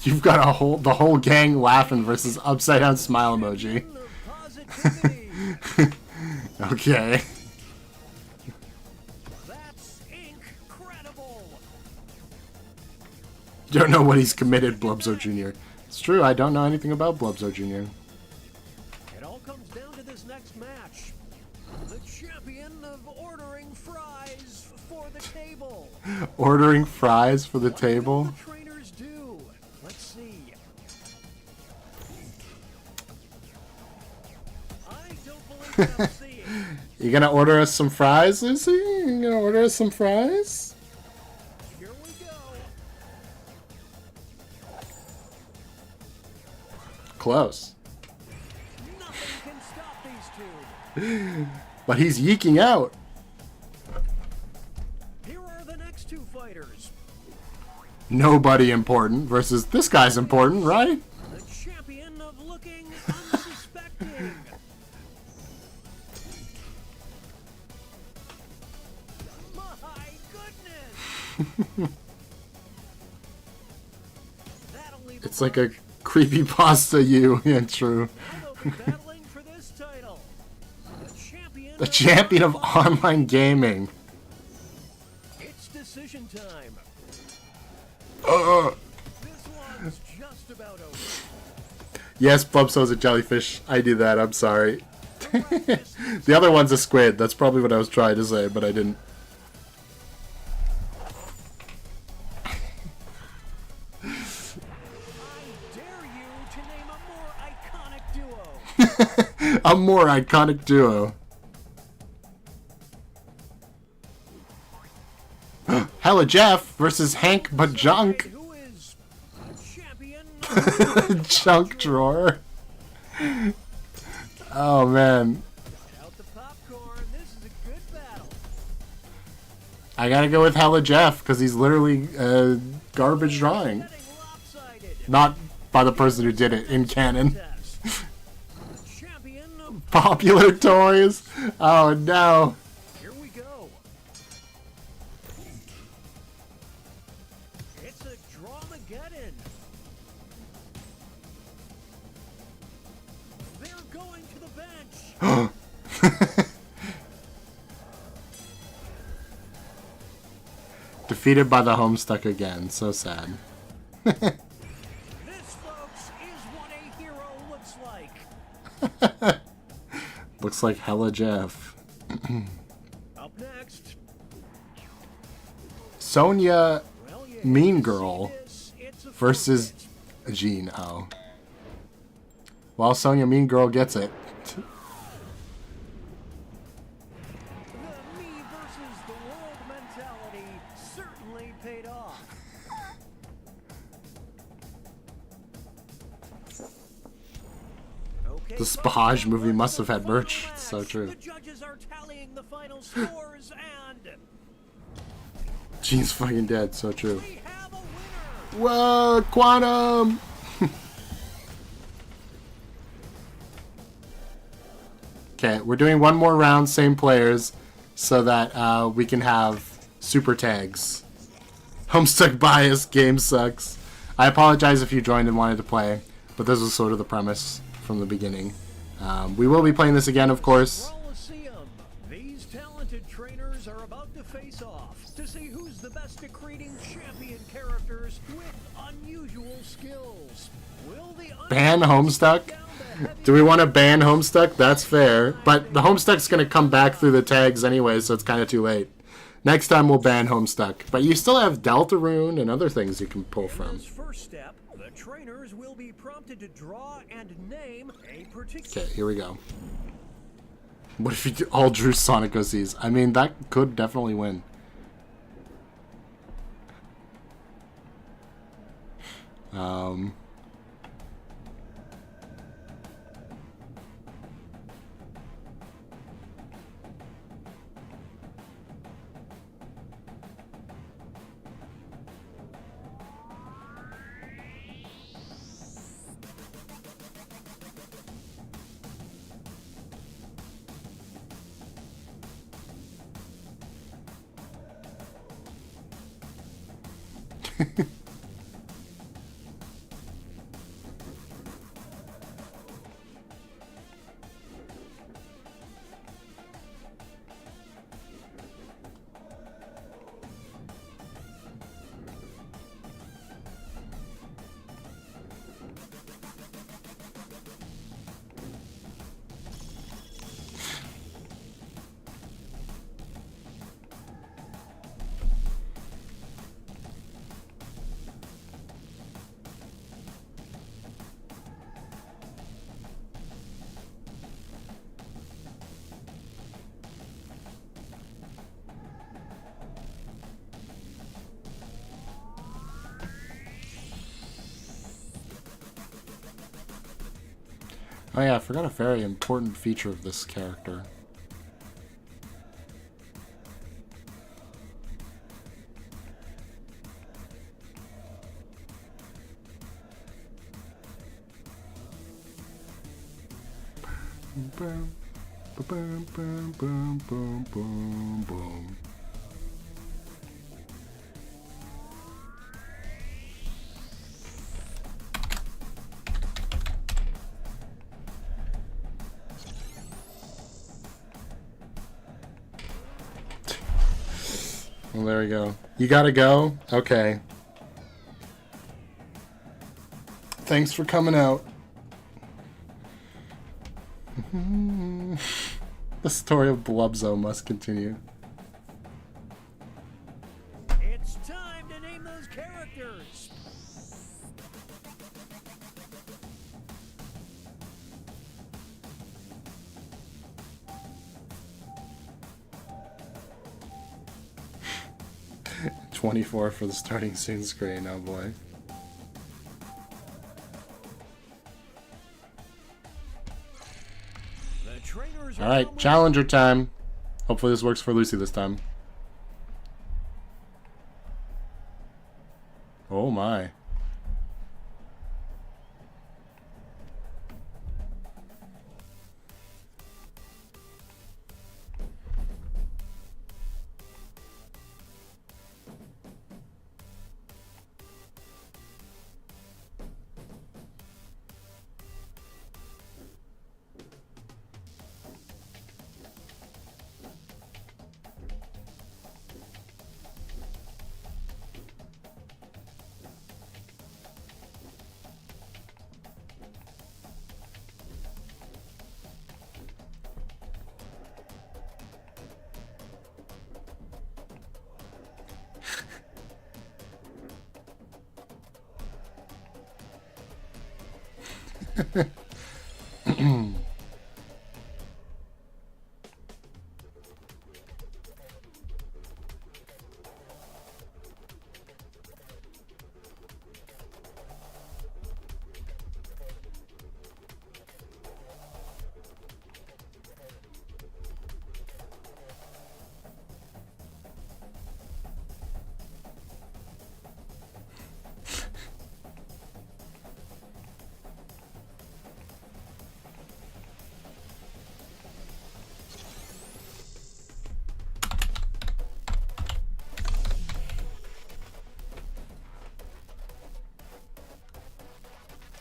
You've got the whole gang laughing versus upside down smile emoji. Of positivity. Okay. That's incredible. Don't know what he's committed, Blubzo Jr. It's true, I don't know anything about Blubzo Jr. It all comes down to this next match. The champion of ordering fries for the table. Ordering fries for the What table? will the trainers do? Let's see. You gonna order us some fries, Lucy? You gonna order us some fries? Here we go. Close. Nothing can stop these two. But he's yeeking out. Here are the next two fighters. Nobody important versus this guy's important, right? The champion of looking unsuspecting. My goodness. That'll leave It's like a creepypasta you intro. Now they'll be battling for this title. The champion of online gaming. It's decision time. Uh, This one's just about over. yes, Blubso's a jellyfish. I do that, I'm sorry. The other one's a squid. That's probably what I was trying to say, but I didn't. I dare you to name a more iconic duo. A more iconic duo. Hella Jeff versus Hank Bajunk. Who is champion? Junk drawer. Oh man. Out the popcorn. This is a good battle. I gotta go with Hella Jeff because he's literally garbage drawing. Getting lopsided. Not by the person who did it in canon. Test. Champion of Popular toys. Oh no. Here we go. It's a Dramageddon. They're going to the bench. Defeated by the Homestuck again. So sad. This, folks, is what a hero looks like. Looks like Hella Jeff. Up next. Sonya Well, you Mean see Girl this, it's a versus forfeit. Jean. Oh. Well, Sonya Mean Girl gets it. The me versus the world mentality certainly paid off. Okay, The folks, Spahaj now movie we're must to have the had final merch. It's so match. true. The judges are tallying the final scores, and Jean's fucking dead. So true. we have a winner. Whoa, Quantum! Okay, we're doing one more round, same players, so that we can have super tags. Homestuck bias, game sucks. I apologize if you joined and wanted to play, but this was sort of the premise from the beginning. We will be playing this again, of course. Coliseum. These talented trainers are about to face off to see who's the best at creating champion characters with unusual skills. Will the Ban Homestuck? Do we want to ban Homestuck? That's fair. But the Homestuck's going to come back through the tags anyway, so it's kind of too late. Next time we'll ban Homestuck. But you still have Deltarune and other things you can pull from. This first step, the trainers will be prompted to draw and name a particular. Okay, here we go. What if you all drew Sonic OCs? I mean, that could definitely win. Oh yeah, I forgot a very important feature of this character. Boom, boom, boom, boom, boom, boom, boom. Well, there we go. You gotta go? Okay. Thanks for coming out. The story of Blubzo must continue. It's time to name those characters. $24 for the starting soon screen, oh boy. Alright, challenger time. Hopefully this works for Lucy this time. Oh my.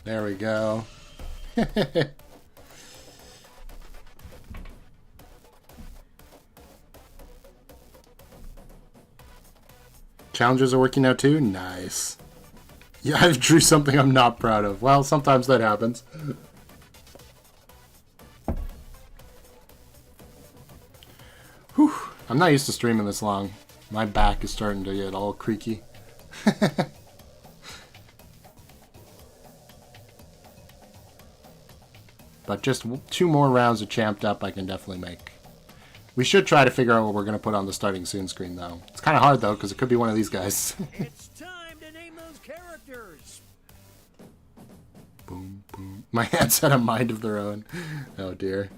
There we go. Challenges are working out too? Nice. Yeah, I drew something I'm not proud of. Well, sometimes that happens. Whew. I'm not used to streaming this long. My back is starting to get all creaky. But just 2 more rounds of Champed Up I can definitely make. We should try to figure out what we're going to put on the starting soon screen, though. It's kind of hard, though, because it could be one of these guys. It's time to name those characters. Boom, boom. My hands had a mind of their own. Oh, dear.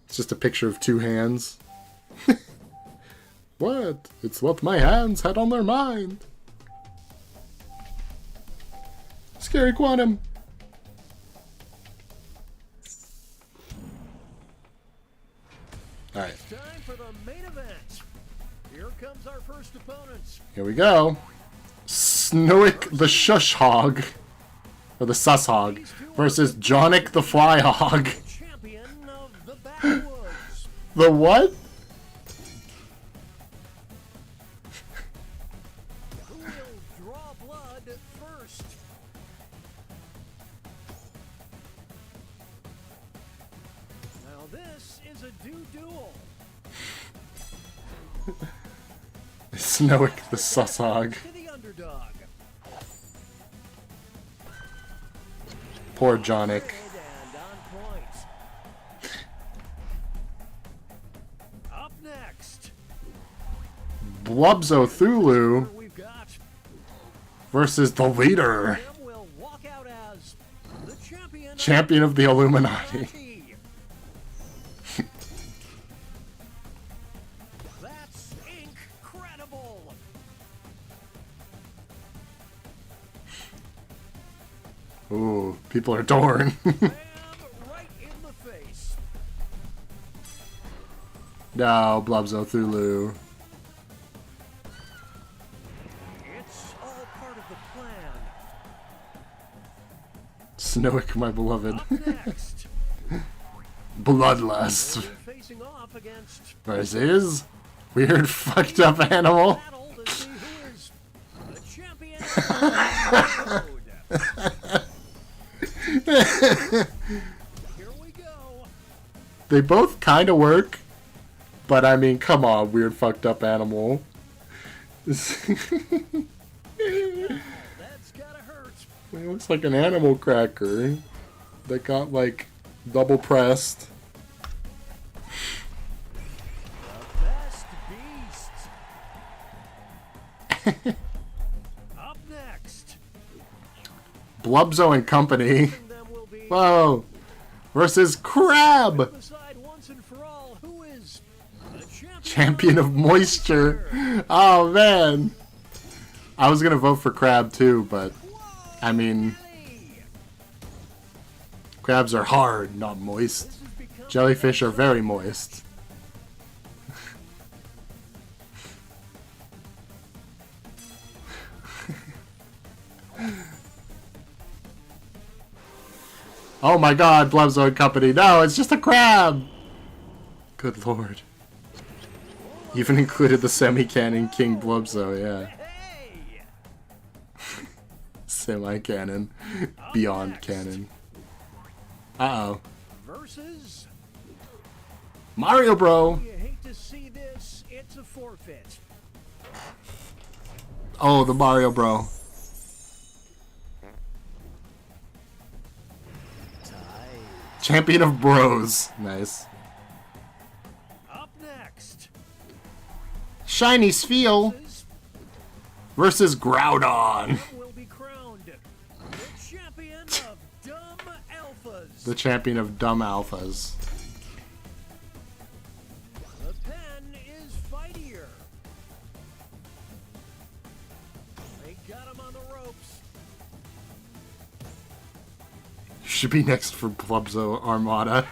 It's just a picture of 2 hands. What? It's what my hands had on their mind. Scary Quantum. Alright. It's time for the main event. Here comes our first opponents. Here we go. Snowick the Shush Hog. Or the Sus Hog. Versus Jonic the Fly Hog. Champion of the backwoods. The what? Who will draw blood first? Now this is a duel. Snowick the Sus Hog. To the underdog. Poor Jonic. And on point. Up next. Blubzo Thulu We've got versus the leader. will walk out as the champion Champion of the Illuminati. That's incredible. Ooh, people are torn. Bam, right in the face. No, Blubzo Thulu. It's all part of the plan. Snowick, my beloved. Up next, Bloodlust. facing off against Versus weird fucked up animal. battle to see who is the champion of the road. Here we go. They both kind of work, but I mean, come on, weird fucked up animal. That's gotta hurt. It looks like an animal cracker that got like double pressed. The best beast. Up next, Blubzo and Company. them will be Whoa! Versus Crab! decide once and for all who is the Champion of Moisture. Oh man! I was gonna vote for Crab too, but I mean, crabs are hard, not moist. Jellyfish are very moist. Oh my god, Blubzo and Company. No, it's just a crab! Good lord. Even included the semi-canon King Blubzo, yeah. Semi-canon. Beyond canon. Uh-oh. versus. Mario Bro! You hate to see this. It's a forfeit. Oh, the Mario Bro. Champion of Bros. Nice. Up next, Shiny Spheal versus Groudon. will be crowned the champion of dumb alphas. The champion of dumb alphas. The pen is fightier. They got him on the ropes. Should be next for Blubzo Armada.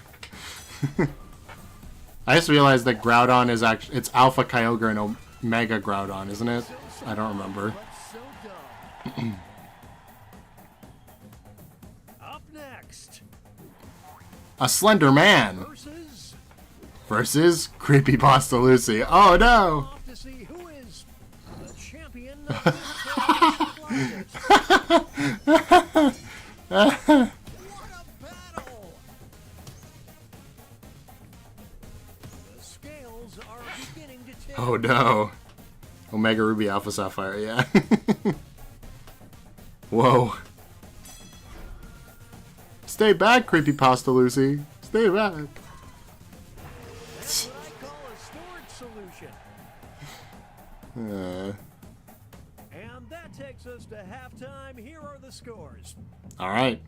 I just realized that Groudon is actually, it's Alpha Kyogre and Omega Groudon, isn't it? I don't remember. So dumb. Up next, A Slender Man versus Creepypasta Lucy. Oh no! off to see who is the champion of this contest. What a battle! The scales are beginning to tip. Oh no. Omega Ruby Alpha Sapphire, yeah. Whoa. Stay back, Creepypasta Lucy. Stay back. That's what I call a storage solution. And that takes us to halftime. Here are the scores. Alright.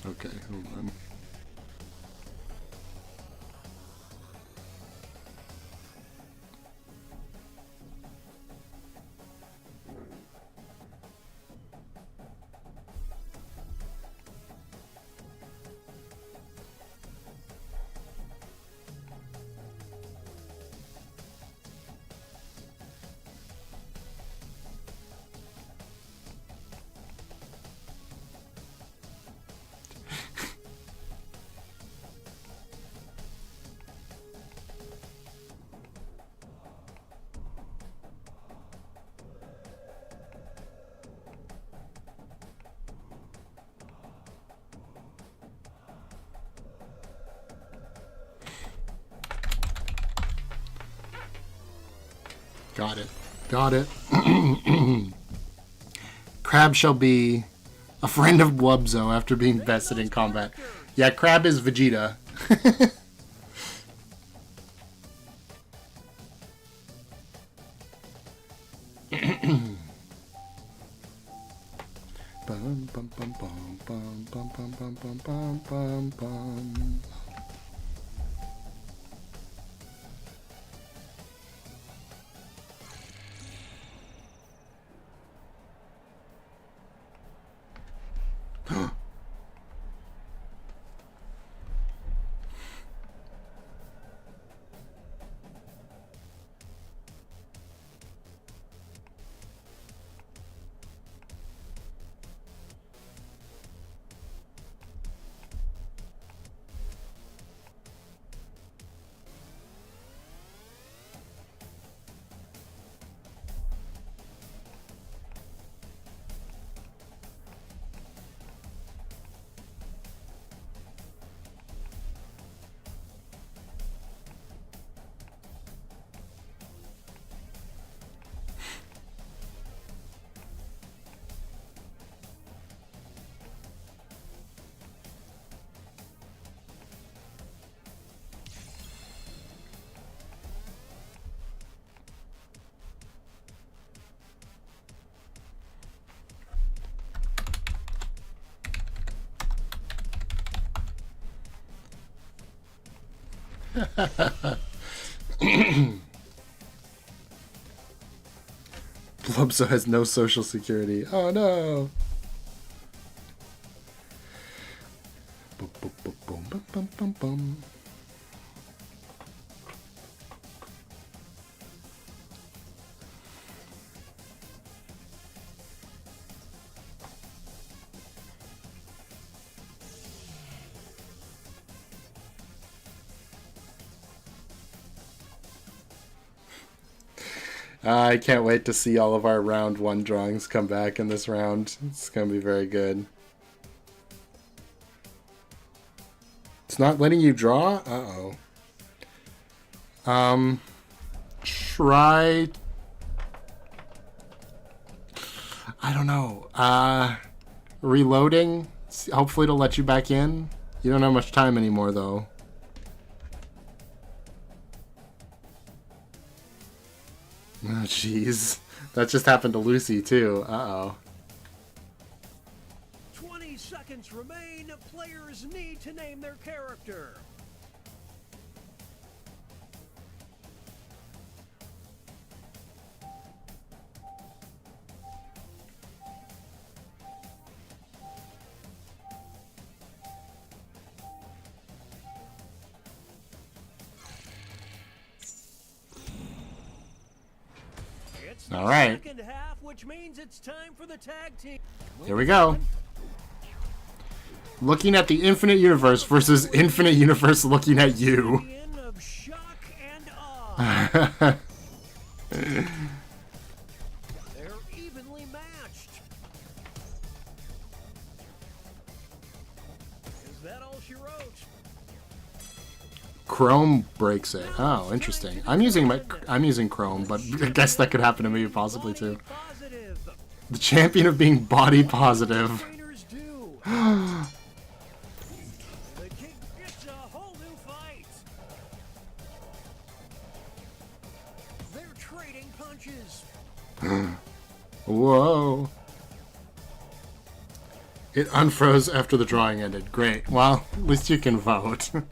Okay, hold on. Got it. Got it. Crab shall be a friend of Wubzo after being bested in combat. Yeah, Crab is Vegeta. Bum, bum, bum, bum, bum, bum, bum, bum, bum, bum, bum, bum. Blubso has no social security. Oh no! Bum, bum, bum, bum, bum, bum, bum. I can't wait to see all of our round 1 drawings come back in this round. It's going to be very good. It's not letting you draw? Uh-oh. Try... I don't know. Reloading? Hopefully it'll let you back in. You don't have much time anymore, though. Oh, jeez. That just happened to Lucy, too. Uh-oh. 20 seconds remain. Players need to name their character. All right. Second half, which means it's time for the tag team. Here we go. Looking at the infinite universe versus infinite universe looking at you. Of shock and awe. They're evenly matched. Is that all she wrote? Chrome breaks it. Oh, interesting. I'm using Chrome, but I guess that could happen to me possibly too. The champion of being body positive. Whoa. It unfroze after the drawing ended. Great. Well, at least you can vote. There's no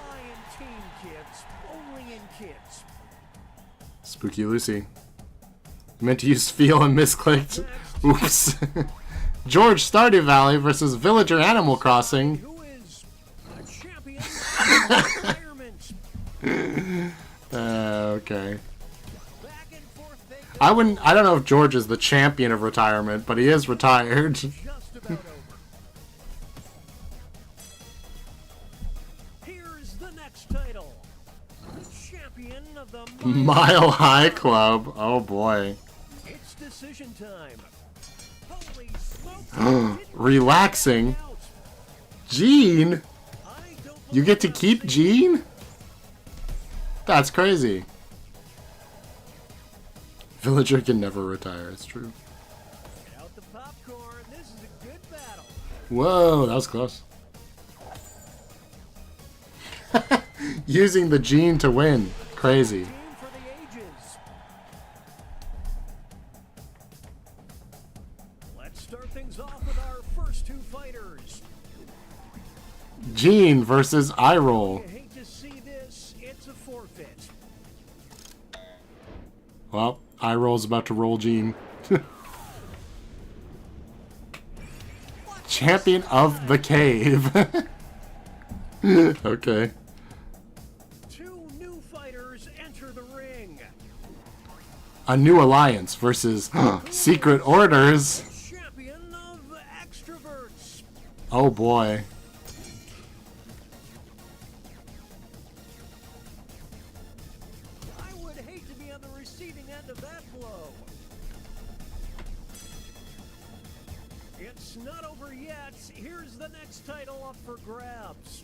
I in teen kids, only in kids. Spooky Lucy. Meant to use feel and misclicked. Oops. George Stardew Valley versus Villager Animal Crossing. Who is a champion of retirement? Okay. I don't know if George is the champion of retirement, but he is retired. Just about over. Here's the next title. Champion of the Mile High Club. Oh boy. It's decision time. Holy smoke. Relaxing. Gene? You get to keep Gene? That's crazy. Villager can never retire, it's true. Get out the popcorn. This is a good battle. Whoa, that was close. Using the Gene to win. Crazy. Team for the ages. Let's start things off with our first two fighters. Gene versus Iroll. You hate to see this, it's a forfeit. Well, Iroll's about to roll Gene. Champion of the Cave. Okay. Two new fighters enter the ring. A New Alliance versus Secret Orders. Champion of extroverts. Oh boy. I would hate to be on the receiving end of that blow. It's not over yet. Here's the next title up for grabs.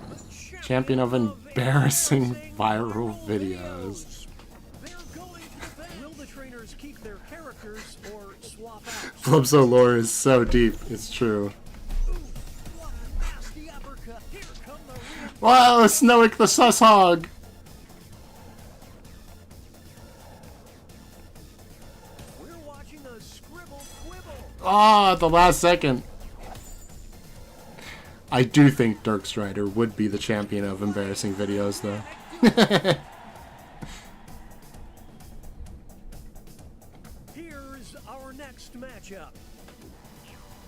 The Champion of embarrassing viral videos. They're going to the bench. Will the trainers keep their characters or swap out? Flipso lore is so deep, it's true. Ooh, what a nasty uppercut. Here come the reinforcements. Wow, Snowick the Sus Hog! We're watching a scribble quibble. Ah, at the last second. I do think Dirk Strider would be the champion of embarrassing videos, though. Here's our next matchup.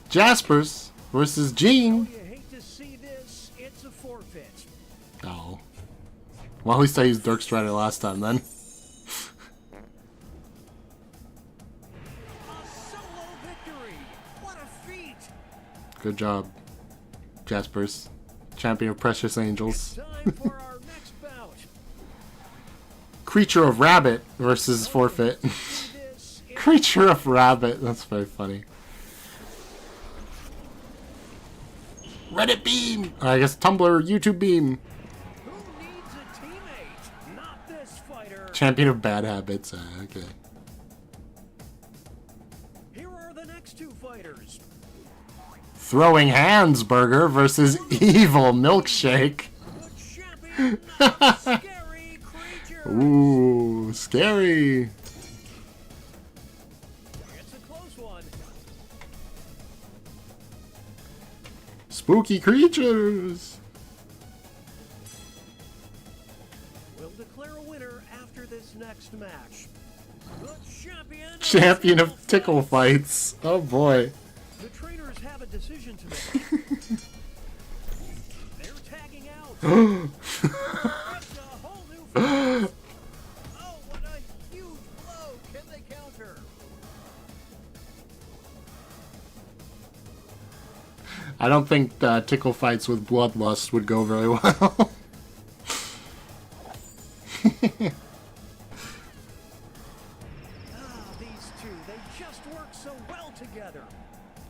Jaspers versus Gene. You hate to see this, it's a forfeit. Oh. Well, at least I used Dirk Strider last time, then. A solo victory. What a feat. Good job, Jaspers. Champion of Precious Angels. Time for our next bout. Creature of Rabbit versus Forfeit. Creature of Rabbit. That's very funny. Reddit Beam! Or I guess Tumblr, YouTube Beam. Who needs a teammate? Not this fighter. Champion of Bad Habits. Okay. Here are the next two fighters. Throwing Hands Burger versus Evil Milkshake. The champion of scary creatures. Ooh, scary. It's a close one. Spooky creatures. We'll declare a winner after this next match. The Champion of Tickle Fights. Oh boy. The trainers have a decision to make. They're tagging out. It's a whole new fight. Oh, what a huge blow. Can they counter? I don't think Tickle Fights with Bloodlust would go very well. These two, they just work so well together.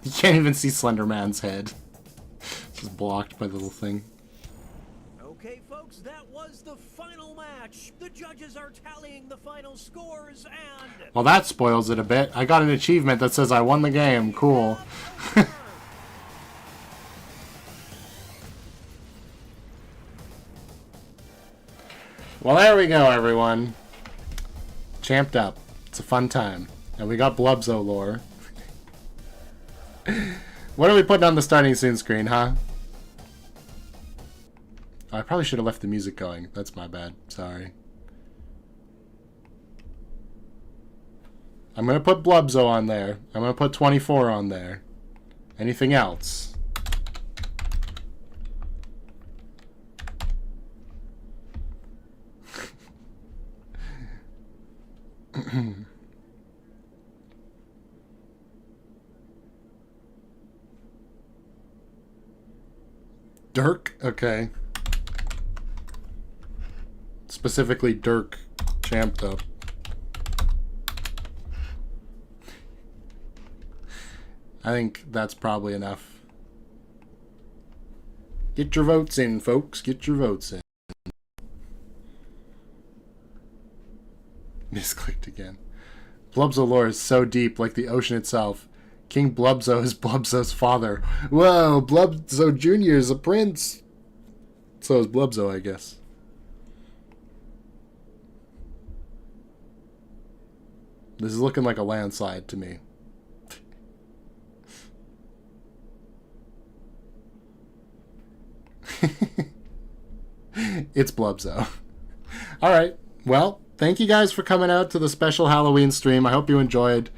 You can't even see Slender Man's head. It's just blocked by the little thing. Okay, folks, that was the final match. The judges are tallying the final scores and... Well, that spoils it a bit. I got an achievement that says I won the game. Cool. Well, there we go, everyone. Champed up. It's a fun time. And we got Blubzo lore. What are we putting on the starting scene screen, huh? I probably should have left the music going. That's my bad. Sorry. I'm going to put Blubzo on there. I'm going to put 24 on there. Anything else? Dirk? Okay. Specifically Dirk champed up. I think that's probably enough. Get your votes in, folks. Get your votes in. Misclicked again. Blubzo lore is so deep, like the ocean itself. King Blubzo is Blubzo's father. Whoa, Blubzo Jr. is a prince. So is Blubzo, I guess. This is looking like a landslide to me. It's Blubzo. Alright, well, thank you guys for coming out to the special Halloween stream. I hope you enjoyed.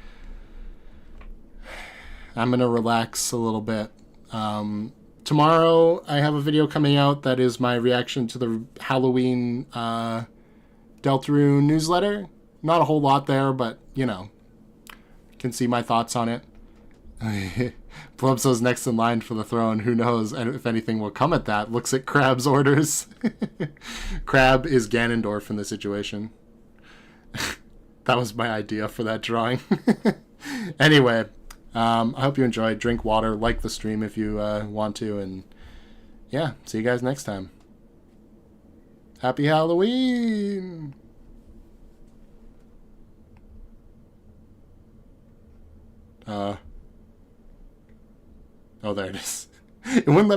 I'm going to relax a little bit. Tomorrow, I have a video coming out that is my reaction to the Halloween Deltarune newsletter. Not a whole lot there, but, you know, you can see my thoughts on it. Blubzo's next in line for the throne. Who knows if anything will come at that. Looks at Crab's orders. Crab is Ganondorf in the situation. That was my idea for that drawing. Anyway, I hope you enjoyed. Drink water, like the stream if you want to, and yeah, see you guys next time. Happy Halloween! Oh, there it is. It wouldn't let